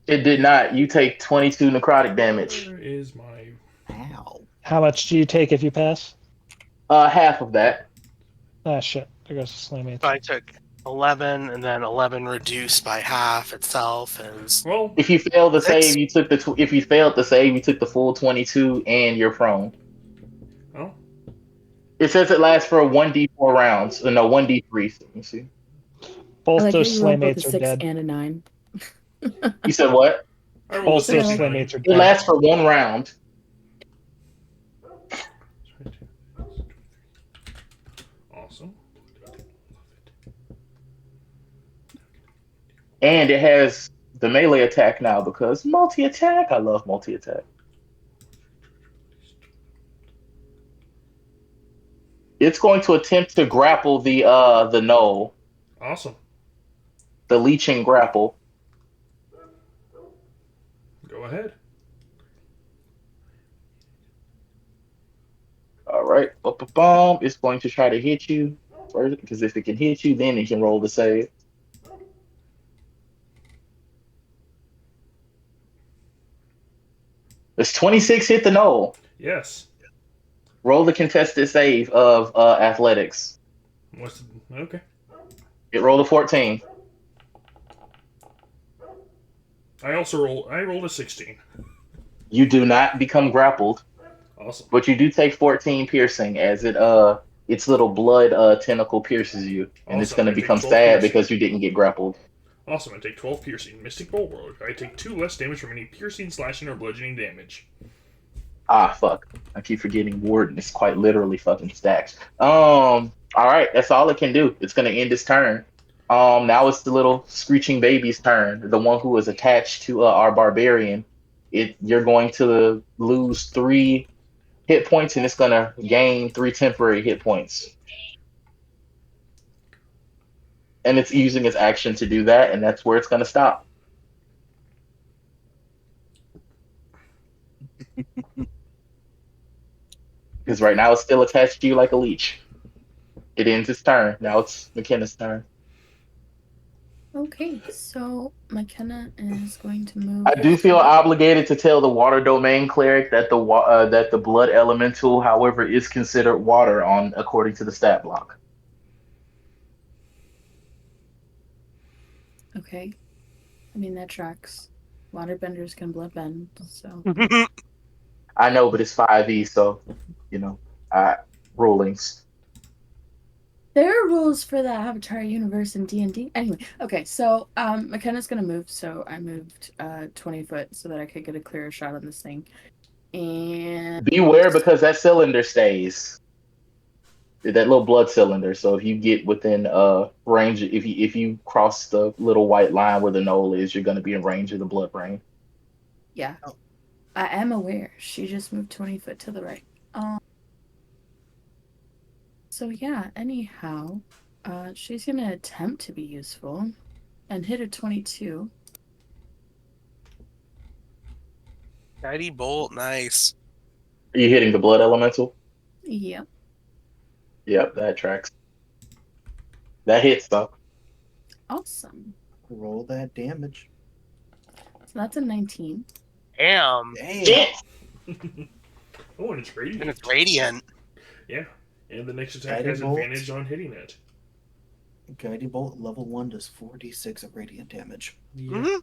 [SPEAKER 5] It did not. You take 22 necrotic damage.
[SPEAKER 2] Where is my...
[SPEAKER 3] Ow.
[SPEAKER 4] How much do you take if you pass?
[SPEAKER 5] Half of that.
[SPEAKER 4] Ah, shit. There goes the slay mate.
[SPEAKER 7] So I took
[SPEAKER 6] 11, and then 11 reduced by half itself is
[SPEAKER 2] Well,
[SPEAKER 5] If you fail the
[SPEAKER 6] Six.
[SPEAKER 5] save, you took the. If you failed the save, you took the full 22, and you're prone.
[SPEAKER 2] oh,
[SPEAKER 5] It says it lasts for 1d4 rounds. No, 1d3. Let me see.
[SPEAKER 1] I
[SPEAKER 4] Both
[SPEAKER 1] like how
[SPEAKER 4] those
[SPEAKER 1] you want both a
[SPEAKER 4] slaymates are
[SPEAKER 1] 6
[SPEAKER 4] dead.
[SPEAKER 1] and a 9.
[SPEAKER 5] You said what?
[SPEAKER 2] I rolled a
[SPEAKER 4] Both those
[SPEAKER 2] 69.
[SPEAKER 4] slaymates are
[SPEAKER 5] It
[SPEAKER 4] dead.
[SPEAKER 5] lasts for 1 round.
[SPEAKER 2] Awesome.
[SPEAKER 5] And it has the melee attack now because multi-attack. I love multi-attack. It's going to attempt to grapple the knoll,
[SPEAKER 2] Awesome.
[SPEAKER 5] the leeching grapple.
[SPEAKER 2] Go ahead.
[SPEAKER 5] All right, Ba-ba-bum. It's going to try to hit you first because if it can hit you, then it can roll the save. Does 26 hit the knoll?
[SPEAKER 2] Yes.
[SPEAKER 5] Roll the contested save of athletics.
[SPEAKER 2] What's the, okay?
[SPEAKER 5] It rolled a 14.
[SPEAKER 2] I rolled a 16.
[SPEAKER 5] You do not become grappled,
[SPEAKER 2] Awesome.
[SPEAKER 5] but you do take 14 piercing as its little blood tentacle pierces you, and it's
[SPEAKER 2] Awesome.
[SPEAKER 5] going
[SPEAKER 2] I
[SPEAKER 5] to
[SPEAKER 2] take
[SPEAKER 5] become
[SPEAKER 2] 12
[SPEAKER 5] sad
[SPEAKER 2] piercing.
[SPEAKER 5] because you didn't get grappled.
[SPEAKER 2] Awesome. I take 12 piercing. Mystic Bulwark. I take 2 less damage from any piercing, slashing, or bludgeoning damage.
[SPEAKER 5] Ah, fuck. I keep forgetting Warden is quite literally fucking stacked. All right, that's all it can do. It's gonna end its turn. Now it's the little screeching baby's turn. The one who was attached to our barbarian. You're going to lose 3 hit points, and it's gonna gain 3 temporary hit points. And it's using its action to do that, and that's where it's gonna stop. Because right now it's still attached to you like a leech. It ends its turn. Now it's McKenna's turn.
[SPEAKER 1] Okay, so McKenna is going to move.
[SPEAKER 5] I do feel obligated to tell the water domain cleric that the blood elemental, however, is considered water on according to the stat block.
[SPEAKER 1] Okay. I mean, that tracks. Waterbenders can blood bend, so.
[SPEAKER 5] I know, but it's 5e, so rulings.
[SPEAKER 1] There are rules for the Avatar universe in D&D. Anyway, okay, so McKenna's gonna move, so I moved 20 foot so that I could get a clearer shot on this thing. And
[SPEAKER 5] Beware because that cylinder stays. That little blood cylinder. So if you get within range, if you cross the little white line where the knoll is, you're going to be in range of the blood rain.
[SPEAKER 1] yeah, I am aware. She just moved 20 foot to the right. So yeah, anyhow, she's gonna attempt to be useful and hit a 22.
[SPEAKER 6] Mighty Bolt, nice.
[SPEAKER 5] Are you hitting the blood elemental?
[SPEAKER 1] Yep.
[SPEAKER 5] Yep, that tracks. That hits though.
[SPEAKER 1] Awesome.
[SPEAKER 3] Roll that damage.
[SPEAKER 1] So that's a 19.
[SPEAKER 6] Damn.
[SPEAKER 3] Damn.
[SPEAKER 2] Oh, and it's radiant.
[SPEAKER 6] And it's radiant.
[SPEAKER 2] Yeah. And the next attack
[SPEAKER 3] Guiding
[SPEAKER 2] has
[SPEAKER 3] bolt.
[SPEAKER 2] advantage on hitting it.
[SPEAKER 3] Guiding bolt level 1 does 4d6 of radiant damage.
[SPEAKER 2] Yeah.
[SPEAKER 6] Mhm.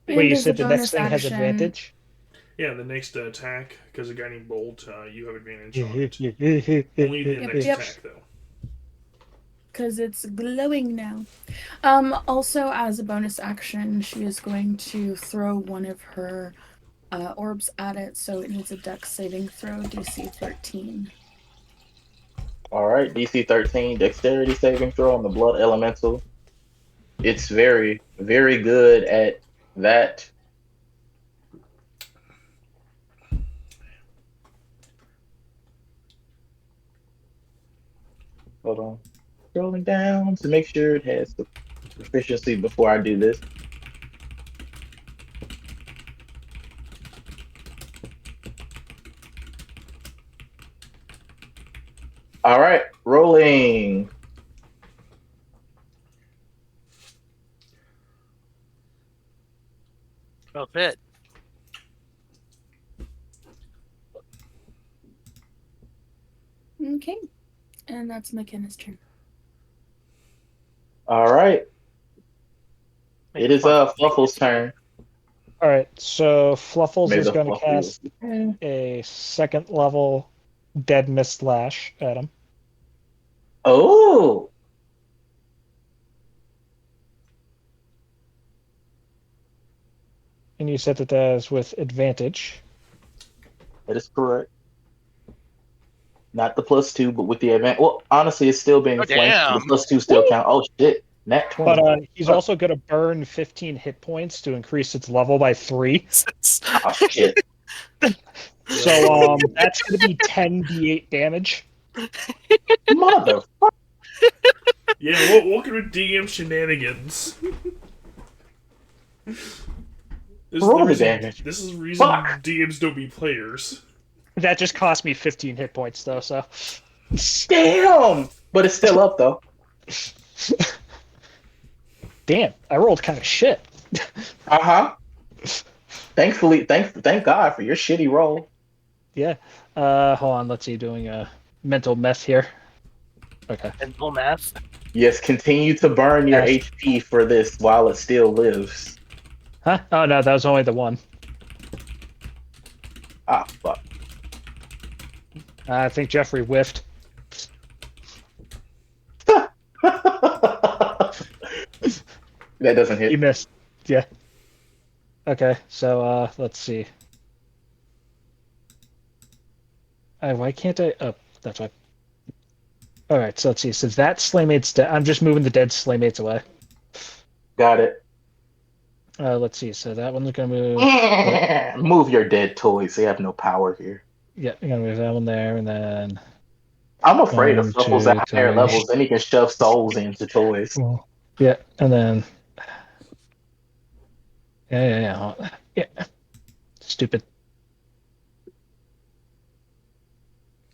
[SPEAKER 4] Wait,
[SPEAKER 1] And
[SPEAKER 4] you
[SPEAKER 1] as a
[SPEAKER 4] said the next
[SPEAKER 1] bonus
[SPEAKER 4] thing has
[SPEAKER 1] action-
[SPEAKER 4] advantage?
[SPEAKER 2] Yeah, the next attack, because of Guiding Bolt, you have advantage on it. Only the next
[SPEAKER 1] Yep.
[SPEAKER 2] attack, though.
[SPEAKER 1] Because it's glowing now. Also, as a bonus action, she is going to throw one of her orbs at it, so it needs a dex saving throw, DC 13.
[SPEAKER 5] All right, DC 13, dexterity saving throw on the blood elemental. It's very, very good at that. Hold on. Scrolling down to make sure it has the proficiency before I do this. All right, rolling.
[SPEAKER 6] Oh, fit.
[SPEAKER 1] Okay. And that's McKenna's turn.
[SPEAKER 5] All right.
[SPEAKER 7] Make
[SPEAKER 5] It is
[SPEAKER 7] Fluffles
[SPEAKER 5] Fluffle's turn.
[SPEAKER 4] All right, so Fluffles
[SPEAKER 5] May
[SPEAKER 4] is
[SPEAKER 5] the
[SPEAKER 4] going to
[SPEAKER 5] Fluffles-
[SPEAKER 4] cast a second level Dead Mist Slash at him.
[SPEAKER 5] Oh,
[SPEAKER 4] And you said that that is with advantage.
[SPEAKER 5] that is correct. Not the +2, but with the advantage. Well, honestly, it's still being
[SPEAKER 6] Oh,
[SPEAKER 5] flanked.
[SPEAKER 6] damn.
[SPEAKER 5] The +2 still count. Oh shit! Nat 20.
[SPEAKER 4] But he's
[SPEAKER 5] Oh.
[SPEAKER 4] also going to burn 15 hit points to increase its level by 3.
[SPEAKER 5] Oh shit!
[SPEAKER 4] So that's going to be 10d8 damage.
[SPEAKER 5] Mother.
[SPEAKER 2] Yeah, welcome to DM shenanigans.
[SPEAKER 5] Roll the damage.
[SPEAKER 2] This is the reason
[SPEAKER 5] Fuck.
[SPEAKER 2] DMs don't be players.
[SPEAKER 4] That just cost me 15 hit points, though, so.
[SPEAKER 5] Damn! But it's still up though.
[SPEAKER 4] Damn, I rolled kind of shit.
[SPEAKER 5] Uh-huh. Thankfully, thank God for your shitty roll.
[SPEAKER 4] Yeah. Hold on, let's see, doing a mental meth here. Okay.
[SPEAKER 7] Mental math.
[SPEAKER 5] Yes, continue to burn your
[SPEAKER 4] Yes.
[SPEAKER 5] HP for this while it still lives.
[SPEAKER 4] Huh? Oh, no, that was only the one.
[SPEAKER 5] Ah, fuck.
[SPEAKER 4] I think Jeffrey whiffed.
[SPEAKER 5] That doesn't
[SPEAKER 4] He
[SPEAKER 5] hit.
[SPEAKER 4] missed. Yeah. Okay, so let's see. Why can't I? Oh, that's why. All right, so let's see. So that Slaymate's dead. I'm just moving the dead Slaymates away.
[SPEAKER 5] Got it.
[SPEAKER 4] Let's see. So that one's gonna move.
[SPEAKER 5] Move your dead toys. They have no power here.
[SPEAKER 4] Yeah, I'm gonna move that one there, and then.
[SPEAKER 5] I'm afraid of
[SPEAKER 4] One,
[SPEAKER 5] Fluffles
[SPEAKER 4] two,
[SPEAKER 5] at higher
[SPEAKER 4] three.
[SPEAKER 5] levels. Then he can shove souls into toys.
[SPEAKER 4] Well, yeah, and then. Yeah. Stupid.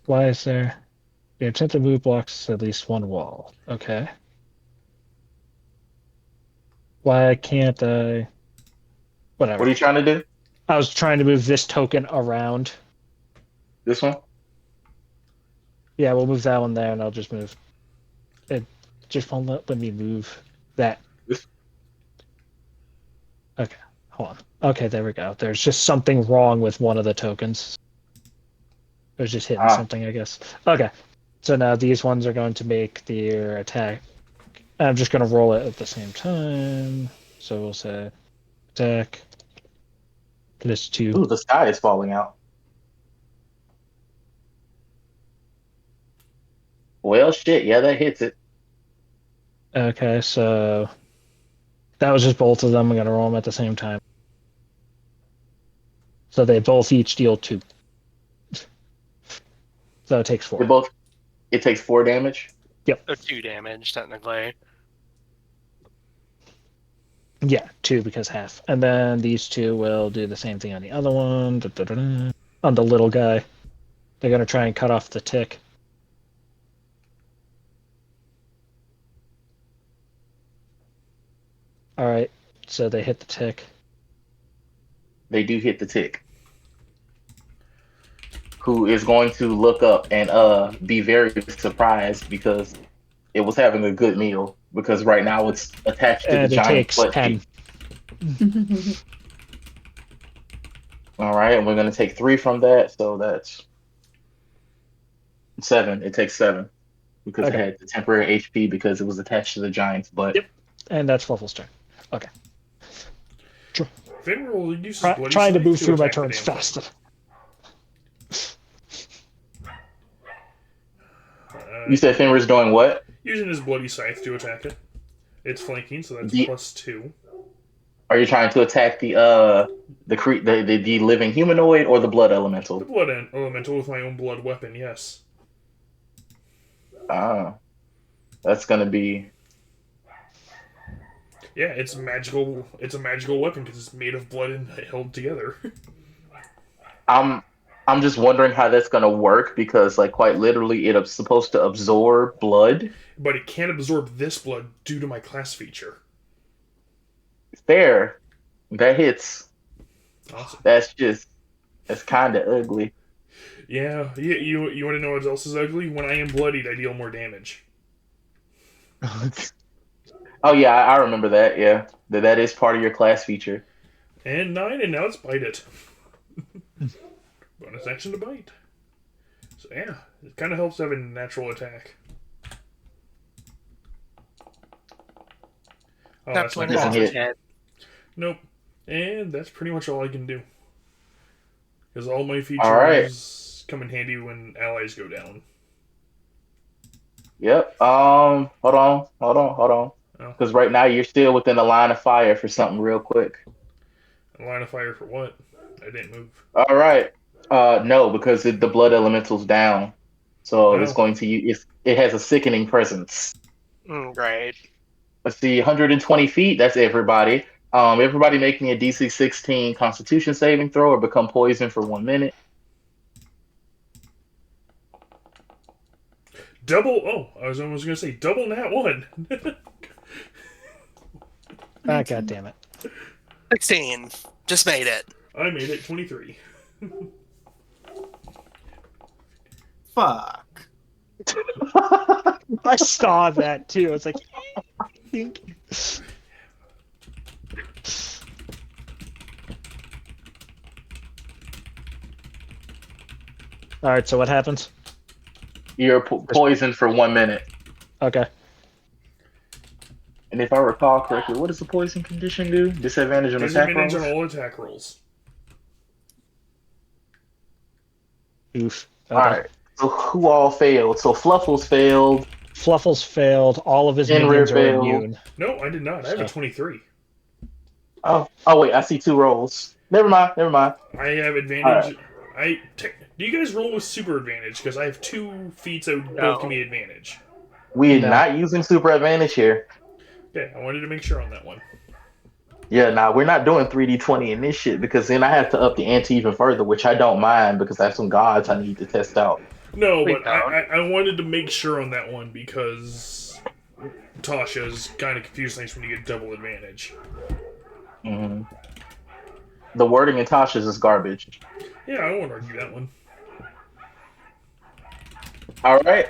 [SPEAKER 4] Why is there? The intent to move blocks at least one wall. Okay. Why can't I? Whatever.
[SPEAKER 5] What are you trying to do?
[SPEAKER 4] I was trying to move this token around.
[SPEAKER 5] This one?
[SPEAKER 4] Yeah, we'll move that one there, and I'll just move. It just won't let me move that. Okay, hold on. Okay, there we go. There's just something wrong with one of the tokens. It was just hitting something, I guess. Okay, so now these ones are going to make their attack. I'm just going to roll it at the same time. So we'll say attack. Plus 2.
[SPEAKER 5] Ooh, the sky is falling out. Well, shit. Yeah, that hits it.
[SPEAKER 4] Okay, so that was just both of them. I'm going to roll them at the same time. So they both each deal 2. So it takes 4.
[SPEAKER 5] They both. It takes 4 damage.
[SPEAKER 7] So 2 damage, technically.
[SPEAKER 4] Yeah, 2 because half. And then these 2 will do the same thing on the other one. On the little guy. They're going to try and cut off the tick. Alright, so they hit the tick.
[SPEAKER 5] They do hit the tick. Who is going to look up and be very surprised because it was having a good meal. Because right now it's attached to
[SPEAKER 4] And
[SPEAKER 5] the
[SPEAKER 4] it
[SPEAKER 5] giant
[SPEAKER 4] takes
[SPEAKER 5] butt
[SPEAKER 4] 10.
[SPEAKER 5] cheek. All right, and we're going to take 3 from that, so that's 7. It takes 7 because
[SPEAKER 4] Okay.
[SPEAKER 5] it had the temporary HP because it was attached to the giant's butt.
[SPEAKER 4] Yep. And that's Fluffle's turn. Okay.
[SPEAKER 2] Finral uses bloody
[SPEAKER 4] Trying to
[SPEAKER 2] Scythe
[SPEAKER 4] move through my
[SPEAKER 2] attack the
[SPEAKER 4] turns
[SPEAKER 2] damn
[SPEAKER 4] faster.
[SPEAKER 2] thing.
[SPEAKER 5] You said Fenrir's doing what?
[SPEAKER 2] Using his bloody scythe to attack it. It's flanking, so that's
[SPEAKER 5] The-
[SPEAKER 2] +2.
[SPEAKER 5] Are you trying to attack the living humanoid or the blood elemental?
[SPEAKER 2] The blood elemental with my own blood weapon, yes.
[SPEAKER 5] Ah, that's gonna be.
[SPEAKER 2] Yeah, it's magical. It's a magical weapon because it's made of blood and held together.
[SPEAKER 5] I'm just wondering how that's gonna work because, like, quite literally, it's supposed to absorb blood.
[SPEAKER 2] But it can't absorb this blood due to my class feature.
[SPEAKER 5] Fair, that hits.
[SPEAKER 2] Awesome.
[SPEAKER 5] That's kind of ugly.
[SPEAKER 2] Yeah, you want to know what else is ugly? When I am bloodied, I deal more damage.
[SPEAKER 5] Oh yeah, I remember that. Yeah, that is part of your class feature.
[SPEAKER 2] And 9, and now it's bite it. Bonus action to bite. So yeah, it kind of helps having a natural attack. Oh,
[SPEAKER 7] That's
[SPEAKER 2] not
[SPEAKER 7] when
[SPEAKER 5] Doesn't
[SPEAKER 7] it's
[SPEAKER 5] hit.
[SPEAKER 7] hit.
[SPEAKER 2] Nope. And that's pretty much all I can do. Because all my features
[SPEAKER 5] Alright.
[SPEAKER 2] come in handy when allies go down.
[SPEAKER 5] Yep. Hold on.
[SPEAKER 2] Oh.
[SPEAKER 5] Because right now you're still within the line of fire for something real quick.
[SPEAKER 2] A line of fire for what? I didn't move.
[SPEAKER 5] All right. No, because the blood elemental's down, so it's
[SPEAKER 2] Oh.
[SPEAKER 5] going to it has a sickening presence.
[SPEAKER 7] Right.
[SPEAKER 5] Let's see, 120 feet. That's everybody. Everybody making a DC 16 Constitution saving throw or become poisoned for 1 minute.
[SPEAKER 2] Double. Oh, I was almost going to say double nat 1.
[SPEAKER 4] Ah, god damn it.
[SPEAKER 7] 16. Just made it.
[SPEAKER 2] I made it 23.
[SPEAKER 3] Fuck.
[SPEAKER 4] I saw that too. It's like, think. All right. So what happens?
[SPEAKER 5] You're poisoned for 1 minute.
[SPEAKER 4] Okay.
[SPEAKER 5] And if I recall correctly, what does the poison condition do? Disadvantage on attack
[SPEAKER 2] Disadvantage
[SPEAKER 5] rolls?
[SPEAKER 2] on all attack rolls.
[SPEAKER 4] Oof. Okay.
[SPEAKER 5] Alright. So who all failed? So Fluffles failed.
[SPEAKER 4] Fluffles failed. All of his
[SPEAKER 5] Fenrir
[SPEAKER 4] minions are
[SPEAKER 5] failed.
[SPEAKER 4] immune.
[SPEAKER 2] No, I did not. I have a 23.
[SPEAKER 5] Oh wait, I see 2 rolls. Never mind.
[SPEAKER 2] I have advantage. Do you guys roll with super advantage? Because I have 2 feats that both give me advantage.
[SPEAKER 5] We're
[SPEAKER 4] No.
[SPEAKER 5] not using super advantage here.
[SPEAKER 2] Okay, I wanted to make sure on that one.
[SPEAKER 5] Yeah, nah, we're not doing 3d20 in this shit because then I have to up the ante even further, which I don't mind because I have some gods I need to test out.
[SPEAKER 2] No,
[SPEAKER 7] We
[SPEAKER 2] but
[SPEAKER 7] don't.
[SPEAKER 2] I wanted to make sure on that one because Tasha's kind of confused things when you get double advantage.
[SPEAKER 5] hmm The wording in Tasha's is garbage.
[SPEAKER 2] Yeah, I won't argue that one.
[SPEAKER 5] All right.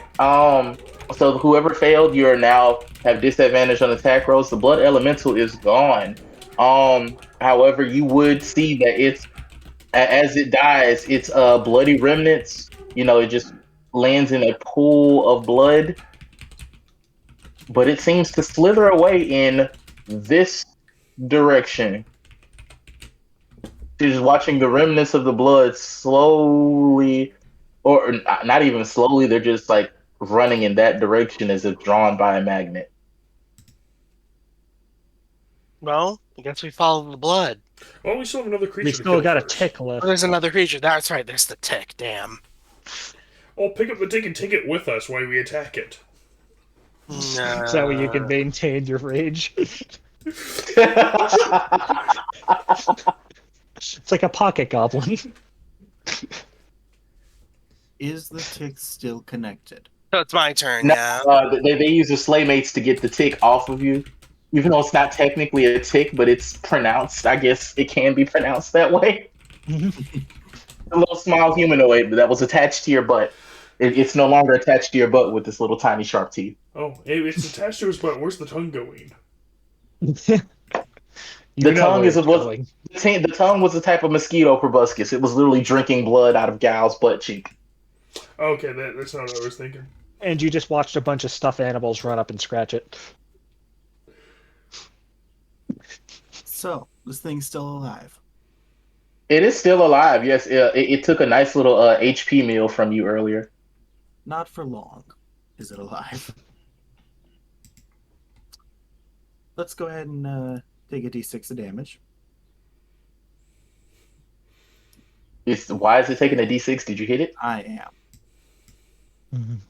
[SPEAKER 5] So whoever failed, you are now have disadvantage on attack rolls. The blood elemental is gone. However, you would see that as it dies, its bloody remnants. It just lands in a pool of blood, but it seems to slither away in this direction. She's watching the remnants of the blood slowly, or not even slowly, they're just like running in that direction as if drawn by a magnet.
[SPEAKER 7] Well, I guess we follow the blood.
[SPEAKER 2] Well, we still have another creature.
[SPEAKER 4] We
[SPEAKER 2] to
[SPEAKER 4] still
[SPEAKER 2] kill
[SPEAKER 4] got a
[SPEAKER 2] first.
[SPEAKER 4] tick
[SPEAKER 7] Oh,
[SPEAKER 4] left.
[SPEAKER 7] there's another creature. That's right. There's the tick. Damn.
[SPEAKER 2] Oh, pick up the tick and take it with us while we attack it.
[SPEAKER 4] Is that way you can maintain your rage? It's like a pocket goblin.
[SPEAKER 3] Is the tick still connected?
[SPEAKER 7] So it's my turn,
[SPEAKER 5] No,
[SPEAKER 7] yeah.
[SPEAKER 5] they use the Slaymates to get the tick off of you. Even though it's not technically a tick, but it's pronounced. I guess it can be pronounced that way. A little small humanoid that was attached to your butt. It's no longer attached to your butt with this little tiny sharp teeth.
[SPEAKER 2] Oh, hey, it's attached to his butt. Where's the tongue going?
[SPEAKER 5] The
[SPEAKER 4] know
[SPEAKER 5] tongue
[SPEAKER 4] where
[SPEAKER 5] is
[SPEAKER 4] it's
[SPEAKER 5] was
[SPEAKER 4] going.
[SPEAKER 5] the tongue was a type of mosquito proboscis. It was literally drinking blood out of Gal's butt cheek.
[SPEAKER 2] Okay, that's not what I was thinking.
[SPEAKER 4] And you just watched a bunch of stuffed animals run up and scratch it.
[SPEAKER 3] So, this thing's still alive.
[SPEAKER 5] It is still alive. Yes, it took a nice little HP meal from you earlier.
[SPEAKER 3] Not for long. Is it alive? Let's go ahead and take a d6 of damage.
[SPEAKER 5] Why is it taking a D6? Did you hit it?
[SPEAKER 3] I am.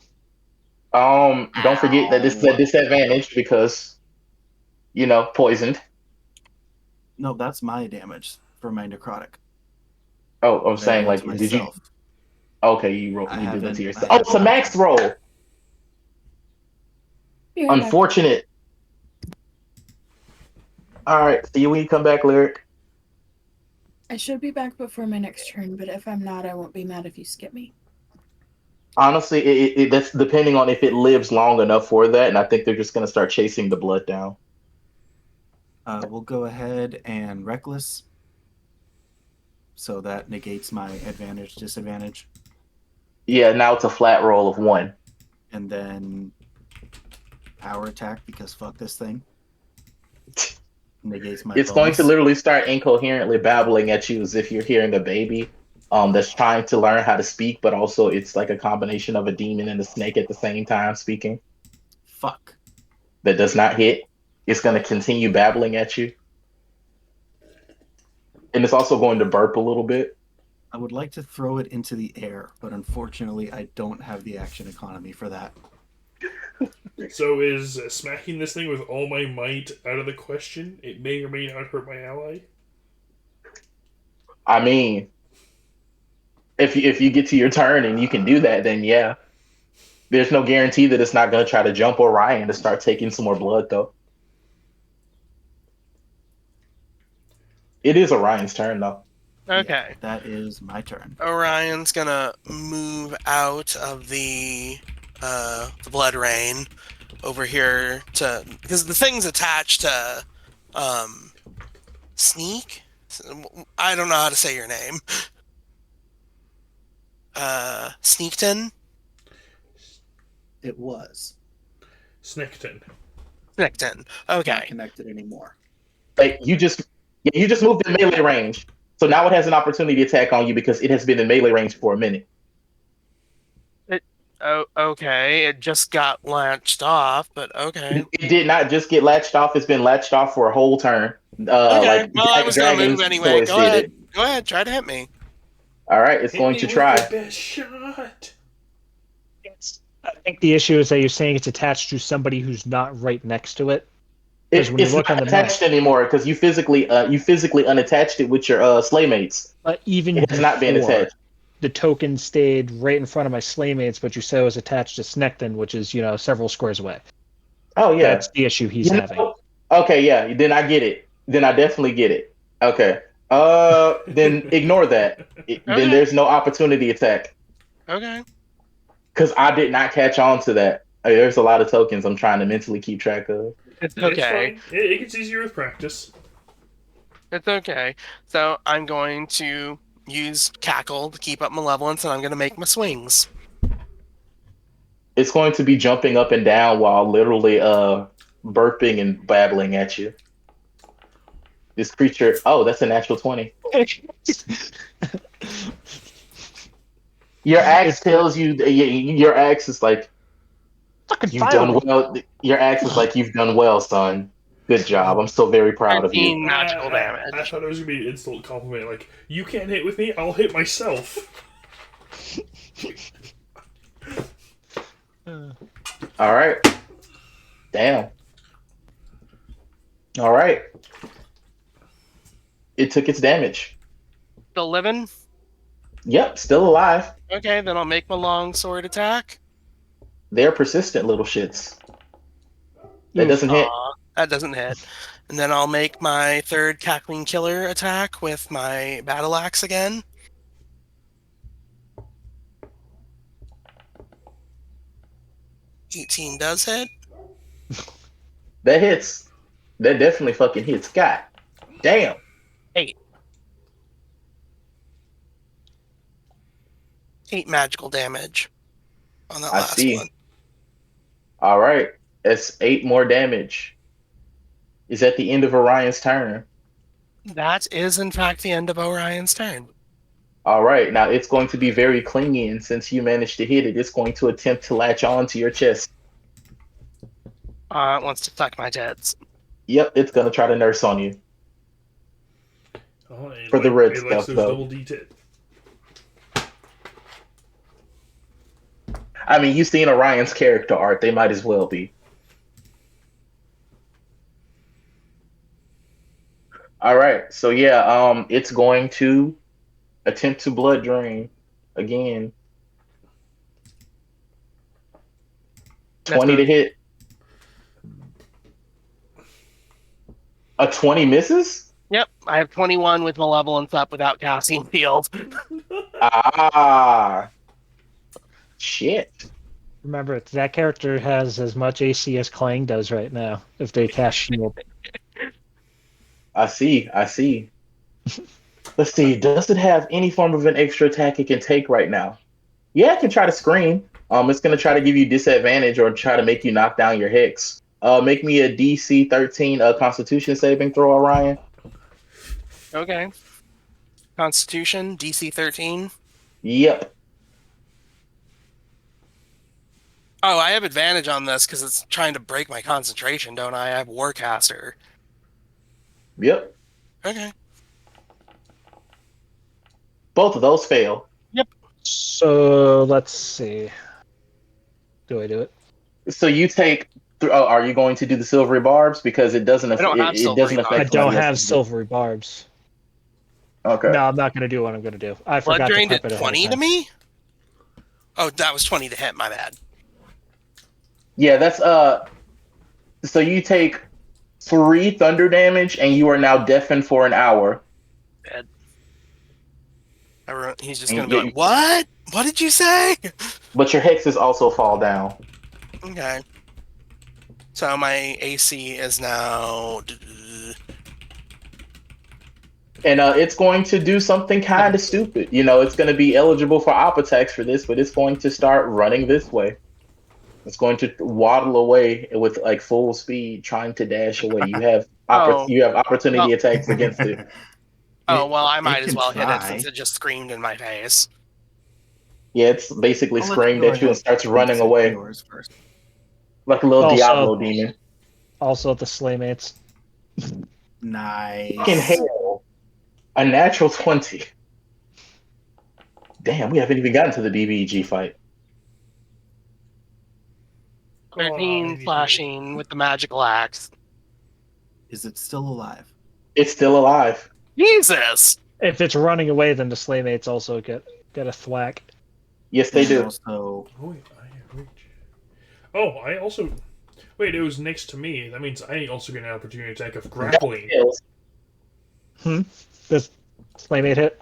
[SPEAKER 5] Don't forget that this is a disadvantage because, poisoned.
[SPEAKER 3] No, that's my damage for my necrotic.
[SPEAKER 5] Oh, I'm saying
[SPEAKER 3] That's
[SPEAKER 5] like, did you?
[SPEAKER 3] myself.
[SPEAKER 5] Okay, you did that
[SPEAKER 3] haven't-
[SPEAKER 5] to yourself.
[SPEAKER 3] I
[SPEAKER 5] Oh, it's a max roll.
[SPEAKER 1] Be right back.
[SPEAKER 5] Unfortunate. All right, see you when you come back, Lyric.
[SPEAKER 1] I should be back before my next turn, but if I'm not, I won't be mad if you skip me.
[SPEAKER 5] Honestly, that's depending on if it lives long enough for that, and I think they're just gonna start chasing the blood down.
[SPEAKER 3] We'll go ahead and reckless. So that negates my advantage, disadvantage.
[SPEAKER 5] Yeah, now it's a flat roll of 1.
[SPEAKER 3] And then power attack because fuck this thing. Negates my
[SPEAKER 5] It's going to
[SPEAKER 3] bonus.
[SPEAKER 5] literally start incoherently babbling at you as if you're hearing a baby that's trying to learn how to speak, but also it's like a combination of a demon and a snake at the same time speaking.
[SPEAKER 3] Fuck.
[SPEAKER 5] That does not hit. It's going to continue babbling at you. And it's also going to burp a little bit.
[SPEAKER 3] I would like to throw it into the air, but unfortunately I don't have the action economy for that.
[SPEAKER 2] So is smacking this thing with all my might out of the question? It may or may not hurt my ally.
[SPEAKER 5] I mean, if you get to your turn and you can do that, then yeah. There's no guarantee that it's not going to try to jump Orion to start taking some more blood, though. It is Orion's turn, though.
[SPEAKER 7] Okay.
[SPEAKER 3] Yeah, that is my turn.
[SPEAKER 7] Orion's gonna move out of the blood rain over here to because the thing's attached to Sneak. I don't know how to say your name. Sneakton.
[SPEAKER 3] It was.
[SPEAKER 2] Snickton.
[SPEAKER 7] Sneakton.
[SPEAKER 3] Not
[SPEAKER 7] Okay.
[SPEAKER 3] connected anymore.
[SPEAKER 5] Like, you just moved in melee range. So now it has an opportunity attack on you because it has been in melee range for a minute.
[SPEAKER 7] Oh, okay. It just got latched off, but okay.
[SPEAKER 5] It did not just get latched off. It's been latched off for a whole turn.
[SPEAKER 7] Okay.
[SPEAKER 5] Like,
[SPEAKER 7] Well, I was gonna move
[SPEAKER 5] Dragon's
[SPEAKER 7] anyway.
[SPEAKER 5] Choice
[SPEAKER 7] Go
[SPEAKER 5] did
[SPEAKER 7] ahead.
[SPEAKER 5] it.
[SPEAKER 7] Go ahead. Try to hit me.
[SPEAKER 5] All right, it's
[SPEAKER 2] Hit
[SPEAKER 5] going
[SPEAKER 2] me
[SPEAKER 5] to
[SPEAKER 2] with
[SPEAKER 5] try.
[SPEAKER 2] the best shot.
[SPEAKER 4] I think the issue is that you're saying it's attached to somebody who's not right next to it. Because when you
[SPEAKER 5] It's
[SPEAKER 4] look
[SPEAKER 5] not
[SPEAKER 4] on the map,
[SPEAKER 5] attached anymore because you physically unattached it with your slaymates.
[SPEAKER 4] but even
[SPEAKER 5] It has not been
[SPEAKER 4] before,
[SPEAKER 5] attached.
[SPEAKER 4] the token stayed right in front of my Slaymates, but you said it was attached to Snekton, which is, several squares away.
[SPEAKER 5] Oh yeah.
[SPEAKER 4] That's the issue he's having.
[SPEAKER 5] Okay, yeah. Then I get it. Then I definitely get it. Okay. Then ignore that. Then there's no opportunity attack
[SPEAKER 7] Okay.
[SPEAKER 5] because I did not catch on to that. There's a lot of tokens I'm trying to mentally keep track of.
[SPEAKER 7] It's
[SPEAKER 2] It's
[SPEAKER 7] okay.
[SPEAKER 2] fine. It gets easier with practice.
[SPEAKER 7] It's okay. So I'm going to use Cackle to keep up Malevolence, and I'm going to make my swings.
[SPEAKER 5] It's going to be jumping up and down while literally burping and babbling at you. This creature. Oh, that's a natural 20. Your axe tells you. Your axe is like,
[SPEAKER 4] Fucking
[SPEAKER 5] you've done well. Your axe is like, you've done well, son. Good job. I'm so very proud of
[SPEAKER 7] 13
[SPEAKER 5] you.
[SPEAKER 7] magical damage.
[SPEAKER 2] I thought it was going to be an insult compliment. Like, you can't hit with me, I'll hit myself.
[SPEAKER 5] All right. Damn. All right. It took its damage.
[SPEAKER 7] Still living?
[SPEAKER 5] Yep, still alive.
[SPEAKER 7] Okay, then I'll make my long sword attack.
[SPEAKER 5] They're persistent little shits. That doesn't hit.
[SPEAKER 7] Aw, that doesn't hit. And then I'll make my third Cackling Killer attack with my battle axe again. $18 does hit.
[SPEAKER 5] That hits. That definitely fucking hits. God damn.
[SPEAKER 7] 8 magical damage on that
[SPEAKER 5] I
[SPEAKER 7] last
[SPEAKER 5] see.
[SPEAKER 7] one.
[SPEAKER 5] All right. That's 8 more damage. Is at the end of Orion's turn.
[SPEAKER 7] That is, in fact, the end of Orion's turn.
[SPEAKER 5] All right. Now it's going to be very clingy, and since you managed to hit it, it's going to attempt to latch on to your chest.
[SPEAKER 7] It wants to suck my tits.
[SPEAKER 5] Yep, it's going to try to nurse on you.
[SPEAKER 2] Oh, it
[SPEAKER 5] For the red
[SPEAKER 2] it likes
[SPEAKER 5] stuff,
[SPEAKER 2] those
[SPEAKER 5] though.
[SPEAKER 2] double D tit.
[SPEAKER 5] I mean, you've seen Orion's character art. They might as well be. All right. So yeah, it's going to attempt to blood drain again. 20 to hit. A 20 misses?
[SPEAKER 7] Yep, I have 21 with Malevolence up without casting Field.
[SPEAKER 5] Ah. Shit.
[SPEAKER 4] Remember, that character has as much AC as Clang does right now, if they cast Shield.
[SPEAKER 5] I see. I see. Let's see. Does it have any form of an extra attack it can take right now? Yeah, it can try to scream. It's gonna try to give you disadvantage or try to make you knock down your Hex. Make me a DC 13 Constitution saving throw, Orion.
[SPEAKER 6] Okay. Constitution, DC 13.
[SPEAKER 5] Yep.
[SPEAKER 6] Oh, I have advantage on this because it's trying to break my concentration, don't I? I have Warcaster.
[SPEAKER 5] Yep.
[SPEAKER 6] Okay.
[SPEAKER 5] Both of those fail.
[SPEAKER 4] So let's see. Do I do it?
[SPEAKER 5] So you take. Are you going to do the silvery barbs because it doesn't?
[SPEAKER 6] I don't have
[SPEAKER 5] it
[SPEAKER 6] silvery
[SPEAKER 5] doesn't
[SPEAKER 6] barbs.
[SPEAKER 5] affect.
[SPEAKER 4] I don't
[SPEAKER 5] somebody
[SPEAKER 4] have
[SPEAKER 5] else's-
[SPEAKER 4] silvery barbs.
[SPEAKER 5] Okay.
[SPEAKER 4] No, I'm not going to do what I'm going to do. I
[SPEAKER 6] Blood
[SPEAKER 4] forgot
[SPEAKER 6] drained
[SPEAKER 4] to
[SPEAKER 6] at
[SPEAKER 4] prep it ahead of
[SPEAKER 6] 20 to
[SPEAKER 4] time.
[SPEAKER 6] me? Oh, that was 20 to hit, my bad.
[SPEAKER 5] Yeah, that's So you take 3 thunder damage, and you are now deafened for an hour.
[SPEAKER 6] He's just
[SPEAKER 5] And
[SPEAKER 6] going to be
[SPEAKER 5] you-
[SPEAKER 6] like, what? What did you say?
[SPEAKER 5] But your hexes also fall down.
[SPEAKER 6] Okay. So my AC is now...
[SPEAKER 5] And it's going to do something kind of stupid. You know, it's going to be eligible for op attacks for this, but it's going to start running this way. It's going to waddle away with like full speed, trying to dash away. You have
[SPEAKER 6] Oh.
[SPEAKER 5] you have opportunity attacks against it.
[SPEAKER 6] Oh, well, I might
[SPEAKER 3] it
[SPEAKER 6] as
[SPEAKER 3] can
[SPEAKER 6] well hit it
[SPEAKER 3] try.
[SPEAKER 6] since it just screamed in my face.
[SPEAKER 5] Yeah, it's basically
[SPEAKER 3] I'll let
[SPEAKER 5] screamed
[SPEAKER 3] go
[SPEAKER 5] at you and
[SPEAKER 3] ahead
[SPEAKER 5] starts
[SPEAKER 3] and
[SPEAKER 5] running
[SPEAKER 3] say
[SPEAKER 5] away
[SPEAKER 3] yours first.
[SPEAKER 5] like a little
[SPEAKER 4] Also-
[SPEAKER 5] Diablo demon.
[SPEAKER 4] Also, the Slaymates.
[SPEAKER 3] Nice.
[SPEAKER 5] Fucking hell. A natural 20. Damn, we haven't even gotten to the BBG fight.
[SPEAKER 6] 13 flashing with the magical axe.
[SPEAKER 3] Is it still alive?
[SPEAKER 5] It's still alive.
[SPEAKER 6] Jesus!
[SPEAKER 4] If it's running away, then the Slaymates also get a thwack.
[SPEAKER 5] Yes, they
[SPEAKER 3] And
[SPEAKER 5] do.
[SPEAKER 3] Also,
[SPEAKER 2] Oh, wait, I have reach. Oh, I also. Wait, it was next to me. That means I also get an opportunity attack of grappling.
[SPEAKER 5] Kills.
[SPEAKER 4] This Slaymate hit.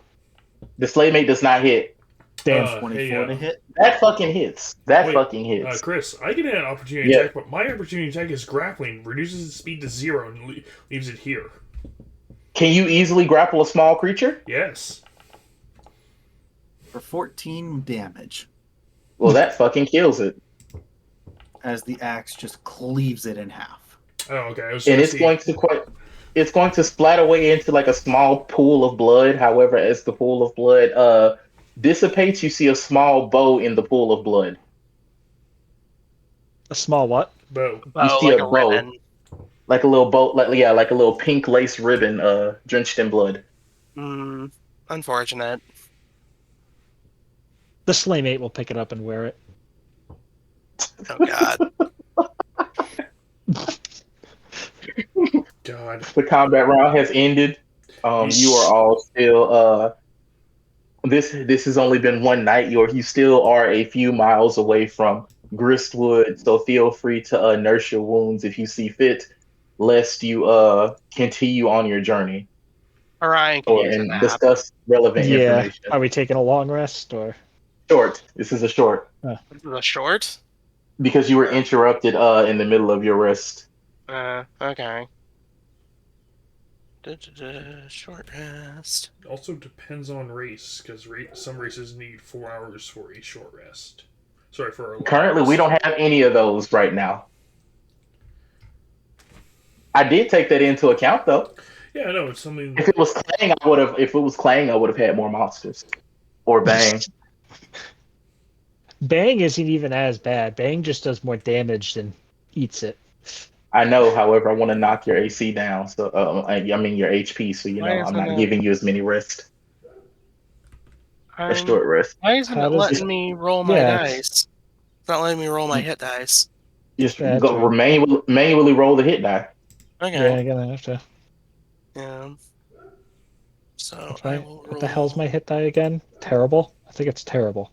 [SPEAKER 5] The Slaymate does not hit.
[SPEAKER 4] Damn.
[SPEAKER 3] 24 to hit.
[SPEAKER 5] That fucking hits. That
[SPEAKER 2] Wait,
[SPEAKER 5] fucking hits.
[SPEAKER 2] Chris, I get an opportunity
[SPEAKER 5] Yeah.
[SPEAKER 2] attack, but my opportunity attack is grappling, reduces its speed to 0, and leaves it here.
[SPEAKER 5] Can you easily grapple a small creature?
[SPEAKER 2] Yes.
[SPEAKER 3] For 14 damage,
[SPEAKER 5] Well, that fucking kills it.
[SPEAKER 3] as the axe just cleaves it in half.
[SPEAKER 2] Oh, okay. I was
[SPEAKER 5] And
[SPEAKER 2] gonna
[SPEAKER 5] it's
[SPEAKER 2] see.
[SPEAKER 5] going to it's going to splat away into like a small pool of blood. However, as the pool of blood dissipates, you see a small bow in the pool of blood.
[SPEAKER 4] A small what?
[SPEAKER 2] Bow.
[SPEAKER 6] Oh,
[SPEAKER 5] see
[SPEAKER 6] like
[SPEAKER 5] a
[SPEAKER 6] a
[SPEAKER 5] bow.
[SPEAKER 6] ribbon.
[SPEAKER 5] Like a little bow, like a little pink lace ribbon drenched in blood.
[SPEAKER 6] Unfortunate.
[SPEAKER 4] The Slaymate will pick it up and wear it.
[SPEAKER 6] Oh, God.
[SPEAKER 2] God.
[SPEAKER 5] The combat round has ended. You are all still this has only been one night. You still are a few miles away from Gristwood, so feel free to nurse your wounds if you see fit, lest you continue on your journey
[SPEAKER 6] Orion can use a
[SPEAKER 5] and
[SPEAKER 6] nap.
[SPEAKER 5] discuss relevant
[SPEAKER 4] Yeah.
[SPEAKER 5] information.
[SPEAKER 4] Are we taking a long rest or?
[SPEAKER 5] Short. This is a short
[SPEAKER 6] This is a short?
[SPEAKER 5] because you were interrupted in the middle of your rest.
[SPEAKER 6] Okay. Short rest.
[SPEAKER 2] Also depends on race, because some races need 4 hours for a short rest. Sorry, for a long
[SPEAKER 5] Currently, we
[SPEAKER 2] rest.
[SPEAKER 5] don't have any of those right now. I did take that into account though.
[SPEAKER 2] Yeah, no, it's something.
[SPEAKER 5] If it was Clang, I would have. If it was Clang, I would have had more monsters. Or Bang.
[SPEAKER 4] Bang isn't even as bad. Bang just does more damage than eats it.
[SPEAKER 5] I know, however, I want to knock your AC down. So I mean your HP. So you know,
[SPEAKER 6] Why is
[SPEAKER 5] I'm
[SPEAKER 6] it
[SPEAKER 5] not
[SPEAKER 6] not-
[SPEAKER 5] giving you as many rest. A
[SPEAKER 6] Um,
[SPEAKER 5] short rest.
[SPEAKER 6] Why isn't
[SPEAKER 4] How
[SPEAKER 6] it
[SPEAKER 4] does
[SPEAKER 6] letting
[SPEAKER 4] it-
[SPEAKER 6] me roll my
[SPEAKER 4] Yeah.
[SPEAKER 6] dice? It's not letting me roll my hit dice.
[SPEAKER 5] Just
[SPEAKER 4] Yeah,
[SPEAKER 5] go
[SPEAKER 4] true.
[SPEAKER 5] manually roll the hit die.
[SPEAKER 6] Okay.
[SPEAKER 4] Yeah, I'm gonna have to.
[SPEAKER 6] Yeah. So
[SPEAKER 4] What's
[SPEAKER 6] I
[SPEAKER 4] my,
[SPEAKER 6] will roll.
[SPEAKER 4] what the hell's my hit die again? Terrible? I think it's terrible.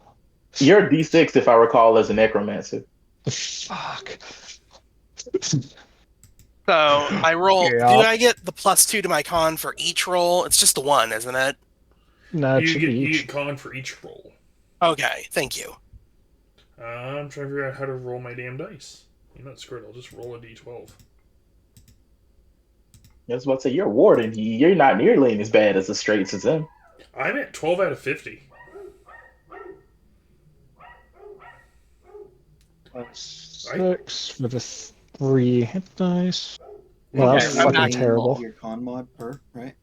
[SPEAKER 5] You're a D6 if I recall as a necromancer.
[SPEAKER 4] Fuck.
[SPEAKER 6] So I roll.
[SPEAKER 4] Yeah.
[SPEAKER 6] Do I get the +2 to my con for each roll? It's just the one, isn't it?
[SPEAKER 4] No, it
[SPEAKER 2] You
[SPEAKER 4] should
[SPEAKER 2] get,
[SPEAKER 4] be
[SPEAKER 2] you
[SPEAKER 4] each.
[SPEAKER 2] get con for each roll.
[SPEAKER 6] Okay. Thank you.
[SPEAKER 2] I'm trying to figure out how to roll my damn dice. I'm not screwed. I'll just roll a d12.
[SPEAKER 5] I was about to say, you're a warden. You're not nearly as bad as the straights as them.
[SPEAKER 2] I'm at 12 out of 50.
[SPEAKER 4] Six for the 3 hit dice. Well,
[SPEAKER 2] Okay,
[SPEAKER 4] that's
[SPEAKER 2] I'm
[SPEAKER 4] fucking
[SPEAKER 2] back.
[SPEAKER 4] terrible.
[SPEAKER 3] Your con mod per, right?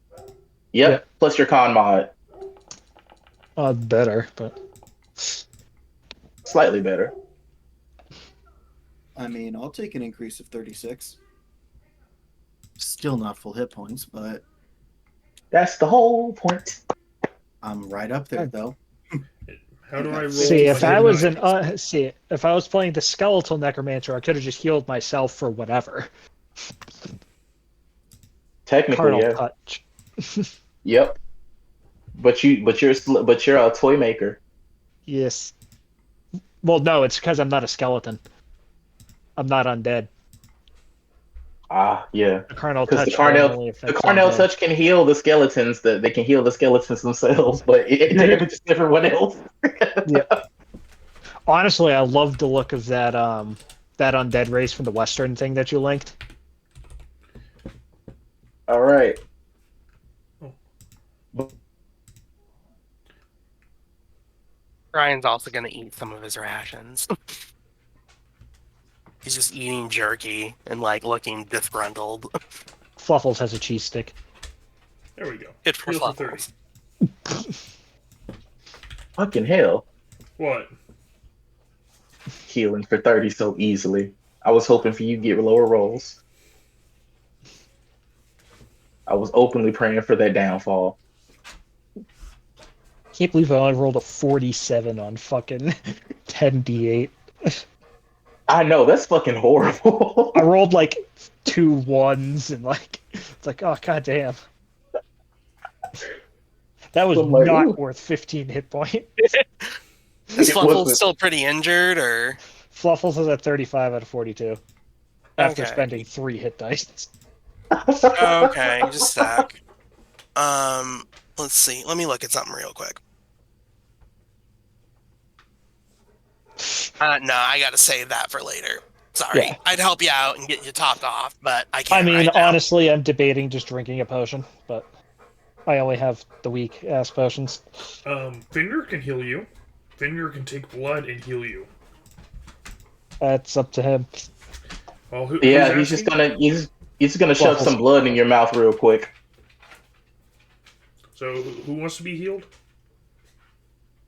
[SPEAKER 5] Yep.
[SPEAKER 4] Yeah.
[SPEAKER 5] Plus your con mod.
[SPEAKER 4] Better, but
[SPEAKER 5] Slightly better.
[SPEAKER 3] I mean, I'll take an increase of 36. Still not full hit points, but
[SPEAKER 5] That's the whole point.
[SPEAKER 3] I'm right up there, though.
[SPEAKER 2] How do I roll?
[SPEAKER 4] see if
[SPEAKER 2] for
[SPEAKER 4] I
[SPEAKER 2] hit
[SPEAKER 4] was
[SPEAKER 2] dice?
[SPEAKER 4] if I was playing the skeletal necromancer, I could have just healed myself for whatever.
[SPEAKER 5] Technically,
[SPEAKER 4] Carnal
[SPEAKER 5] yeah.
[SPEAKER 4] touch.
[SPEAKER 5] Yep. But you're a toy maker.
[SPEAKER 4] Yes. Well, no, it's because I'm not a skeleton. I'm not undead.
[SPEAKER 5] Ah, yeah.
[SPEAKER 4] The carnal
[SPEAKER 5] Because
[SPEAKER 4] touch
[SPEAKER 5] the Carnell
[SPEAKER 4] only
[SPEAKER 5] the
[SPEAKER 4] affects
[SPEAKER 5] Carnell
[SPEAKER 4] undead.
[SPEAKER 5] touch can heal the skeletons. They can heal the skeletons themselves, but it damages everyone else.
[SPEAKER 4] Honestly, I love the look of that that undead race from the Western thing that you linked.
[SPEAKER 5] All right.
[SPEAKER 7] Ryan's also gonna eat some of his rations. He's just eating jerky and like looking disgruntled.
[SPEAKER 4] Fluffles has a cheese stick.
[SPEAKER 2] There we go.
[SPEAKER 7] Good for
[SPEAKER 2] Heal for 30.
[SPEAKER 7] Fluffles.
[SPEAKER 5] Fucking hell.
[SPEAKER 2] What?
[SPEAKER 5] Healing for 30 so easily. I was hoping for you to get lower rolls. I was openly praying for that downfall.
[SPEAKER 4] Can't believe I only rolled a 47 on fucking 10d8.
[SPEAKER 5] I know, that's fucking horrible.
[SPEAKER 4] I rolled like 2 1s and like it's like, oh god damn. That was
[SPEAKER 5] I'm like,
[SPEAKER 4] not
[SPEAKER 5] ooh.
[SPEAKER 4] worth 15 hit points.
[SPEAKER 7] Is
[SPEAKER 5] It
[SPEAKER 7] Fluffles
[SPEAKER 5] wasn't.
[SPEAKER 7] still pretty injured, or
[SPEAKER 4] Fluffles is at 35 out of 42 after
[SPEAKER 7] Okay.
[SPEAKER 4] spending 3 hit dice.
[SPEAKER 7] okay? Just a sec. Let's see. Let me look at something real quick. No, I gotta save that for later. Sorry,
[SPEAKER 4] Yeah.
[SPEAKER 7] I'd help you out and get you topped off, but I
[SPEAKER 4] I
[SPEAKER 7] can't.
[SPEAKER 4] mean,
[SPEAKER 7] right now.
[SPEAKER 4] honestly, I'm debating just drinking a potion, but I only have the weak ass potions.
[SPEAKER 2] Fenrir can heal you. Fenrir can take blood and heal you.
[SPEAKER 4] That's up to him.
[SPEAKER 2] Well,
[SPEAKER 5] Yeah,
[SPEAKER 2] who's
[SPEAKER 5] he's
[SPEAKER 2] asking?
[SPEAKER 5] just gonna shove
[SPEAKER 4] Waffles.
[SPEAKER 5] some blood in your mouth real quick.
[SPEAKER 2] So who wants to be healed?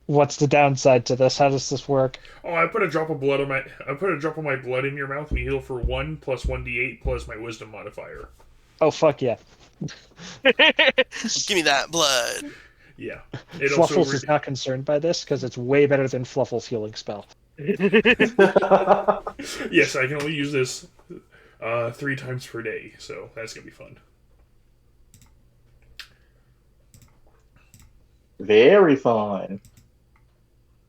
[SPEAKER 4] What's the downside to this? How does this work?
[SPEAKER 2] Oh, I put a drop of my blood in your mouth and you heal for 1 plus 1d8 plus my wisdom modifier.
[SPEAKER 4] Oh, fuck yeah.
[SPEAKER 7] Give me that blood.
[SPEAKER 2] Yeah. It also
[SPEAKER 4] Fluffles is not concerned by this because it's way better than Fluffles' healing spell.
[SPEAKER 2] Yes, I can only use this 3 times per day, so that's gonna be fun.
[SPEAKER 5] Very fun.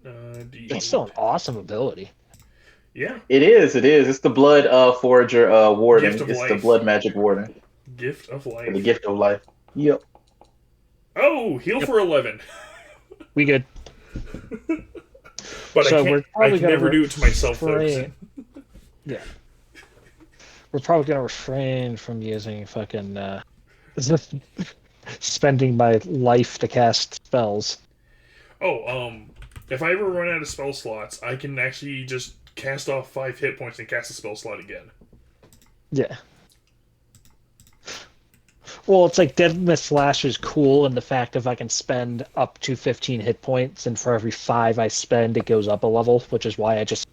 [SPEAKER 4] It's still an awesome ability.
[SPEAKER 2] Yeah,
[SPEAKER 5] It is. It's the blood forager warden.
[SPEAKER 2] Gift of
[SPEAKER 5] It's the
[SPEAKER 2] life.
[SPEAKER 5] blood magic warden.
[SPEAKER 2] gift of
[SPEAKER 5] The
[SPEAKER 2] life.
[SPEAKER 5] gift of life. Yep.
[SPEAKER 2] Oh, heal for 11.
[SPEAKER 4] We good.
[SPEAKER 2] But
[SPEAKER 4] So
[SPEAKER 2] I
[SPEAKER 4] we're
[SPEAKER 2] can't. I
[SPEAKER 4] probably
[SPEAKER 2] can never
[SPEAKER 4] gonna
[SPEAKER 2] do it to myself, though. 'cause
[SPEAKER 4] refrain- Yeah. We're probably going to refrain from using fucking spending my life to cast spells.
[SPEAKER 2] If I ever run out of spell slots, I can actually just cast off 5 hit points and cast a spell slot again.
[SPEAKER 4] Yeah. Well, it's like Deadly Slash is cool in the fact if I can spend up to 15 hit points, and for every 5 I spend, it goes up a level, which is why I just,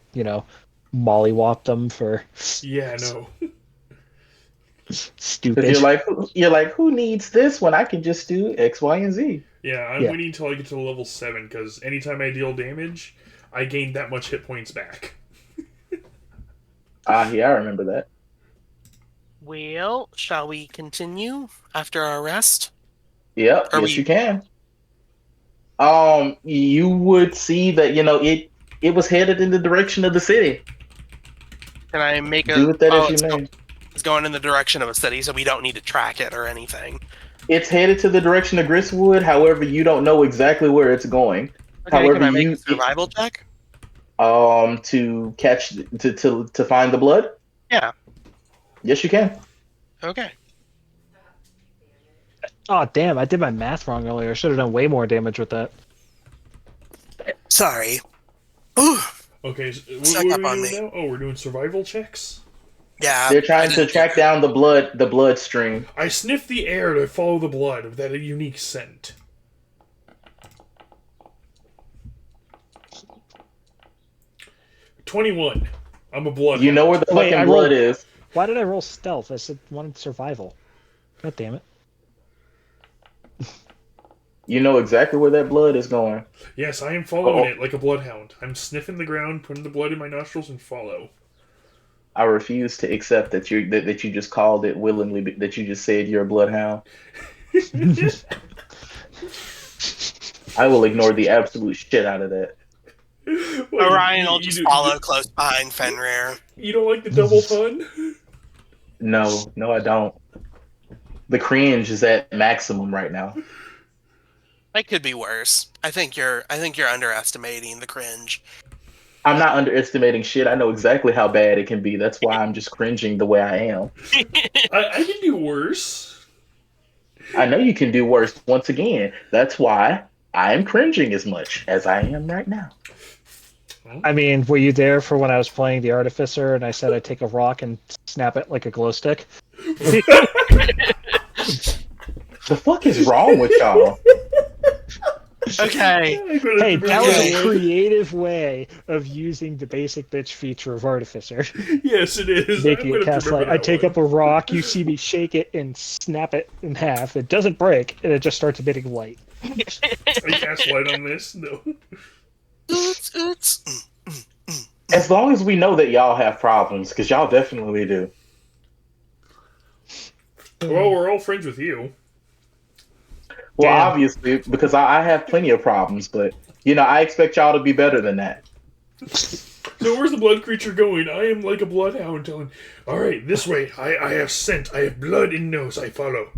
[SPEAKER 4] mollywopped them for
[SPEAKER 2] Yeah, no.
[SPEAKER 4] stupid.
[SPEAKER 5] Because you're like, who needs this when I can just do X, Y, and Z?
[SPEAKER 2] Yeah, I'm
[SPEAKER 4] Yeah.
[SPEAKER 2] waiting until I get to level 7, because anytime I deal damage, I gain that much hit points back.
[SPEAKER 5] Yeah, I remember that.
[SPEAKER 7] Well, shall we continue after our rest?
[SPEAKER 5] Yep,
[SPEAKER 7] Are
[SPEAKER 5] yes
[SPEAKER 7] we-
[SPEAKER 5] you can. You would see that, it was headed in the direction of the city.
[SPEAKER 7] Can I make a?
[SPEAKER 5] Do with that
[SPEAKER 7] oh,
[SPEAKER 5] as you may.
[SPEAKER 7] it's going in the direction of a city, so we don't need to track it or anything.
[SPEAKER 5] It's headed to the direction of Gristwood, however, you don't know exactly where it's going.
[SPEAKER 7] Okay,
[SPEAKER 5] However,
[SPEAKER 7] can I make
[SPEAKER 5] you-
[SPEAKER 7] a survival check?
[SPEAKER 5] To catch to find the blood?
[SPEAKER 7] Yeah.
[SPEAKER 5] Yes, you can.
[SPEAKER 7] Okay.
[SPEAKER 4] Oh, damn, I did my math wrong earlier. I should have done way more damage with that.
[SPEAKER 6] Sorry. Ooh,
[SPEAKER 2] Okay, so
[SPEAKER 6] Snuck
[SPEAKER 2] what
[SPEAKER 6] up
[SPEAKER 2] are we
[SPEAKER 6] on
[SPEAKER 2] doing
[SPEAKER 6] me.
[SPEAKER 2] now? Oh, we're doing survival checks?
[SPEAKER 6] yeah.
[SPEAKER 5] They're
[SPEAKER 6] I
[SPEAKER 5] trying to
[SPEAKER 6] didn't
[SPEAKER 5] track
[SPEAKER 6] do
[SPEAKER 5] down the bloodstream.
[SPEAKER 2] I sniff the air to follow the blood with that unique scent. $21. I'm a blood.
[SPEAKER 5] You know where the
[SPEAKER 4] Wait,
[SPEAKER 5] fucking
[SPEAKER 4] I
[SPEAKER 5] blood
[SPEAKER 4] rolled-
[SPEAKER 5] is.
[SPEAKER 4] Why did I roll stealth? I said wanted survival. God damn it.
[SPEAKER 5] You know exactly where that blood is going.
[SPEAKER 2] Yes, I am following
[SPEAKER 5] Oh.
[SPEAKER 2] it like a bloodhound. I'm sniffing the ground, putting the blood in my nostrils, and follow.
[SPEAKER 5] I refuse to accept that you just called it willingly. That you just said you're a bloodhound. I will ignore the absolute shit out of that.
[SPEAKER 2] What,
[SPEAKER 6] Orion will just
[SPEAKER 2] do-
[SPEAKER 6] follow close behind Fenrir.
[SPEAKER 2] You don't like the double fun?
[SPEAKER 5] No, I don't. The cringe is at maximum right now.
[SPEAKER 6] That could be worse. I think you're underestimating the cringe.
[SPEAKER 5] I'm not underestimating shit. I know exactly how bad it can be. That's why I'm just cringing the way I am.
[SPEAKER 2] I can do worse.
[SPEAKER 5] I know you can do worse. Once again, that's why I am cringing as much as I am right now.
[SPEAKER 4] I mean, were you there for when I was playing the Artificer and I said I'd take a rock and snap it like a glow stick?
[SPEAKER 5] The fuck is wrong with y'all?
[SPEAKER 6] Okay.
[SPEAKER 4] Hey, that was a
[SPEAKER 2] Yeah.
[SPEAKER 4] creative way of using the basic bitch feature of Artificer.
[SPEAKER 2] Yes, it is.
[SPEAKER 4] Making
[SPEAKER 2] I'm
[SPEAKER 4] it
[SPEAKER 2] gonna
[SPEAKER 4] cast
[SPEAKER 2] remember
[SPEAKER 4] light. I
[SPEAKER 2] that
[SPEAKER 4] take
[SPEAKER 2] one.
[SPEAKER 4] up a rock, you see me shake it and snap it in half. It doesn't break, and it just starts emitting light.
[SPEAKER 2] I cast light on this. No.
[SPEAKER 6] Oots, oots.
[SPEAKER 5] As long as we know that y'all have problems, because y'all definitely do.
[SPEAKER 2] Well, we're all friends with you.
[SPEAKER 5] Well,
[SPEAKER 4] Damn.
[SPEAKER 5] obviously, because I have plenty of problems, but I expect y'all to be better than that.
[SPEAKER 2] So where's the blood creature going? I am like a bloodhound telling, all right, this way. I have scent. I have blood in nose. I follow.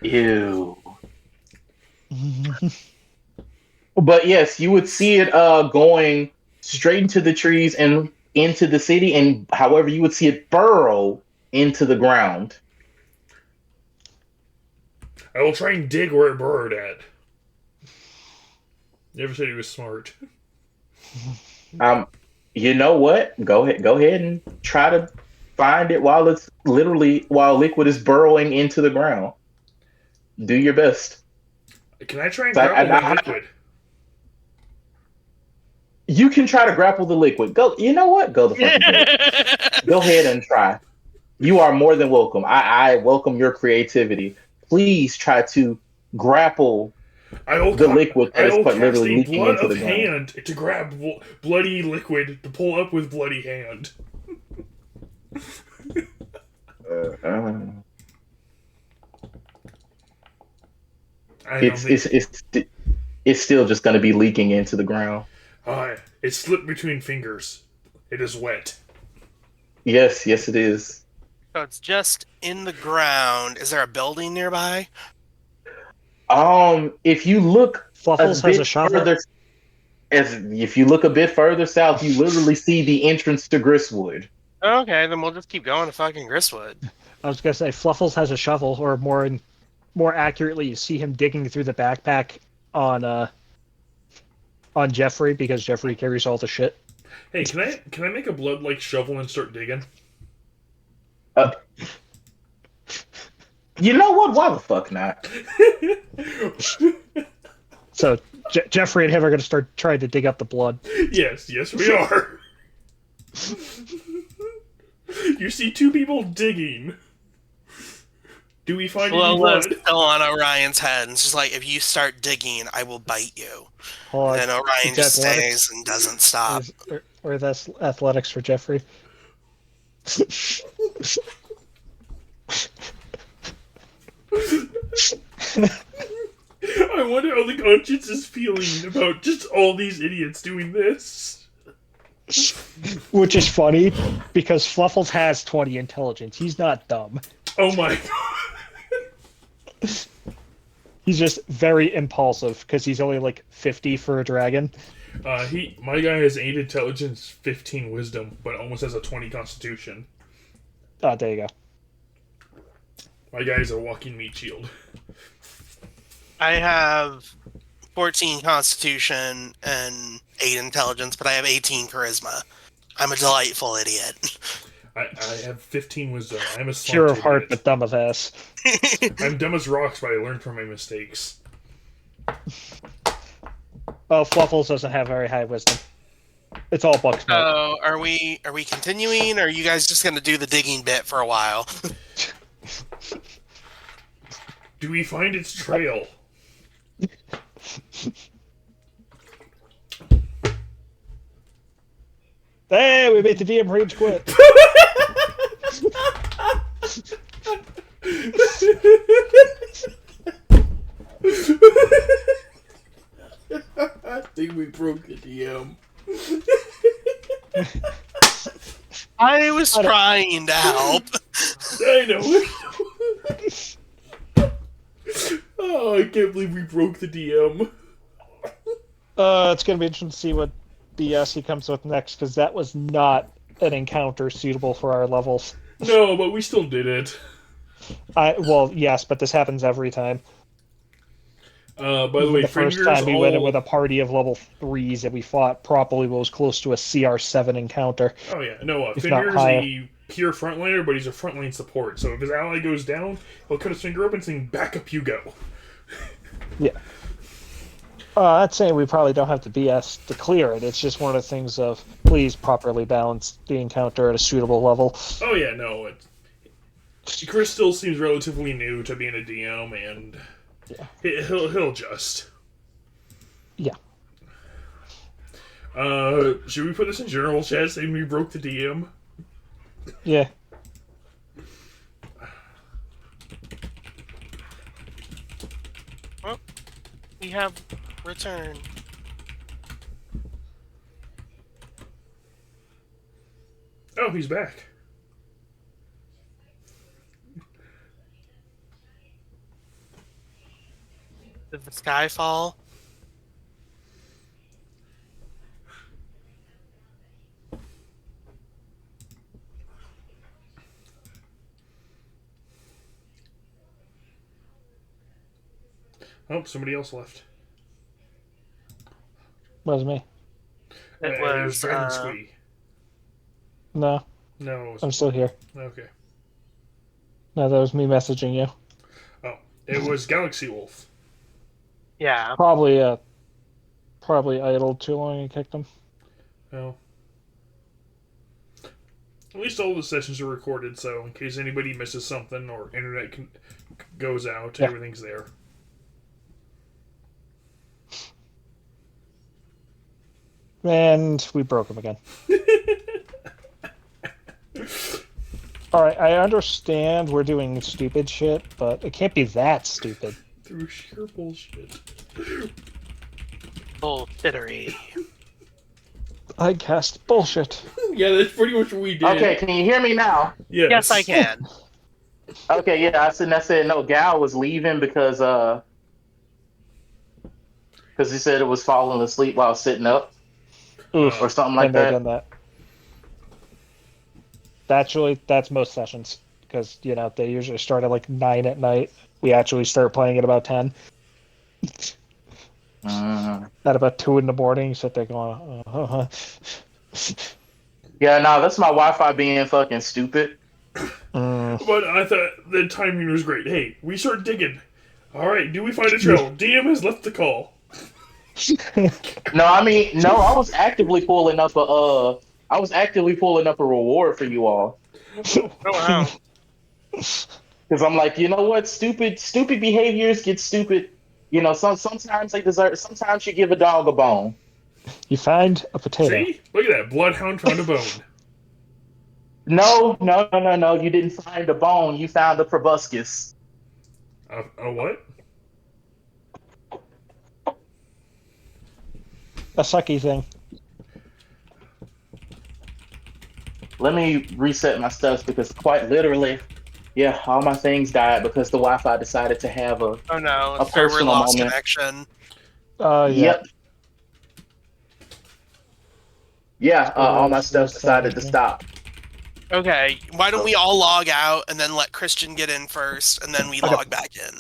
[SPEAKER 5] Ew. But yes, you would see it going straight into the trees and into the city, and however, you would see it burrow into the ground.
[SPEAKER 2] I will try and dig where it burrowed at. Never said he was smart.
[SPEAKER 5] You know what? Go ahead and try to find it while liquid is burrowing into the ground. Do your best.
[SPEAKER 2] Can I try and
[SPEAKER 5] So
[SPEAKER 2] grapple that liquid?
[SPEAKER 5] You can try to grapple the liquid. Go. You know what? Go the fucking ahead. Go ahead and try. You are more than welcome. I welcome your creativity. Please try to grapple
[SPEAKER 2] I will
[SPEAKER 5] the liquid that
[SPEAKER 2] I
[SPEAKER 5] is
[SPEAKER 2] will
[SPEAKER 5] quite
[SPEAKER 2] cast
[SPEAKER 5] literally
[SPEAKER 2] a
[SPEAKER 5] leaking
[SPEAKER 2] blood
[SPEAKER 5] into
[SPEAKER 2] of
[SPEAKER 5] the ground.
[SPEAKER 2] hand to grab bloody liquid to pull up with bloody hand. I don't think
[SPEAKER 5] It's still just going to be leaking into the ground.
[SPEAKER 2] it slipped between fingers. It is wet.
[SPEAKER 5] Yes, it is.
[SPEAKER 6] So it's just in the ground. Is there a building nearby?
[SPEAKER 5] If you look
[SPEAKER 4] Fluffles has a shovel.
[SPEAKER 5] if you look a bit further south, you literally see the entrance to Gristwood.
[SPEAKER 6] Okay, then we'll just keep going to fucking Gristwood.
[SPEAKER 4] I was gonna say Fluffles has a shovel, or more accurately, you see him digging through the backpack on Jeffrey because Jeffrey carries all the shit.
[SPEAKER 2] Hey, can I make a blood like shovel and start digging?
[SPEAKER 5] You know what? Why the fuck not?
[SPEAKER 4] So Jeffrey and him are gonna start trying to dig up the blood.
[SPEAKER 2] Yes, we are. You see two people digging. Do we find any
[SPEAKER 6] Lola's
[SPEAKER 2] blood?
[SPEAKER 6] still on Orion's head, and it's just like, if you start digging, I will bite you.
[SPEAKER 4] Hold on.
[SPEAKER 6] And Orion
[SPEAKER 4] It's
[SPEAKER 6] just
[SPEAKER 4] athletics.
[SPEAKER 6] stays and doesn't stop.
[SPEAKER 4] Or that's athletics for Jeffrey.
[SPEAKER 2] I wonder how the conscience is feeling about just all these idiots doing this.
[SPEAKER 4] Which is funny because Fluffles has 20 intelligence. He's not dumb.
[SPEAKER 2] Oh my god.
[SPEAKER 4] He's just very impulsive because he's only like 50 for a dragon.
[SPEAKER 2] My guy has 8 intelligence, 15 wisdom, but almost has a 20 constitution.
[SPEAKER 4] Oh, there you go.
[SPEAKER 2] My guy's a walking meat shield.
[SPEAKER 6] I have 14 Constitution and 8 Intelligence, but I have 18 Charisma. I'm a delightful idiot.
[SPEAKER 2] I have 15 wisdom. I'm a
[SPEAKER 4] Pure
[SPEAKER 2] smart
[SPEAKER 4] of heart,
[SPEAKER 2] idiot.
[SPEAKER 4] but dumb of ass.
[SPEAKER 2] I'm dumb as rocks, but I learned from my mistakes.
[SPEAKER 4] Well, Fluffles doesn't have very high wisdom. It's all buck smoke.
[SPEAKER 6] So, are we continuing, or are you guys just gonna do the digging bit for a while?
[SPEAKER 2] Do we find its trail?
[SPEAKER 4] Hey, we made the DM rage quit.
[SPEAKER 2] I think we broke the DM.
[SPEAKER 6] I was trying to help.
[SPEAKER 2] I know. Oh, I can't believe we broke the DM.
[SPEAKER 4] It's gonna be interesting to see what BS he comes with next, because that was not an encounter suitable for our levels.
[SPEAKER 2] No, but we still did it.
[SPEAKER 4] Well, yes, but this happens every time.
[SPEAKER 2] By the way,
[SPEAKER 4] The first
[SPEAKER 2] fingers
[SPEAKER 4] time we went in
[SPEAKER 2] all-
[SPEAKER 4] with a party of level 3s that we fought properly was close to a CR7 encounter.
[SPEAKER 2] Oh yeah, no,
[SPEAKER 4] If not
[SPEAKER 2] Finger's
[SPEAKER 4] higher.
[SPEAKER 2] a pure frontliner, but he's a frontline support. So if his ally goes down, he'll cut his finger up and sing, "Back up you go."
[SPEAKER 4] Yeah. I'd say we probably don't have to BS to clear it. It's just one of the things of please properly balance the encounter at a suitable level.
[SPEAKER 2] Oh yeah, no, Chris still seems relatively new to being a DM, and
[SPEAKER 4] Yeah.
[SPEAKER 2] he'll adjust.
[SPEAKER 4] Yeah.
[SPEAKER 2] Should we put this in general chat saying we broke the DM?
[SPEAKER 4] Yeah.
[SPEAKER 6] We have returned.
[SPEAKER 2] Oh, he's back.
[SPEAKER 6] Did the sky fall?
[SPEAKER 2] Oh, somebody else left.
[SPEAKER 4] Was me.
[SPEAKER 6] It was
[SPEAKER 2] Dragon Squee.
[SPEAKER 4] No,
[SPEAKER 2] No, it was...
[SPEAKER 4] I'm still here.
[SPEAKER 2] Okay.
[SPEAKER 4] No, that was me messaging you.
[SPEAKER 2] Oh, it was Galaxy Wolf.
[SPEAKER 6] yeah.
[SPEAKER 4] Probably idled too long and kicked him.
[SPEAKER 2] Oh. At least all the sessions are recorded, so in case anybody misses something or internet goes out,
[SPEAKER 4] Yeah.
[SPEAKER 2] everything's there.
[SPEAKER 4] And we broke him again. Alright, I understand we're doing stupid shit, but it can't be that stupid.
[SPEAKER 2] Through sheer bullshit.
[SPEAKER 6] Bullshittery.
[SPEAKER 4] I cast bullshit.
[SPEAKER 2] Yeah, that's pretty much what we did.
[SPEAKER 5] Okay, can you hear me now?
[SPEAKER 2] Yes.
[SPEAKER 6] Yes, I can.
[SPEAKER 5] Okay, yeah, I said no. Gal was leaving because he said it was falling asleep while sitting up
[SPEAKER 4] Oof.
[SPEAKER 5] or something like
[SPEAKER 4] Been there,
[SPEAKER 5] that.
[SPEAKER 4] done that. That's most sessions, because, they usually start at like 9 at night. We actually start playing at about 10. At about 2 in the morning, sit there going,
[SPEAKER 5] Yeah, no, that's my Wi-Fi being fucking stupid.
[SPEAKER 2] But I thought the timing was great. Hey, we start digging. Alright, do we find a trail? DM has left the call.
[SPEAKER 5] No, I was actively pulling up a reward for you all.
[SPEAKER 6] Oh, wow.
[SPEAKER 5] Because I'm like, you know what? Stupid behaviors get stupid. Sometimes they deserve. Sometimes you give a dog a bone.
[SPEAKER 4] You find a potato.
[SPEAKER 2] See? Look at that. Bloodhound found a bone.
[SPEAKER 5] No. You didn't find a bone. You found a proboscis.
[SPEAKER 2] A what?
[SPEAKER 4] A sucky thing.
[SPEAKER 5] Let me reset my stuff because quite literally, yeah, all my things died because the Wi-Fi decided to have a.
[SPEAKER 6] Oh no,
[SPEAKER 5] A
[SPEAKER 6] the server
[SPEAKER 5] personal
[SPEAKER 6] lost
[SPEAKER 5] moment.
[SPEAKER 6] connection.
[SPEAKER 4] Yeah.
[SPEAKER 5] Yep. Yeah, all my stuff decided to stop.
[SPEAKER 6] Okay, why don't we all log out and then let Christian get in first, and then we
[SPEAKER 4] Okay.
[SPEAKER 6] log back in?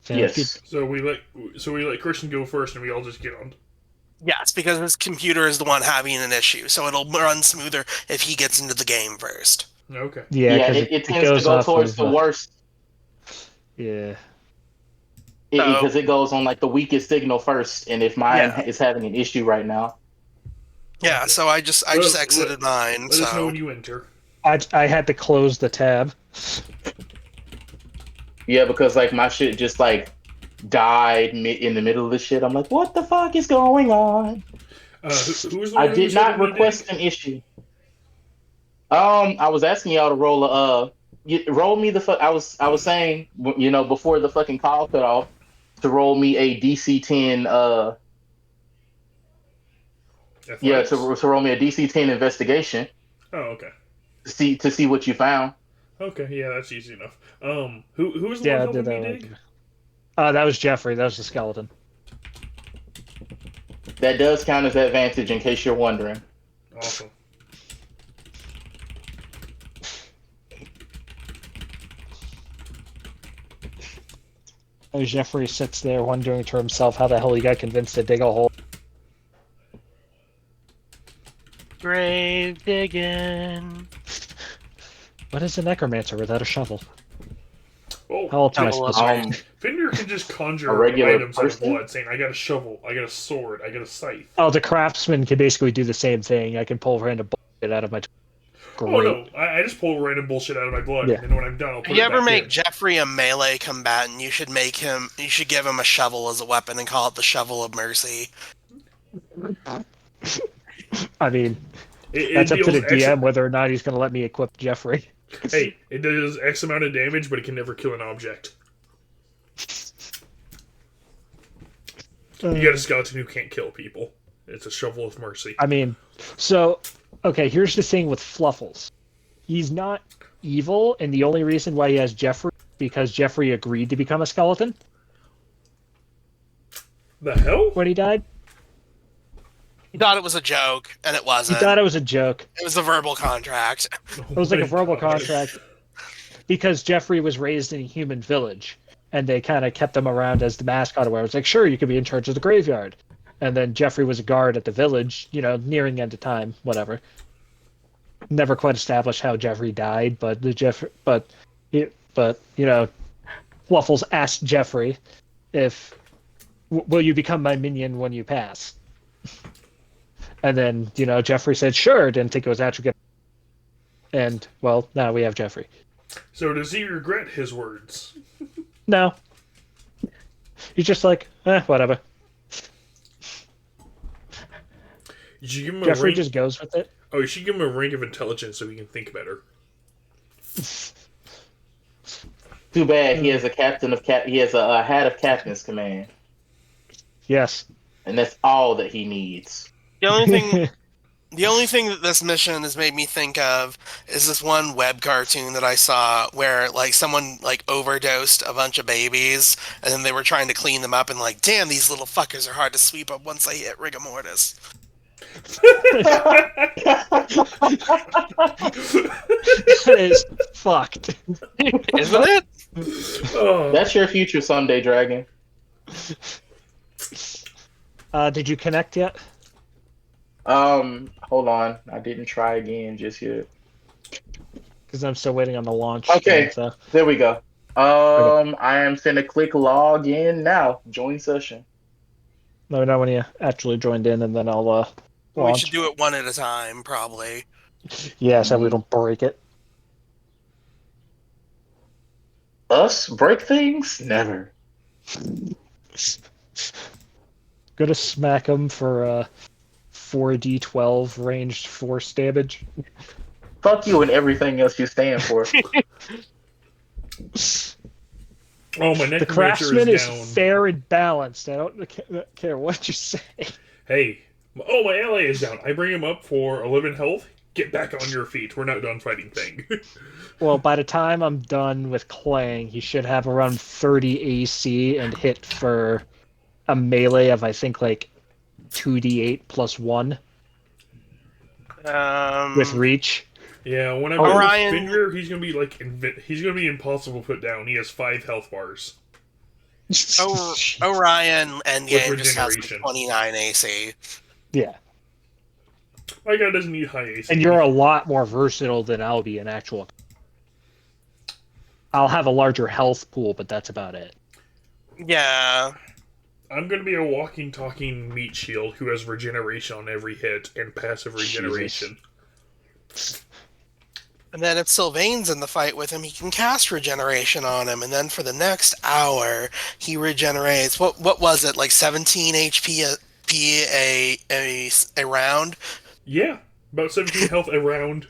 [SPEAKER 4] Sounds good.
[SPEAKER 5] Yes.
[SPEAKER 2] So we let Christian go first, and we all just get on.
[SPEAKER 6] Yes, because his computer is the one having an issue, so it'll run smoother if he gets into the game first.
[SPEAKER 2] Okay.
[SPEAKER 4] Yeah,
[SPEAKER 5] Yeah,
[SPEAKER 4] 'cause
[SPEAKER 5] it tends to
[SPEAKER 4] goes
[SPEAKER 5] go
[SPEAKER 4] off
[SPEAKER 5] towards
[SPEAKER 4] of,
[SPEAKER 5] the worst
[SPEAKER 4] Yeah.
[SPEAKER 5] because it goes on like the weakest signal first, and if mine
[SPEAKER 6] Yeah.
[SPEAKER 5] is having an issue right now,
[SPEAKER 6] Yeah,
[SPEAKER 2] Okay.
[SPEAKER 6] so I just exited mine.
[SPEAKER 2] Let us know
[SPEAKER 6] So
[SPEAKER 2] when you enter.
[SPEAKER 4] I had to close the tab.
[SPEAKER 5] yeah, because like my shit just like died in the middle of the shit. I'm like, what the fuck is going on?
[SPEAKER 2] Who was the
[SPEAKER 5] I
[SPEAKER 2] one who
[SPEAKER 5] did
[SPEAKER 2] said
[SPEAKER 5] not
[SPEAKER 2] we
[SPEAKER 5] request an issue. I was asking y'all to roll roll me the fuck. I was saying, you know, before the fucking call cut off, to roll me a DC 10. Yeah,
[SPEAKER 2] Athletics?
[SPEAKER 5] to roll me a DC 10 investigation
[SPEAKER 2] Oh, okay.
[SPEAKER 5] to see what you found.
[SPEAKER 2] Okay, yeah, that's easy enough. Who was the
[SPEAKER 4] Yeah, I
[SPEAKER 2] one
[SPEAKER 4] did
[SPEAKER 2] helping
[SPEAKER 4] that
[SPEAKER 2] me
[SPEAKER 4] one.
[SPEAKER 2] dig?
[SPEAKER 4] That was Jeffrey. That was the skeleton.
[SPEAKER 5] That does count as advantage in case you're wondering.
[SPEAKER 2] Awesome.
[SPEAKER 4] As Jeffrey sits there wondering to himself how the hell he got convinced to dig a hole.
[SPEAKER 6] grave digging.
[SPEAKER 4] What is a necromancer without a shovel?
[SPEAKER 2] Oh,
[SPEAKER 4] How else am I
[SPEAKER 6] Shovel
[SPEAKER 4] supposed
[SPEAKER 6] up.
[SPEAKER 4] to?
[SPEAKER 2] Fender can just conjure
[SPEAKER 5] A regular
[SPEAKER 2] items out of
[SPEAKER 5] person?
[SPEAKER 2] blood, saying, "I got a shovel, I got a sword, I got a scythe."
[SPEAKER 4] Oh, the craftsman can basically do the same thing. I can pull random bullshit out of my. Great.
[SPEAKER 2] Oh no, I just pull random bullshit out of my blood,
[SPEAKER 4] Yeah.
[SPEAKER 2] and then when I'm done, I'll put
[SPEAKER 6] If you
[SPEAKER 2] it
[SPEAKER 6] ever
[SPEAKER 2] back
[SPEAKER 6] make
[SPEAKER 2] in.
[SPEAKER 6] Jeffrey a melee combatant, you should give him a shovel as a weapon and call it the Shovel of Mercy.
[SPEAKER 4] I mean,
[SPEAKER 2] It
[SPEAKER 4] that's up to the
[SPEAKER 2] deals
[SPEAKER 4] DM whether or not he's going to let me equip Jeffrey.
[SPEAKER 2] Hey, it does X amount of damage, but it can never kill an object. You got a skeleton who can't kill people. It's a shovel of mercy.
[SPEAKER 4] I mean, so okay. Here's the thing with Fluffles. He's not evil, and the only reason why he has Jeffrey is because Jeffrey agreed to become a skeleton
[SPEAKER 2] The hell?
[SPEAKER 4] when he died.
[SPEAKER 6] He thought it was a joke, and it
[SPEAKER 4] He
[SPEAKER 6] wasn't.
[SPEAKER 4] thought it was a joke.
[SPEAKER 6] It was a verbal contract.
[SPEAKER 4] It was like a verbal contract because Jeffrey was raised in a human village, and they kind of kept him around as the mascot. Where it was like, sure, you could be in charge of the graveyard, and then Jeffrey was a guard at the village. You know, nearing the end of time, whatever. Never quite established how Jeffrey died, but you know, Fluffles asked Jeffrey if will you become my minion when you pass. And then, you know, Jeffrey said, sure, didn't think it was actually good. And, well, now we have Jeffrey.
[SPEAKER 2] So does he regret his words?
[SPEAKER 4] No. He's just like, whatever.
[SPEAKER 2] You should give him a
[SPEAKER 4] Jeffrey
[SPEAKER 2] ring.
[SPEAKER 4] just goes with it.
[SPEAKER 2] Oh, you should give him a ring of intelligence so he can think better.
[SPEAKER 5] Too bad he has a he has a hat of captain's command,
[SPEAKER 4] Yes.
[SPEAKER 5] and that's all that he needs.
[SPEAKER 6] The only thing that this mission has made me think of is this one web cartoon that I saw where like someone like overdosed a bunch of babies and then they were trying to clean them up and like, damn, these little fuckers are hard to sweep up once they hit rigor mortis.
[SPEAKER 4] That is fucked.
[SPEAKER 6] Isn't it?
[SPEAKER 2] Oh,
[SPEAKER 5] That's your future Sunday Dragon.
[SPEAKER 4] Did you connect yet?
[SPEAKER 5] Hold on. I didn't try again just yet.
[SPEAKER 4] Because I'm still waiting on the launch.
[SPEAKER 5] Okay.
[SPEAKER 4] So.
[SPEAKER 5] There we go. I am finna click log in now. Join session.
[SPEAKER 4] Let me know when you actually joined in, and then I'll
[SPEAKER 6] We
[SPEAKER 4] launch.
[SPEAKER 6] should do it one at a time, probably.
[SPEAKER 4] Yeah, so we don't break it.
[SPEAKER 5] Us break things? Never.
[SPEAKER 4] Gonna smack him for 4d12 ranged force damage.
[SPEAKER 5] Fuck you and everything else you stand for.
[SPEAKER 2] oh, my
[SPEAKER 4] The
[SPEAKER 2] necromancer
[SPEAKER 4] craftsman
[SPEAKER 2] is
[SPEAKER 4] is
[SPEAKER 2] down.
[SPEAKER 4] fair and balanced. I don't care what you say.
[SPEAKER 2] Hey, oh, my ally is down. I bring him up for 11 health. Get back on your feet. We're not done fighting thing.
[SPEAKER 4] Well, by the time I'm done with Clang, he should have around 30 AC and hit for a melee of, I think, like 2d8 plus 1 with reach.
[SPEAKER 2] Yeah, when I
[SPEAKER 4] Oh,
[SPEAKER 2] build
[SPEAKER 6] Orion-
[SPEAKER 2] Fenrir, he's gonna be like he's gonna be impossible to put down. He has 5 health bars.
[SPEAKER 6] Orion Endgame
[SPEAKER 2] With
[SPEAKER 6] just has like
[SPEAKER 2] regeneration.
[SPEAKER 6] 29 AC.
[SPEAKER 4] Yeah,
[SPEAKER 2] My guy doesn't need high AC.
[SPEAKER 4] and you're a lot more versatile than I'll be in actual. I'll have a larger health pool, but that's about it.
[SPEAKER 6] Yeah.
[SPEAKER 2] I'm gonna be a walking, talking meat shield who has regeneration on every hit and passive regeneration.
[SPEAKER 6] And then if Sylvain's in the fight with him, he can cast regeneration on him, and then for the next hour, he regenerates. What was it, like 17 HP a round?
[SPEAKER 2] Yeah, about 17 health a round.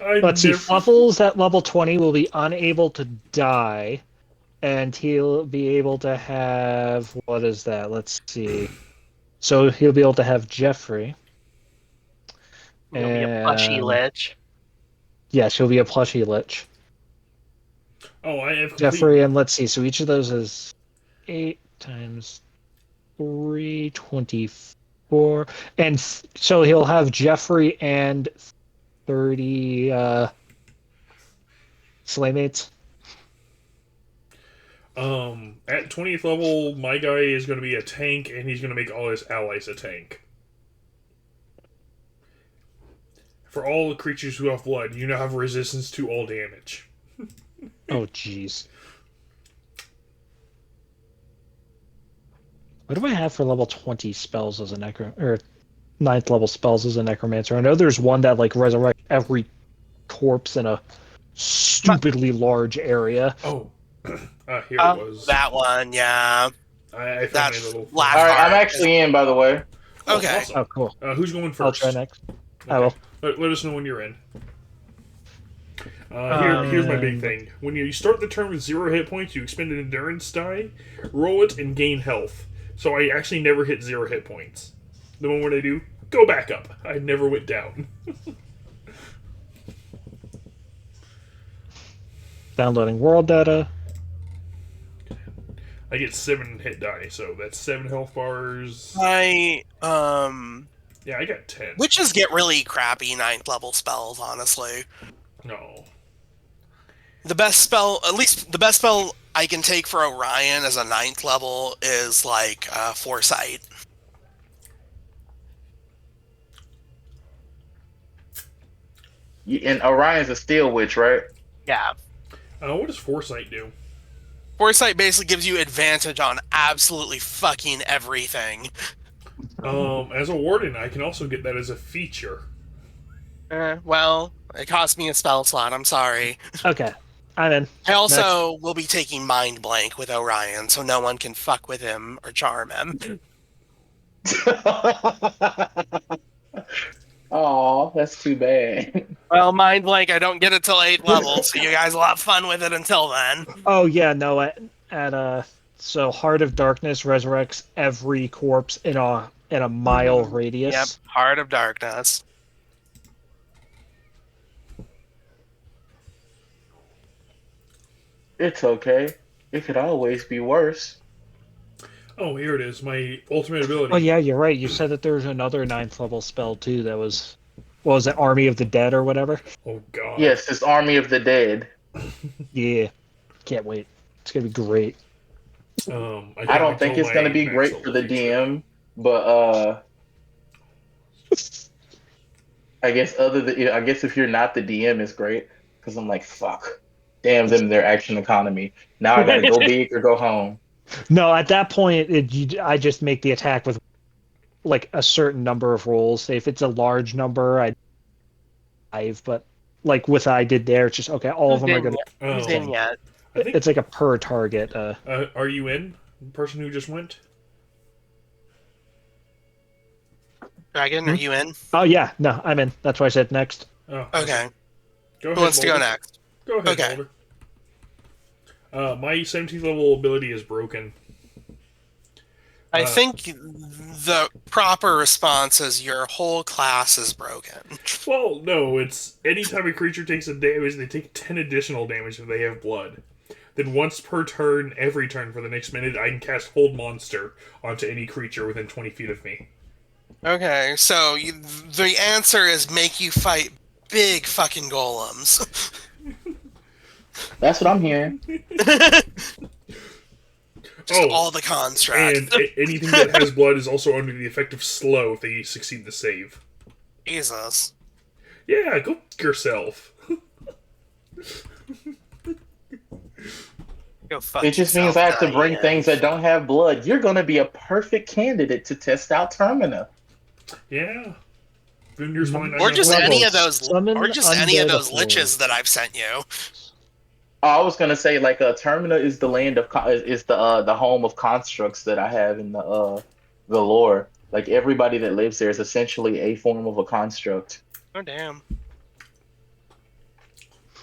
[SPEAKER 4] Let's see. Fluffles at level 20 will be unable to die, and he'll be able to have, what is that? Let's see. So he'll be able to have Jeffrey.
[SPEAKER 9] He'll be a plushy
[SPEAKER 4] And-
[SPEAKER 9] lich.
[SPEAKER 4] Yes, he'll be a plushy lich.
[SPEAKER 2] Oh, I have complete...
[SPEAKER 4] Jeffrey, and let's see. So each of those is 8 times 3, 24. And so he'll have Jeffrey and 30 Slaymates.
[SPEAKER 2] At 20th level, my guy is going to be a tank, and he's going to make all his allies a tank. For all the creatures who have blood, you now have resistance to all damage.
[SPEAKER 4] Oh, jeez. What do I have for level 20 spells as a or 9th level spells as a necromancer? I know there's one that like resurrects every corpse in a stupidly large area.
[SPEAKER 2] Oh, here it was.
[SPEAKER 6] That one, yeah.
[SPEAKER 2] I found
[SPEAKER 6] That's
[SPEAKER 2] a little...
[SPEAKER 6] last
[SPEAKER 5] All right, I'm
[SPEAKER 6] part.
[SPEAKER 5] actually in, by the way.
[SPEAKER 6] Okay.
[SPEAKER 2] Awesome.
[SPEAKER 4] Oh, cool.
[SPEAKER 2] Who's going first?
[SPEAKER 4] I'll try next.
[SPEAKER 2] Okay.
[SPEAKER 4] I will.
[SPEAKER 2] Let us know when you're in. Here's my big thing. When you start the turn with 0 hit points, you expend an endurance die, roll it, and gain health. So I actually never hit 0 hit points. The moment I do, go back up. I never went down.
[SPEAKER 4] Downloading world data.
[SPEAKER 2] I get 7 hit die, so that's 7 health bars. Yeah, I got 10.
[SPEAKER 6] Witches get really crappy 9th level spells, honestly.
[SPEAKER 2] No.
[SPEAKER 6] The best spell, at least the best spell I can take for Orion as a 9th level is like Foresight.
[SPEAKER 5] And Orion's a steel witch, right?
[SPEAKER 9] Yeah.
[SPEAKER 2] What does Foresight do?
[SPEAKER 6] Foresight basically gives you advantage on absolutely fucking everything.
[SPEAKER 2] As a warden, I can also get that as a feature.
[SPEAKER 6] Well, it cost me a spell slot, I'm sorry.
[SPEAKER 4] Okay. I'm in.
[SPEAKER 6] I also will be taking Mind Blank with Orion, so no one can fuck with him or charm him.
[SPEAKER 5] Oh, that's too bad.
[SPEAKER 6] Well, Mind Blank, I don't get it till 8th level, so you guys will have fun with it until then.
[SPEAKER 4] Oh yeah, no. So Heart of Darkness resurrects every corpse in a mile radius.
[SPEAKER 6] Yep, Heart of Darkness.
[SPEAKER 5] It's okay. It could always be worse.
[SPEAKER 2] Oh, here it is. My ultimate ability.
[SPEAKER 4] Oh yeah, you're right. You said that there's another 9th level spell too. That was, what was it, Army of the Dead or whatever?
[SPEAKER 2] Oh, God.
[SPEAKER 5] Yes, it's Army of the Dead.
[SPEAKER 4] Yeah, can't wait. It's gonna be great.
[SPEAKER 5] I don't think it's going to be great for the DM, but I guess if you're not the DM, it's great because I'm like, fuck, damn them, their action economy. Now I gotta go big or go home.
[SPEAKER 4] No, at that point, I just make the attack with like a certain number of rolls. Say if it's a large number, I 5. But like with I did there, it's just okay. All of them are gonna.
[SPEAKER 9] Who's in yet?
[SPEAKER 2] I think,
[SPEAKER 4] It's like a per target.
[SPEAKER 2] are you in? The person who just went?
[SPEAKER 6] Dragon, are you in?
[SPEAKER 4] Oh yeah, no, I'm in. That's why I said next.
[SPEAKER 2] Oh,
[SPEAKER 6] Okay.
[SPEAKER 2] Go ahead,
[SPEAKER 6] Who wants to go
[SPEAKER 2] Boulder.
[SPEAKER 6] next?
[SPEAKER 2] Go ahead,
[SPEAKER 6] Okay.
[SPEAKER 2] Boulder. My 17th level ability is broken.
[SPEAKER 6] I think the proper response is your whole class is broken.
[SPEAKER 2] Well, no, it's anytime a creature takes a damage, they take 10 additional damage if they have blood. Then once per turn, every turn for the next minute, I can cast Hold Monster onto any creature within 20 feet of me.
[SPEAKER 6] Okay, so the answer is make you fight big fucking golems.
[SPEAKER 5] That's what I'm hearing.
[SPEAKER 6] Just
[SPEAKER 2] Oh,
[SPEAKER 6] all the constructs.
[SPEAKER 2] And anything that has blood is also under the effect of slow if they succeed the save.
[SPEAKER 6] Jesus.
[SPEAKER 2] Yeah, go f*** yourself.
[SPEAKER 9] Go fuck
[SPEAKER 5] It just means
[SPEAKER 9] yourself,
[SPEAKER 5] I have to bring
[SPEAKER 9] Diane.
[SPEAKER 5] things that don't have blood. You're gonna be a perfect candidate to test out Termina.
[SPEAKER 2] Yeah. Vinder's fine.
[SPEAKER 6] Or just any of
[SPEAKER 4] Levels.
[SPEAKER 6] those,
[SPEAKER 4] Summon
[SPEAKER 6] or just any of
[SPEAKER 4] undead
[SPEAKER 6] those
[SPEAKER 4] horde.
[SPEAKER 6] liches that I've sent you.
[SPEAKER 5] I was gonna say like Termina is the land of is the home of constructs that I have in the lore. Like everybody that lives there is essentially a form of a construct.
[SPEAKER 6] Oh damn.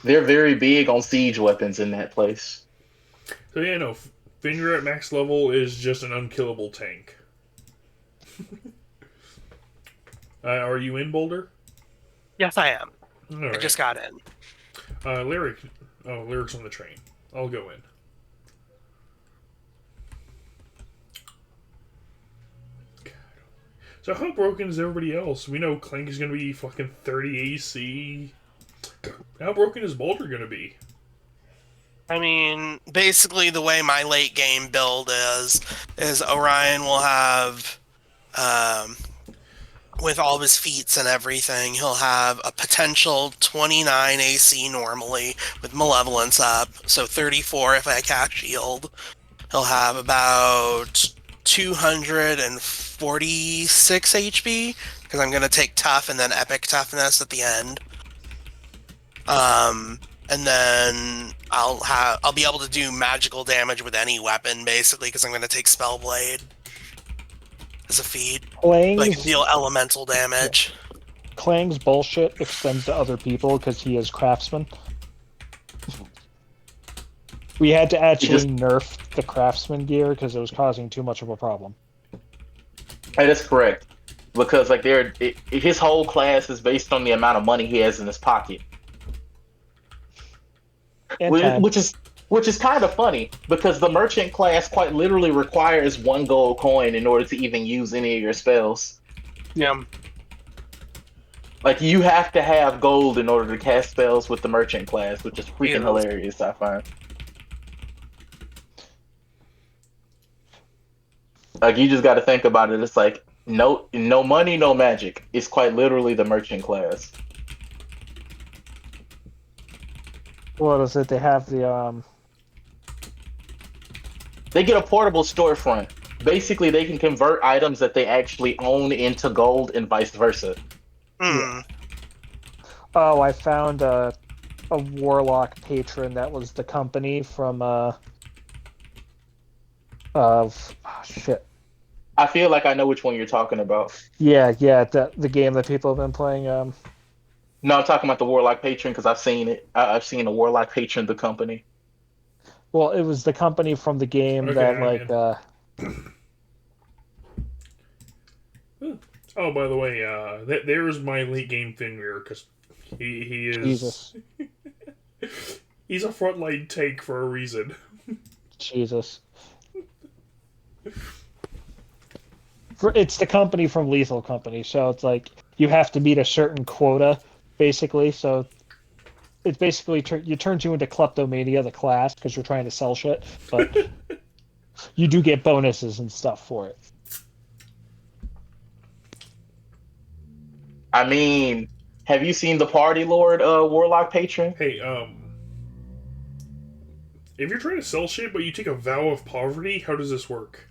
[SPEAKER 5] They're very big on siege weapons in that place.
[SPEAKER 2] So yeah, no, Vinder at max level is just an unkillable tank. Are you in, Boulder?
[SPEAKER 9] Yes, I am.
[SPEAKER 2] All
[SPEAKER 6] I
[SPEAKER 2] right.
[SPEAKER 6] just got in.
[SPEAKER 2] Lyric. Oh, Lyric's on the train. I'll go in. God. So how broken is everybody else? We know Clank is going to be fucking 30 AC. How broken is Boulder going to be?
[SPEAKER 6] I mean, basically the way my late game build is Orion will have, with all of his feats and everything, he'll have a potential 29 AC normally with Malevolence up, so 34 if I cast Shield. He'll have about 246 HP, because I'm going to take Tough and then Epic Toughness at the end. And then I'll be able to do magical damage with any weapon, basically, because I'm going to take Spellblade as a feat.
[SPEAKER 4] Klang's,
[SPEAKER 6] I can deal elemental damage.
[SPEAKER 4] Klang's bullshit extends to other people because he is craftsman. We had to actually nerf the craftsman gear because it was causing too much of a problem.
[SPEAKER 5] Hey, that's correct. Because like his whole class is based on the amount of money he has in his pocket.
[SPEAKER 4] And time.
[SPEAKER 5] Which is kind of funny because the merchant class quite literally requires 1 gold coin in order to even use any of your spells.
[SPEAKER 6] Yeah.
[SPEAKER 5] Like you have to have gold in order to cast spells with the merchant class, which is freaking
[SPEAKER 6] Yeah.
[SPEAKER 5] hilarious, I find. Like you just got to think about it. It's like no money, no magic. It's quite literally the merchant class.
[SPEAKER 4] What is it? They have the
[SPEAKER 5] They get a portable storefront. Basically, they can convert items that they actually own into gold and vice versa.
[SPEAKER 6] Hmm.
[SPEAKER 4] Oh, I found a warlock patron that was the company from shit.
[SPEAKER 5] I feel like I know which one you're talking about.
[SPEAKER 4] Yeah, the game that people have been playing.
[SPEAKER 5] No, I'm talking about the Warlock Patron because I've seen it. I've seen a Warlock Patron, the company.
[SPEAKER 4] Well, it was the company from the game
[SPEAKER 2] Okay,
[SPEAKER 4] that
[SPEAKER 2] I'm
[SPEAKER 4] like
[SPEAKER 2] Oh, by the way, there's my late game Fenrir, because he is...
[SPEAKER 4] Jesus.
[SPEAKER 2] He's a frontline tank for a reason.
[SPEAKER 4] Jesus. It's the company from Lethal Company, so it's like you have to meet a certain quota, basically. So it basically turns you into Kleptomania, the class, because you're trying to sell shit. But you do get bonuses and stuff for it.
[SPEAKER 5] I mean, have you seen the Party Lord Warlock Patron?
[SPEAKER 2] Hey, if you're trying to sell shit, but you take a vow of poverty, how does this work?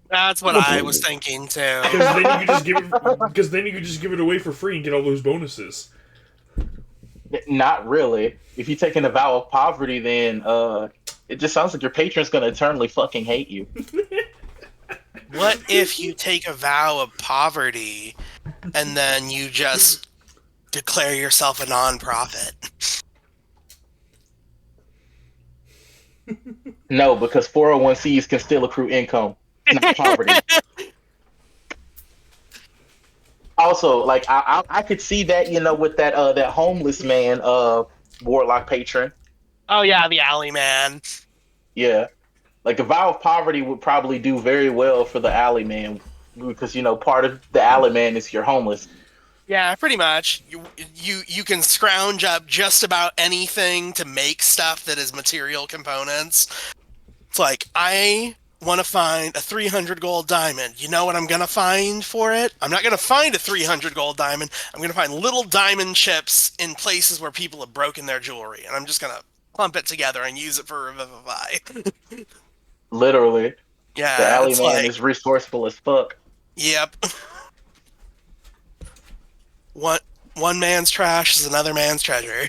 [SPEAKER 6] That's what I was thinking too.
[SPEAKER 2] Because then you could just give it away for free and get all those bonuses.
[SPEAKER 5] Not really. If you're taking a vow of poverty, then it just sounds like your patron's gonna eternally fucking hate you.
[SPEAKER 6] What if you take a vow of poverty and then you just declare yourself a non-profit?
[SPEAKER 5] No, because 401cs can still accrue income, not poverty. Also, like I could see that, with that that homeless man Warlock Patron.
[SPEAKER 6] Oh yeah, the alley man.
[SPEAKER 5] Yeah. Like a vow of poverty would probably do very well for the alley man. because part of the alley man is you're homeless.
[SPEAKER 6] Yeah, pretty much. You can scrounge up just about anything to make stuff that is material components. It's like, I want to find a 300 gold diamond. You know what I'm going to find for it? I'm not going to find a 300 gold diamond. I'm going to find little diamond chips in places where people have broken their jewelry. And I'm just going to clump it together and use it for Revivify.
[SPEAKER 5] Literally, the
[SPEAKER 6] Yeah,
[SPEAKER 5] alley
[SPEAKER 6] it's
[SPEAKER 5] man
[SPEAKER 6] like,
[SPEAKER 5] is resourceful as fuck.
[SPEAKER 6] yep. One man's trash is another man's treasure.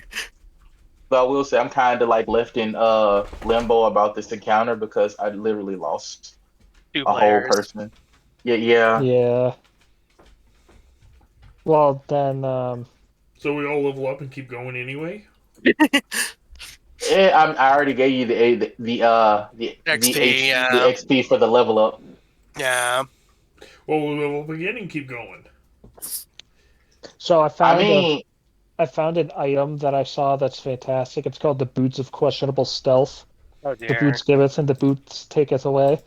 [SPEAKER 5] So I will say I'm kind of like left in limbo about this encounter because I literally lost
[SPEAKER 9] Two
[SPEAKER 5] a whole
[SPEAKER 9] players.
[SPEAKER 5] person. Yeah.
[SPEAKER 4] Yeah. Well, then,
[SPEAKER 2] So we all level up and keep going anyway.
[SPEAKER 5] I already gave you the
[SPEAKER 6] XP, yeah.
[SPEAKER 5] the XP for the level up.
[SPEAKER 6] Yeah.
[SPEAKER 2] Well, we'll level up again and keep going.
[SPEAKER 4] so I
[SPEAKER 5] I
[SPEAKER 4] found
[SPEAKER 5] mean,
[SPEAKER 4] I found an item that I saw that's fantastic. It's called the Boots of Questionable Stealth.
[SPEAKER 9] Oh
[SPEAKER 4] The
[SPEAKER 9] dear.
[SPEAKER 4] boots giveth and the boots taketh away.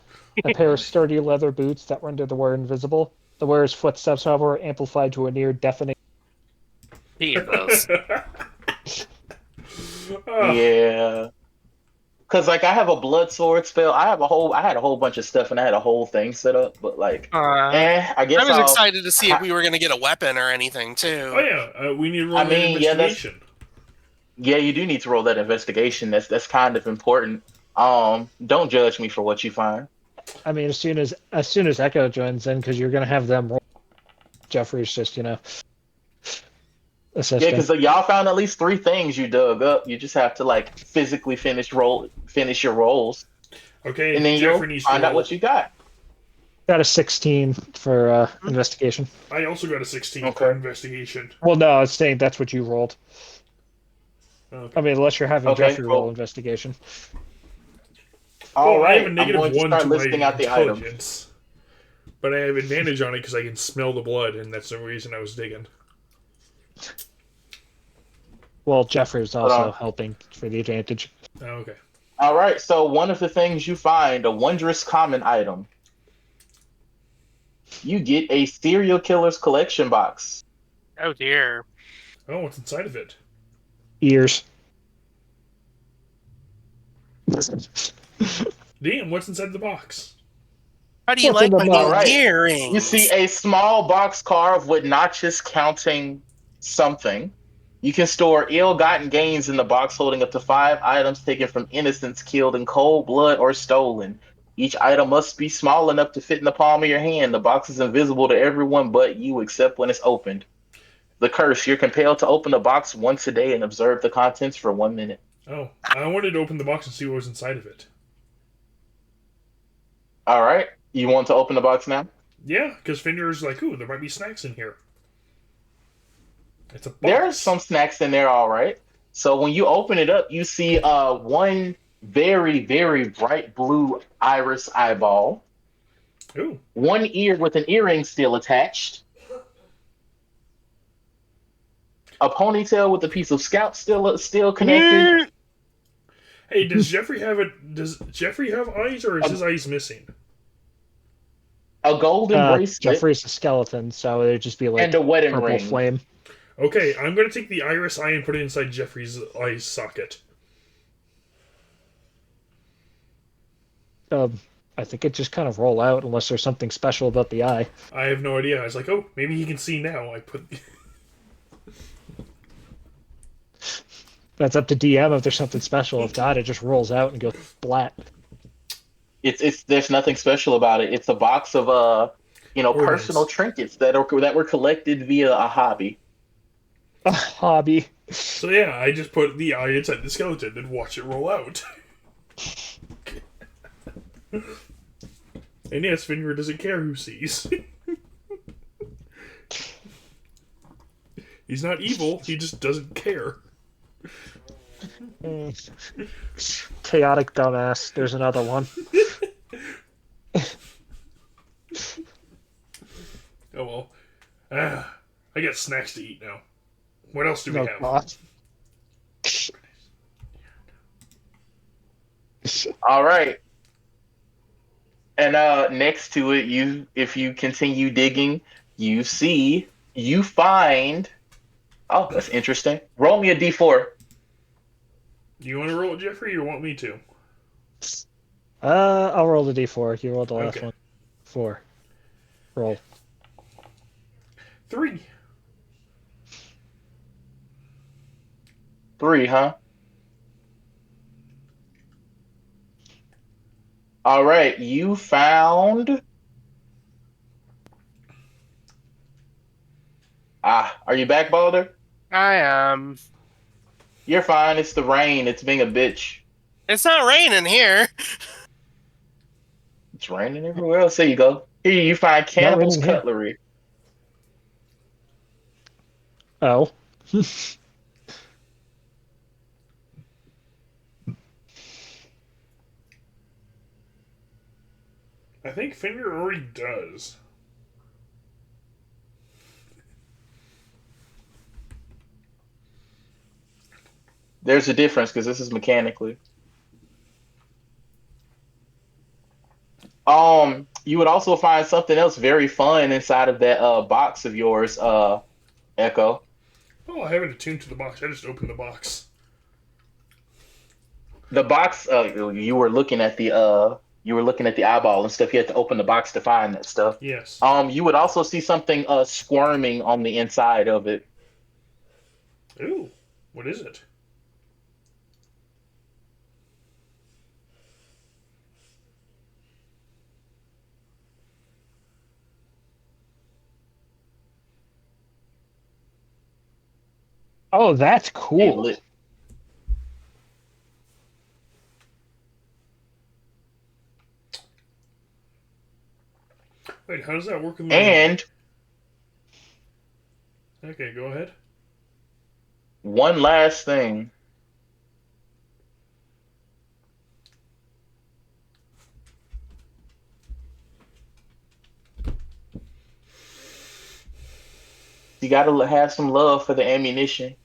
[SPEAKER 4] A pair of sturdy leather boots that render the wearer invisible. The wearer's footsteps, however, are amplified to a near deafening.
[SPEAKER 9] Jesus.
[SPEAKER 2] Ah,
[SPEAKER 5] yeah. Cause like I have a blood sword spell. I had a whole bunch of stuff and I had a whole thing set up, but like, I guess
[SPEAKER 6] I was
[SPEAKER 5] I'll-
[SPEAKER 6] excited to see if we were going to get a weapon or anything, too.
[SPEAKER 2] Oh yeah, we need to roll
[SPEAKER 5] I
[SPEAKER 2] an
[SPEAKER 5] mean, yeah, that's-
[SPEAKER 2] investigation.
[SPEAKER 5] Yeah, you do need to roll that investigation. That's kind of important. Don't judge me for what you find.
[SPEAKER 4] I mean, as soon as Echo joins in, because you're gonna have them roll. Jeffrey's just,
[SPEAKER 5] Yeah,
[SPEAKER 4] assisting.
[SPEAKER 5] because y'all found at least 3 things you dug up. You just have to like physically finish your rolls,
[SPEAKER 2] Okay,
[SPEAKER 5] and then
[SPEAKER 2] Jeffrey
[SPEAKER 5] you'll
[SPEAKER 2] needs to
[SPEAKER 5] find out
[SPEAKER 2] roll.
[SPEAKER 5] what you got.
[SPEAKER 4] Got a 16 for investigation.
[SPEAKER 2] I also got a 16
[SPEAKER 5] Okay.
[SPEAKER 2] for investigation.
[SPEAKER 4] Well, no, I was saying that's what you rolled.
[SPEAKER 2] Okay.
[SPEAKER 4] I mean, unless you're having
[SPEAKER 5] Okay,
[SPEAKER 4] Jeffrey roll
[SPEAKER 5] well-
[SPEAKER 4] investigation.
[SPEAKER 5] All
[SPEAKER 2] Well, I
[SPEAKER 5] right,
[SPEAKER 2] have a
[SPEAKER 5] I'm
[SPEAKER 2] negative
[SPEAKER 5] going to
[SPEAKER 2] 1
[SPEAKER 5] start
[SPEAKER 2] to
[SPEAKER 5] listing
[SPEAKER 2] my
[SPEAKER 5] out the items.
[SPEAKER 2] intelligence. But I have advantage on it because I can smell the blood, and that's the reason I was digging.
[SPEAKER 4] Well, Jeffrey's
[SPEAKER 5] Hold
[SPEAKER 4] also
[SPEAKER 5] on.
[SPEAKER 4] helping for the advantage.
[SPEAKER 2] Oh, okay.
[SPEAKER 5] All right, so one of the things you find, a wondrous common item. You get a serial killer's collection box.
[SPEAKER 9] Oh dear.
[SPEAKER 2] Oh, what's inside of it?
[SPEAKER 4] Ears.
[SPEAKER 2] Damn, what's inside the box?
[SPEAKER 6] How do you
[SPEAKER 4] What's in
[SPEAKER 6] like
[SPEAKER 4] the
[SPEAKER 6] my
[SPEAKER 4] box?
[SPEAKER 6] new
[SPEAKER 5] Alright.
[SPEAKER 6] earrings?
[SPEAKER 5] You see a small box carved with notches counting something. You can store ill-gotten gains in the box, holding up to 5 items taken from innocents killed in cold blood or stolen. Each item must be small enough to fit in the palm of your hand. The box is invisible to everyone but you, except when it's opened. The curse: you're compelled to open the box once a day and observe the contents for 1 minute.
[SPEAKER 2] Oh, I wanted to open the box and see what was inside of it.
[SPEAKER 5] All right, you want to open the box now?
[SPEAKER 2] Yeah, because Finder's like, ooh, there might be snacks in here. It's a box.
[SPEAKER 5] There are some snacks in there, all right. So when you open it up, you see one very, very bright blue iris eyeball,
[SPEAKER 2] Ooh,
[SPEAKER 5] one ear with an earring still attached, a ponytail with a piece of scalp still connected,
[SPEAKER 2] hey, does Jeffrey have it? Does Jeffrey have eyes, or is his eyes missing?
[SPEAKER 5] a golden bracelet,
[SPEAKER 4] Jeffrey's a skeleton, so it'd just be like
[SPEAKER 5] and a wedding
[SPEAKER 4] purple
[SPEAKER 5] ring.
[SPEAKER 4] flame.
[SPEAKER 2] Okay, I'm gonna take the iris eye and put it inside Jeffrey's eye socket.
[SPEAKER 4] I think it just kind of roll out unless there's something special about the eye.
[SPEAKER 2] I have no idea. I was like, oh, maybe he can see now. I put.
[SPEAKER 4] That's up to DM if there's something special. If not, it just rolls out and goes splat.
[SPEAKER 5] It's there's nothing special about it. It's a box of
[SPEAKER 2] Ornaments.
[SPEAKER 5] personal trinkets that were collected via a hobby.
[SPEAKER 4] A hobby.
[SPEAKER 2] So yeah, I just put the eye inside the skeleton and watch it roll out. And yes, Finger doesn't care who sees. He's not evil, he just doesn't care.
[SPEAKER 4] Chaotic dumbass. There's another one.
[SPEAKER 2] Oh well. I got snacks to eat now. What else do we
[SPEAKER 4] Oh,
[SPEAKER 2] have?
[SPEAKER 4] God.
[SPEAKER 5] All right. And next to it, if you continue digging, you find. Oh, that's interesting. Roll me a d4.
[SPEAKER 2] Do you want to roll it, Jeffrey, or want me to?
[SPEAKER 4] I'll roll the d4. You rolled the last
[SPEAKER 2] Okay.
[SPEAKER 4] one. 4. Roll.
[SPEAKER 2] 3.
[SPEAKER 5] 3, huh? All right, you found. Are you back, Balder?
[SPEAKER 9] I am.
[SPEAKER 5] You're fine. It's the rain. It's being a bitch.
[SPEAKER 6] It's not raining here.
[SPEAKER 5] It's raining everywhere else. There you go. Here you find cannibals
[SPEAKER 4] raining here.
[SPEAKER 5] cutlery.
[SPEAKER 4] Oh.
[SPEAKER 2] I think Finger already does.
[SPEAKER 5] There's a difference because this is mechanically. You would also find something else very fun inside of that box of yours, Echo.
[SPEAKER 2] Oh, I haven't attuned to the box. I just opened the box.
[SPEAKER 5] The box, you were looking at the eyeball and stuff. You had to open the box to find that stuff.
[SPEAKER 2] Yes.
[SPEAKER 5] You would also see something squirming on the inside of it.
[SPEAKER 2] Ooh, what is it?
[SPEAKER 4] Oh, that's
[SPEAKER 5] It
[SPEAKER 4] cool.
[SPEAKER 5] lit-
[SPEAKER 2] Wait, how does that work with my...
[SPEAKER 5] And
[SPEAKER 2] Okay, go ahead.
[SPEAKER 5] one last thing. You gotta have some love for the ammunition.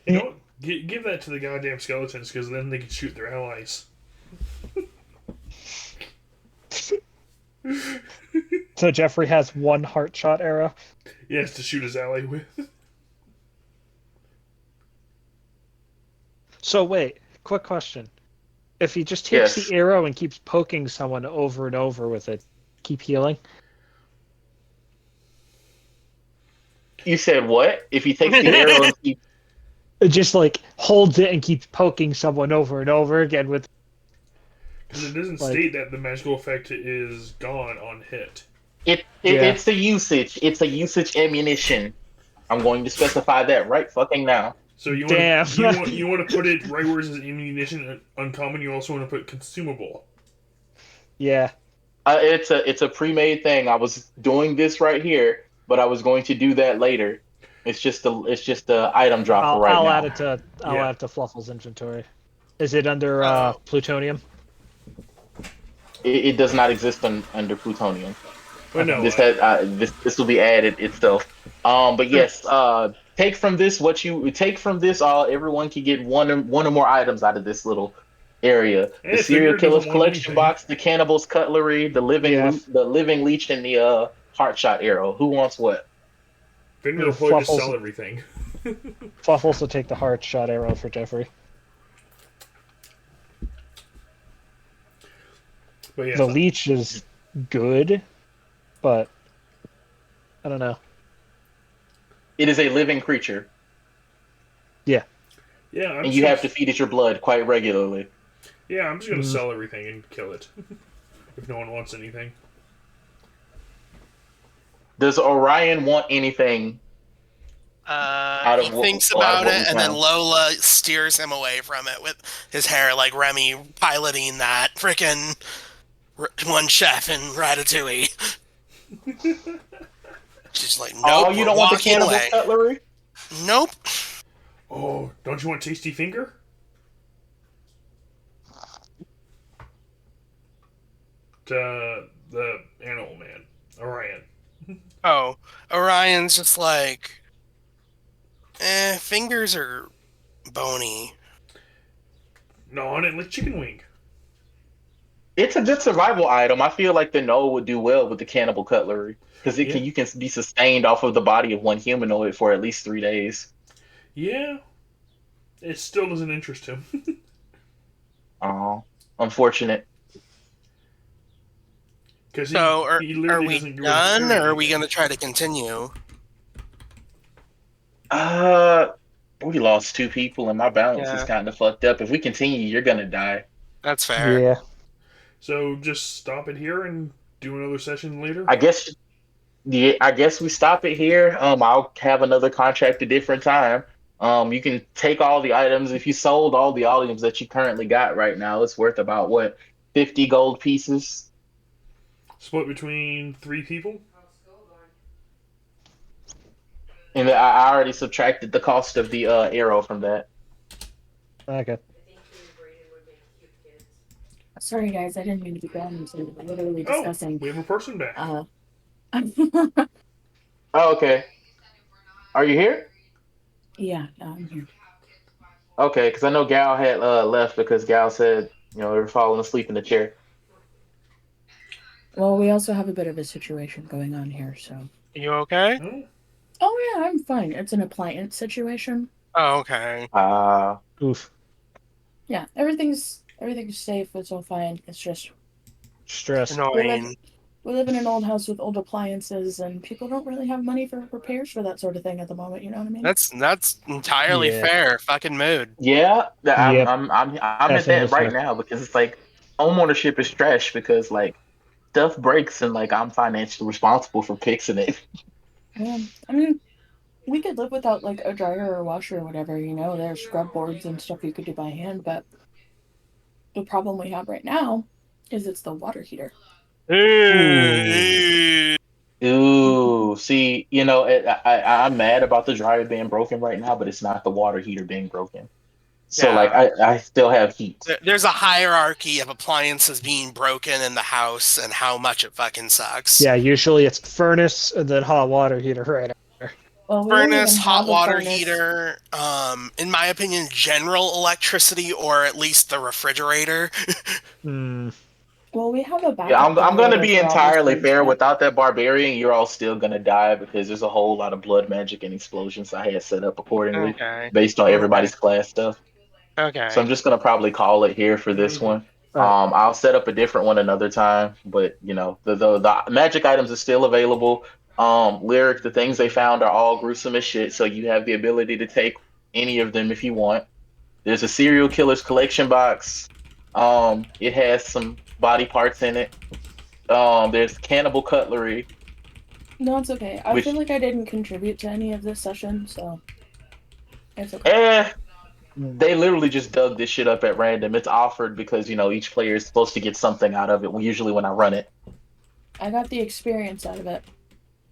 [SPEAKER 2] You know what? Give that to the goddamn skeletons, because then they can shoot their allies.
[SPEAKER 4] So Jeffrey has one heart shot arrow.
[SPEAKER 2] He has to shoot his ally with.
[SPEAKER 4] So wait, quick question. If he just takes
[SPEAKER 5] Yes.
[SPEAKER 4] the arrow and keeps poking someone over and over with it, keep healing?
[SPEAKER 5] You said what? If he takes the arrow and keeps
[SPEAKER 4] It just like holds it and keeps poking someone over and over again with.
[SPEAKER 2] Because it doesn't
[SPEAKER 4] Like-
[SPEAKER 2] state that the magical effect is gone on hit.
[SPEAKER 4] Yeah.
[SPEAKER 5] it's a usage. It's a usage ammunition. I'm going to specify that right fucking now.
[SPEAKER 2] So you
[SPEAKER 4] Damn.
[SPEAKER 2] want you want to put it right where it says ammunition uncommon. You also want to put consumable.
[SPEAKER 4] Yeah.
[SPEAKER 5] It's a pre-made thing. I was doing this right here, but I was going to do that later. It's just the item drop
[SPEAKER 4] I'll,
[SPEAKER 5] for right
[SPEAKER 4] I'll
[SPEAKER 5] now.
[SPEAKER 4] add it to
[SPEAKER 2] Yeah.
[SPEAKER 4] add it to Fluffle's inventory. Is it under plutonium?
[SPEAKER 5] It does not exist under plutonium.
[SPEAKER 2] But no,
[SPEAKER 5] This will be added itself. But yes, take from this what you take from this. Everyone can get one or more items out of this little area.
[SPEAKER 2] Hey,
[SPEAKER 5] The serial
[SPEAKER 2] Finger
[SPEAKER 5] killer's
[SPEAKER 2] doesn't want
[SPEAKER 5] collection
[SPEAKER 2] anything.
[SPEAKER 5] box, the cannibal's cutlery, the living
[SPEAKER 4] Yeah.
[SPEAKER 5] the living leech, and the heart shot arrow. Who wants what?
[SPEAKER 2] Finger will probably just
[SPEAKER 4] Fluffles-
[SPEAKER 2] sell everything.
[SPEAKER 4] Fluffles will take the heart shot arrow for Jeffrey.
[SPEAKER 2] But yeah,
[SPEAKER 4] The leech is good, but I don't know.
[SPEAKER 5] It is a living creature,
[SPEAKER 2] yeah, I'm
[SPEAKER 5] and
[SPEAKER 2] just
[SPEAKER 5] you
[SPEAKER 2] gonna,
[SPEAKER 5] have to feed it your blood quite regularly.
[SPEAKER 2] Yeah, I'm just gonna sell everything and kill it if no one wants anything.
[SPEAKER 5] Does Orion want anything?
[SPEAKER 6] He
[SPEAKER 5] of what-
[SPEAKER 6] thinks
[SPEAKER 5] out of
[SPEAKER 6] about
[SPEAKER 5] what
[SPEAKER 6] it,
[SPEAKER 5] we
[SPEAKER 6] and then
[SPEAKER 5] found.
[SPEAKER 6] Lola steers him away from it with his hair like Remy piloting that frickin' one chef in Ratatouille. She's like, nope,
[SPEAKER 5] Oh, you
[SPEAKER 6] we're
[SPEAKER 5] don't want the
[SPEAKER 6] walking
[SPEAKER 5] cannibal's
[SPEAKER 6] away.
[SPEAKER 5] cutlery?
[SPEAKER 6] Nope.
[SPEAKER 2] Oh, don't you want Tasty Finger? The animal man, Orion.
[SPEAKER 6] Oh, Orion's just like, fingers are bony.
[SPEAKER 2] No, I didn't like chicken wing.
[SPEAKER 5] It's a good survival item. I feel like the Noah would do well with the cannibal cutlery because
[SPEAKER 2] Yeah.
[SPEAKER 5] you can be sustained off of the body of one humanoid for at least 3 days.
[SPEAKER 2] Yeah, it still doesn't interest him.
[SPEAKER 5] Oh, unfortunate.
[SPEAKER 2] Because
[SPEAKER 6] So,
[SPEAKER 2] he
[SPEAKER 6] are
[SPEAKER 2] literally
[SPEAKER 6] we
[SPEAKER 2] doesn't do
[SPEAKER 6] done, or are we
[SPEAKER 2] anything.
[SPEAKER 6] going to try to continue?
[SPEAKER 5] Uh, we lost 2 people and my balance is
[SPEAKER 6] Yeah.
[SPEAKER 5] kind of fucked up. If we continue, you're gonna die.
[SPEAKER 6] That's fair.
[SPEAKER 4] Yeah.
[SPEAKER 2] So just stop it here and do another session later.
[SPEAKER 5] I guess. Yeah, I guess we stop it here. I'll have another contract a different time. You can take all the items. If you sold all the items that you currently got right now, it's worth about what, 50 gold pieces?
[SPEAKER 2] Split between 3 people.
[SPEAKER 5] And I already subtracted the cost of the arrow from that.
[SPEAKER 4] Okay.
[SPEAKER 1] Sorry, guys, I didn't mean to be gone. So we're literally
[SPEAKER 2] Oh,
[SPEAKER 1] discussing.
[SPEAKER 2] we have a person back.
[SPEAKER 5] Oh, okay. Are you here?
[SPEAKER 1] Yeah, I'm here.
[SPEAKER 5] Okay, because I know Gal had left because Gal said, they were falling asleep in the chair.
[SPEAKER 1] Well, we also have a bit of a situation going on here, so.
[SPEAKER 6] You okay?
[SPEAKER 2] Oh,
[SPEAKER 1] Oh yeah, I'm fine. It's an appliance situation.
[SPEAKER 6] Oh, okay.
[SPEAKER 4] Oof.
[SPEAKER 1] Yeah, everything's safe. It's all fine. It's just
[SPEAKER 4] Stress.
[SPEAKER 6] Annoying.
[SPEAKER 1] we live in an old house with old appliances, and people don't really have money for repairs for that sort of thing at the moment. You know what I mean?
[SPEAKER 6] That's entirely
[SPEAKER 4] Yeah.
[SPEAKER 6] fair. Fucking mood.
[SPEAKER 5] Yeah,
[SPEAKER 4] Yep.
[SPEAKER 5] I'm at
[SPEAKER 4] Definitely
[SPEAKER 5] that right
[SPEAKER 4] fair.
[SPEAKER 5] now because it's like homeownership is trash because like stuff breaks and like I'm financially responsible for fixing it.
[SPEAKER 1] Yeah, I mean, we could live without like a dryer or washer or whatever. You know, there's scrub boards and stuff you could do by hand, but the problem we have right now is it's the water heater.
[SPEAKER 5] Ooh, see, I'm mad about the dryer being broken right now, but it's not the water heater being broken. So like
[SPEAKER 6] Yeah.
[SPEAKER 5] I still have heat.
[SPEAKER 6] There's a hierarchy of appliances being broken in the house and how much it fucking sucks.
[SPEAKER 4] Yeah, usually it's furnace and then hot water heater right after.
[SPEAKER 1] Well, we don't
[SPEAKER 6] Furnace,
[SPEAKER 1] even
[SPEAKER 6] hot
[SPEAKER 1] have a
[SPEAKER 6] water
[SPEAKER 1] furnace.
[SPEAKER 6] heater, in my opinion, general electricity or at least the refrigerator.
[SPEAKER 4] Hmm.
[SPEAKER 1] Well, we have a backup.
[SPEAKER 5] Yeah, I'm gonna
[SPEAKER 1] generator
[SPEAKER 5] be
[SPEAKER 1] for all these
[SPEAKER 5] entirely
[SPEAKER 1] things,
[SPEAKER 5] fair.
[SPEAKER 1] but-
[SPEAKER 5] Without that barbarian, you're all still gonna die because there's a whole lot of blood magic and explosions I had set up accordingly
[SPEAKER 6] Okay.
[SPEAKER 5] based on everybody's class stuff.
[SPEAKER 6] Okay.
[SPEAKER 5] So I'm just gonna probably call it here for this one.
[SPEAKER 4] Alright.
[SPEAKER 5] I'll set up a different one another time, but the magic items are still available. Lyric, the things they found are all gruesome as shit, so you have the ability to take any of them if you want. There's a serial killer's collection box. It has some body parts in it. There's cannibal cutlery.
[SPEAKER 1] No, it's okay. I
[SPEAKER 5] Which-
[SPEAKER 1] feel like I didn't contribute to any of this session, so it's okay.
[SPEAKER 5] They literally just dug this shit up at random. It's offered because each player is supposed to get something out of it. Usually when I run it.
[SPEAKER 1] I got the experience out of it,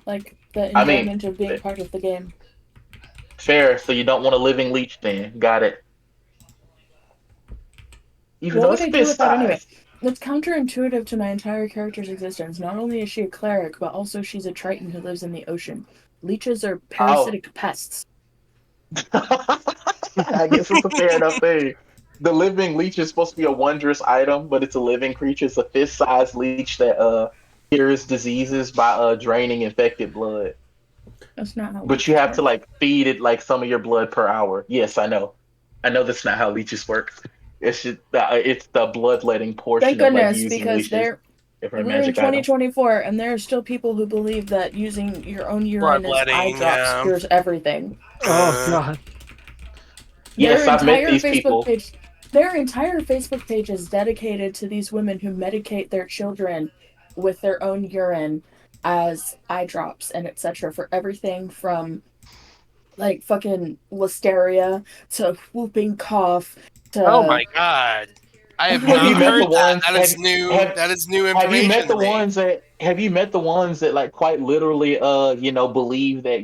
[SPEAKER 1] like the
[SPEAKER 5] I mean,
[SPEAKER 1] enjoyment of being part of the game.
[SPEAKER 5] Fair, so you don't want a living leech then. Got it. Even
[SPEAKER 1] What
[SPEAKER 5] though
[SPEAKER 1] would
[SPEAKER 5] it's
[SPEAKER 1] I do with
[SPEAKER 5] fist
[SPEAKER 1] that anyway?
[SPEAKER 5] size.
[SPEAKER 1] It's counterintuitive to my entire character's existence. Not only is she a cleric, but also she's a Triton who lives in the ocean. Leeches are parasitic pests.
[SPEAKER 5] I guess it's a fair enough thing. The living leech is supposed to be a wondrous item, but it's a living creature. It's a fist-sized leech that cures diseases by draining infected blood.
[SPEAKER 1] That's not how.
[SPEAKER 5] But you
[SPEAKER 1] leeches
[SPEAKER 5] have to
[SPEAKER 1] work.
[SPEAKER 5] like feed it like some of your blood per hour. Yes, I know. I know that's not how leeches work. It's just it's the bloodletting portion
[SPEAKER 1] Thank
[SPEAKER 5] of like
[SPEAKER 1] goodness,
[SPEAKER 5] using
[SPEAKER 1] because
[SPEAKER 5] leeches
[SPEAKER 1] they're
[SPEAKER 5] for a
[SPEAKER 1] we're in
[SPEAKER 5] magic item.
[SPEAKER 1] 2024, and there are still people who believe that using your own urine as eye
[SPEAKER 6] Bloodletting,
[SPEAKER 1] drops
[SPEAKER 6] yeah.
[SPEAKER 1] cures everything.
[SPEAKER 4] Oh god.
[SPEAKER 5] Yes,
[SPEAKER 1] Their
[SPEAKER 5] I've met
[SPEAKER 1] entire
[SPEAKER 5] these
[SPEAKER 1] Facebook
[SPEAKER 5] people.
[SPEAKER 1] page, their entire Facebook page is dedicated to these women who medicate their children with their own urine as eye drops and etc. for everything from like fucking listeria to whooping cough to
[SPEAKER 6] Oh my god. I have
[SPEAKER 1] Have
[SPEAKER 6] not
[SPEAKER 1] you met
[SPEAKER 6] heard
[SPEAKER 5] the
[SPEAKER 6] that.
[SPEAKER 5] ones-
[SPEAKER 6] That is
[SPEAKER 5] have-
[SPEAKER 6] new.
[SPEAKER 5] have-
[SPEAKER 6] That is new
[SPEAKER 5] Have you
[SPEAKER 6] information
[SPEAKER 5] met the
[SPEAKER 6] to me.
[SPEAKER 5] ones that like quite literally believe that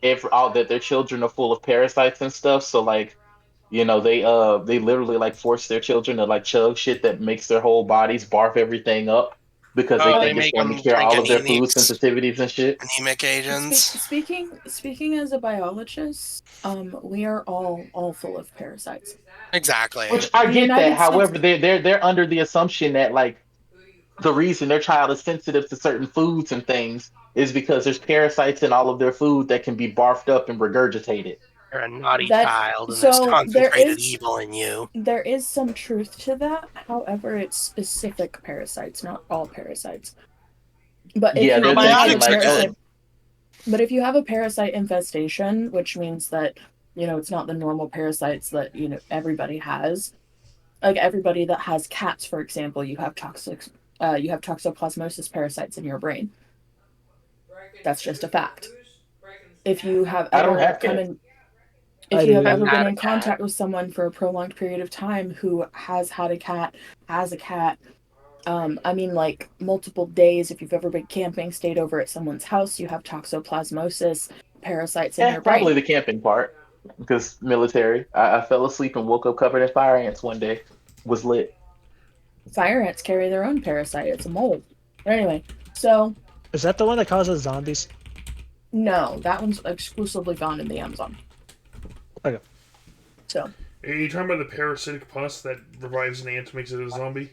[SPEAKER 5] if that their children are full of parasites and stuff, so like they literally like force their children to like chug shit that makes their whole bodies barf everything up because
[SPEAKER 6] Oh,
[SPEAKER 5] they
[SPEAKER 6] they
[SPEAKER 5] think it's
[SPEAKER 6] make
[SPEAKER 5] going to
[SPEAKER 6] them
[SPEAKER 5] cure all
[SPEAKER 6] drink
[SPEAKER 5] of their food
[SPEAKER 6] anemics.
[SPEAKER 5] sensitivities and shit.
[SPEAKER 6] Anemic agents.
[SPEAKER 1] Speaking as a biologist, we are all full of parasites.
[SPEAKER 6] Exactly.
[SPEAKER 5] Which I
[SPEAKER 1] The
[SPEAKER 5] get that.
[SPEAKER 1] United
[SPEAKER 5] However,
[SPEAKER 1] States-
[SPEAKER 5] they're under the assumption that like the reason their child is sensitive to certain foods and things is because there's parasites in all of their food that can be barfed up and regurgitated.
[SPEAKER 6] You're a naughty
[SPEAKER 1] That-
[SPEAKER 6] child, and
[SPEAKER 1] so
[SPEAKER 6] there's
[SPEAKER 1] there
[SPEAKER 6] concentrated
[SPEAKER 1] is-
[SPEAKER 6] evil in you.
[SPEAKER 1] There is some truth to that. However, it's specific parasites, not all parasites. But if
[SPEAKER 5] Yeah,
[SPEAKER 1] you
[SPEAKER 5] they're
[SPEAKER 1] have
[SPEAKER 6] thinking
[SPEAKER 1] a
[SPEAKER 6] like,
[SPEAKER 1] parasite, but if you have a parasite infestation, which means that it's not the normal parasites that everybody has. Like everybody that has cats, for example, you have toxoplasmosis parasites in your brain. That's just a fact. If you have
[SPEAKER 5] I don't
[SPEAKER 1] ever
[SPEAKER 5] have cats.
[SPEAKER 1] if you have
[SPEAKER 4] do.
[SPEAKER 1] ever been
[SPEAKER 6] Had a
[SPEAKER 1] in
[SPEAKER 6] cat.
[SPEAKER 1] contact with someone for a prolonged period of time who has had a cat, has a cat, I mean like multiple days, if you've ever been camping, stayed over at someone's house, you have toxoplasmosis parasites in your
[SPEAKER 5] Probably
[SPEAKER 1] brain.
[SPEAKER 5] the camping part because military. I fell asleep and woke up covered in fire ants one day. Was lit.
[SPEAKER 1] Fire ants carry their own parasite. It's a mold. But anyway, so
[SPEAKER 4] Is that the one that causes zombies?
[SPEAKER 1] no, that one's exclusively found in the Amazon.
[SPEAKER 4] Okay.
[SPEAKER 1] So
[SPEAKER 2] Are you talking about the parasitic pus that revives an ant and makes it a zombie?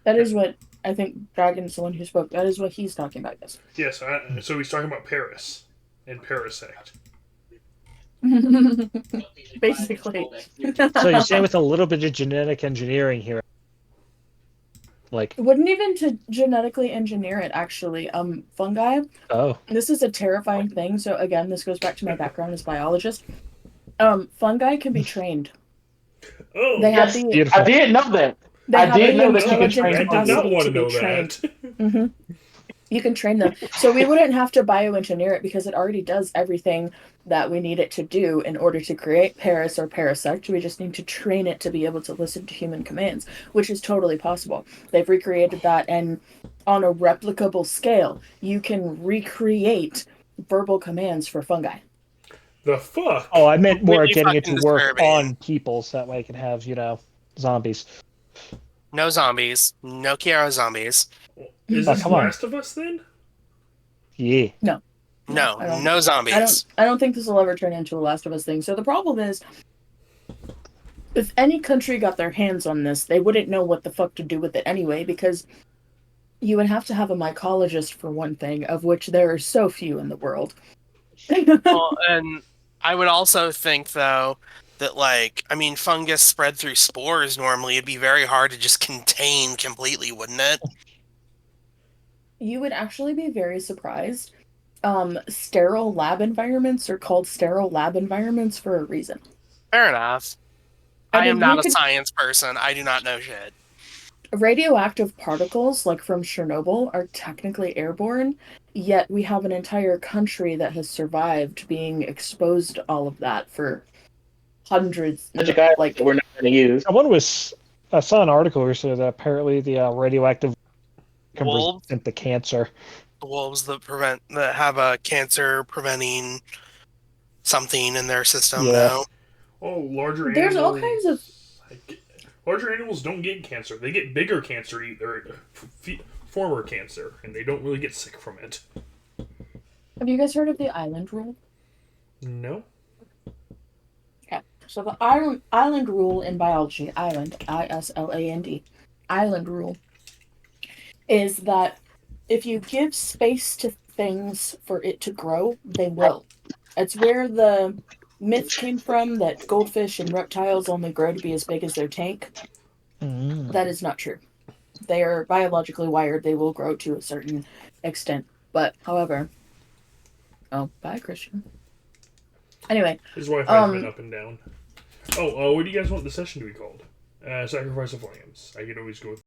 [SPEAKER 1] that is what I think Dragon's the one who spoke. That is what he's talking about, yes.
[SPEAKER 2] Yes, so he's talking about Paris and Parasect.
[SPEAKER 1] Basically.
[SPEAKER 4] So you're saying with a little bit of genetic engineering here, like,
[SPEAKER 1] Wouldn't even to genetically engineer it, actually. Fungi,
[SPEAKER 4] oh,
[SPEAKER 1] this is a terrifying thing. So again, this goes back to my background as a biologist. Fungi can be trained.
[SPEAKER 2] Oh,
[SPEAKER 1] They have
[SPEAKER 5] yes,
[SPEAKER 1] the
[SPEAKER 4] beautiful.
[SPEAKER 5] I did know that.
[SPEAKER 1] they
[SPEAKER 5] I
[SPEAKER 1] have
[SPEAKER 5] did
[SPEAKER 1] the
[SPEAKER 5] know that you could
[SPEAKER 1] intelligent
[SPEAKER 5] train
[SPEAKER 2] I did not
[SPEAKER 1] capacity
[SPEAKER 2] want
[SPEAKER 1] to
[SPEAKER 2] to know
[SPEAKER 1] be trained.
[SPEAKER 2] that.
[SPEAKER 1] You can train them. So we wouldn't have to bioengineer it because it already does everything that we need it to do in order to create Paris or Parasect. We just need to train it to be able to listen to human commands, which is totally possible. They've recreated that, and on a replicable scale, you can recreate verbal commands for fungi.
[SPEAKER 2] The fuck?
[SPEAKER 4] Oh, I meant more
[SPEAKER 6] Really
[SPEAKER 4] getting it to
[SPEAKER 6] fucking
[SPEAKER 4] work
[SPEAKER 6] disturbing.
[SPEAKER 4] on people so that way it can have, zombies.
[SPEAKER 6] No zombies. No Kiara zombies.
[SPEAKER 2] Is
[SPEAKER 4] Oh,
[SPEAKER 2] this
[SPEAKER 4] come on.
[SPEAKER 2] Last of Us then?
[SPEAKER 4] Yeah.
[SPEAKER 6] No,
[SPEAKER 1] I don't-
[SPEAKER 6] no zombies.
[SPEAKER 1] I don't think this will ever turn into a Last of Us thing. So the problem is, if any country got their hands on this, they wouldn't know what the fuck to do with it anyway, because you would have to have a mycologist for one thing, of which there are so few in the world.
[SPEAKER 6] Well, and I would also think, though, that, fungus spread through spores normally. It'd be very hard to just contain completely, wouldn't it?
[SPEAKER 1] You would actually be very surprised. Sterile lab environments are called sterile lab environments for a reason.
[SPEAKER 6] Fair enough.
[SPEAKER 1] I
[SPEAKER 6] I
[SPEAKER 1] mean,
[SPEAKER 6] am not
[SPEAKER 1] you
[SPEAKER 6] a
[SPEAKER 1] could-
[SPEAKER 6] science person. I do not know shit.
[SPEAKER 1] Radioactive particles, like from Chernobyl, are technically airborne, yet we have an entire country that has survived being exposed to all of that for hundreds.
[SPEAKER 5] Such a guy
[SPEAKER 1] Like,
[SPEAKER 5] that we're not going to use.
[SPEAKER 4] I saw an article recently that apparently the radioactive can
[SPEAKER 6] Wolves?
[SPEAKER 4] resist the cancer.
[SPEAKER 6] The wolves that have a cancer preventing something in their system
[SPEAKER 4] Yeah.
[SPEAKER 6] now.
[SPEAKER 2] Oh, larger
[SPEAKER 1] There's all
[SPEAKER 2] animals.
[SPEAKER 1] kinds of-
[SPEAKER 2] Larger animals don't get cancer. They get bigger cancer, either former cancer, and they don't really get sick from it.
[SPEAKER 1] have you guys heard of the island rule?
[SPEAKER 2] No.
[SPEAKER 1] Okay. So the island rule in biology, island, ISLAND, island rule, is that if you give space to things for it to grow, they will. It's where the myth came from that goldfish and reptiles only grow to be as big as their tank.
[SPEAKER 4] Mm.
[SPEAKER 1] That is not true. They are biologically wired. They will grow to a certain extent. But, however... Oh, bye, Christian. Anyway,
[SPEAKER 2] His wife has been up and down. Oh, what do you guys want the session to be called? Sacrifice of Lambs. I could always go with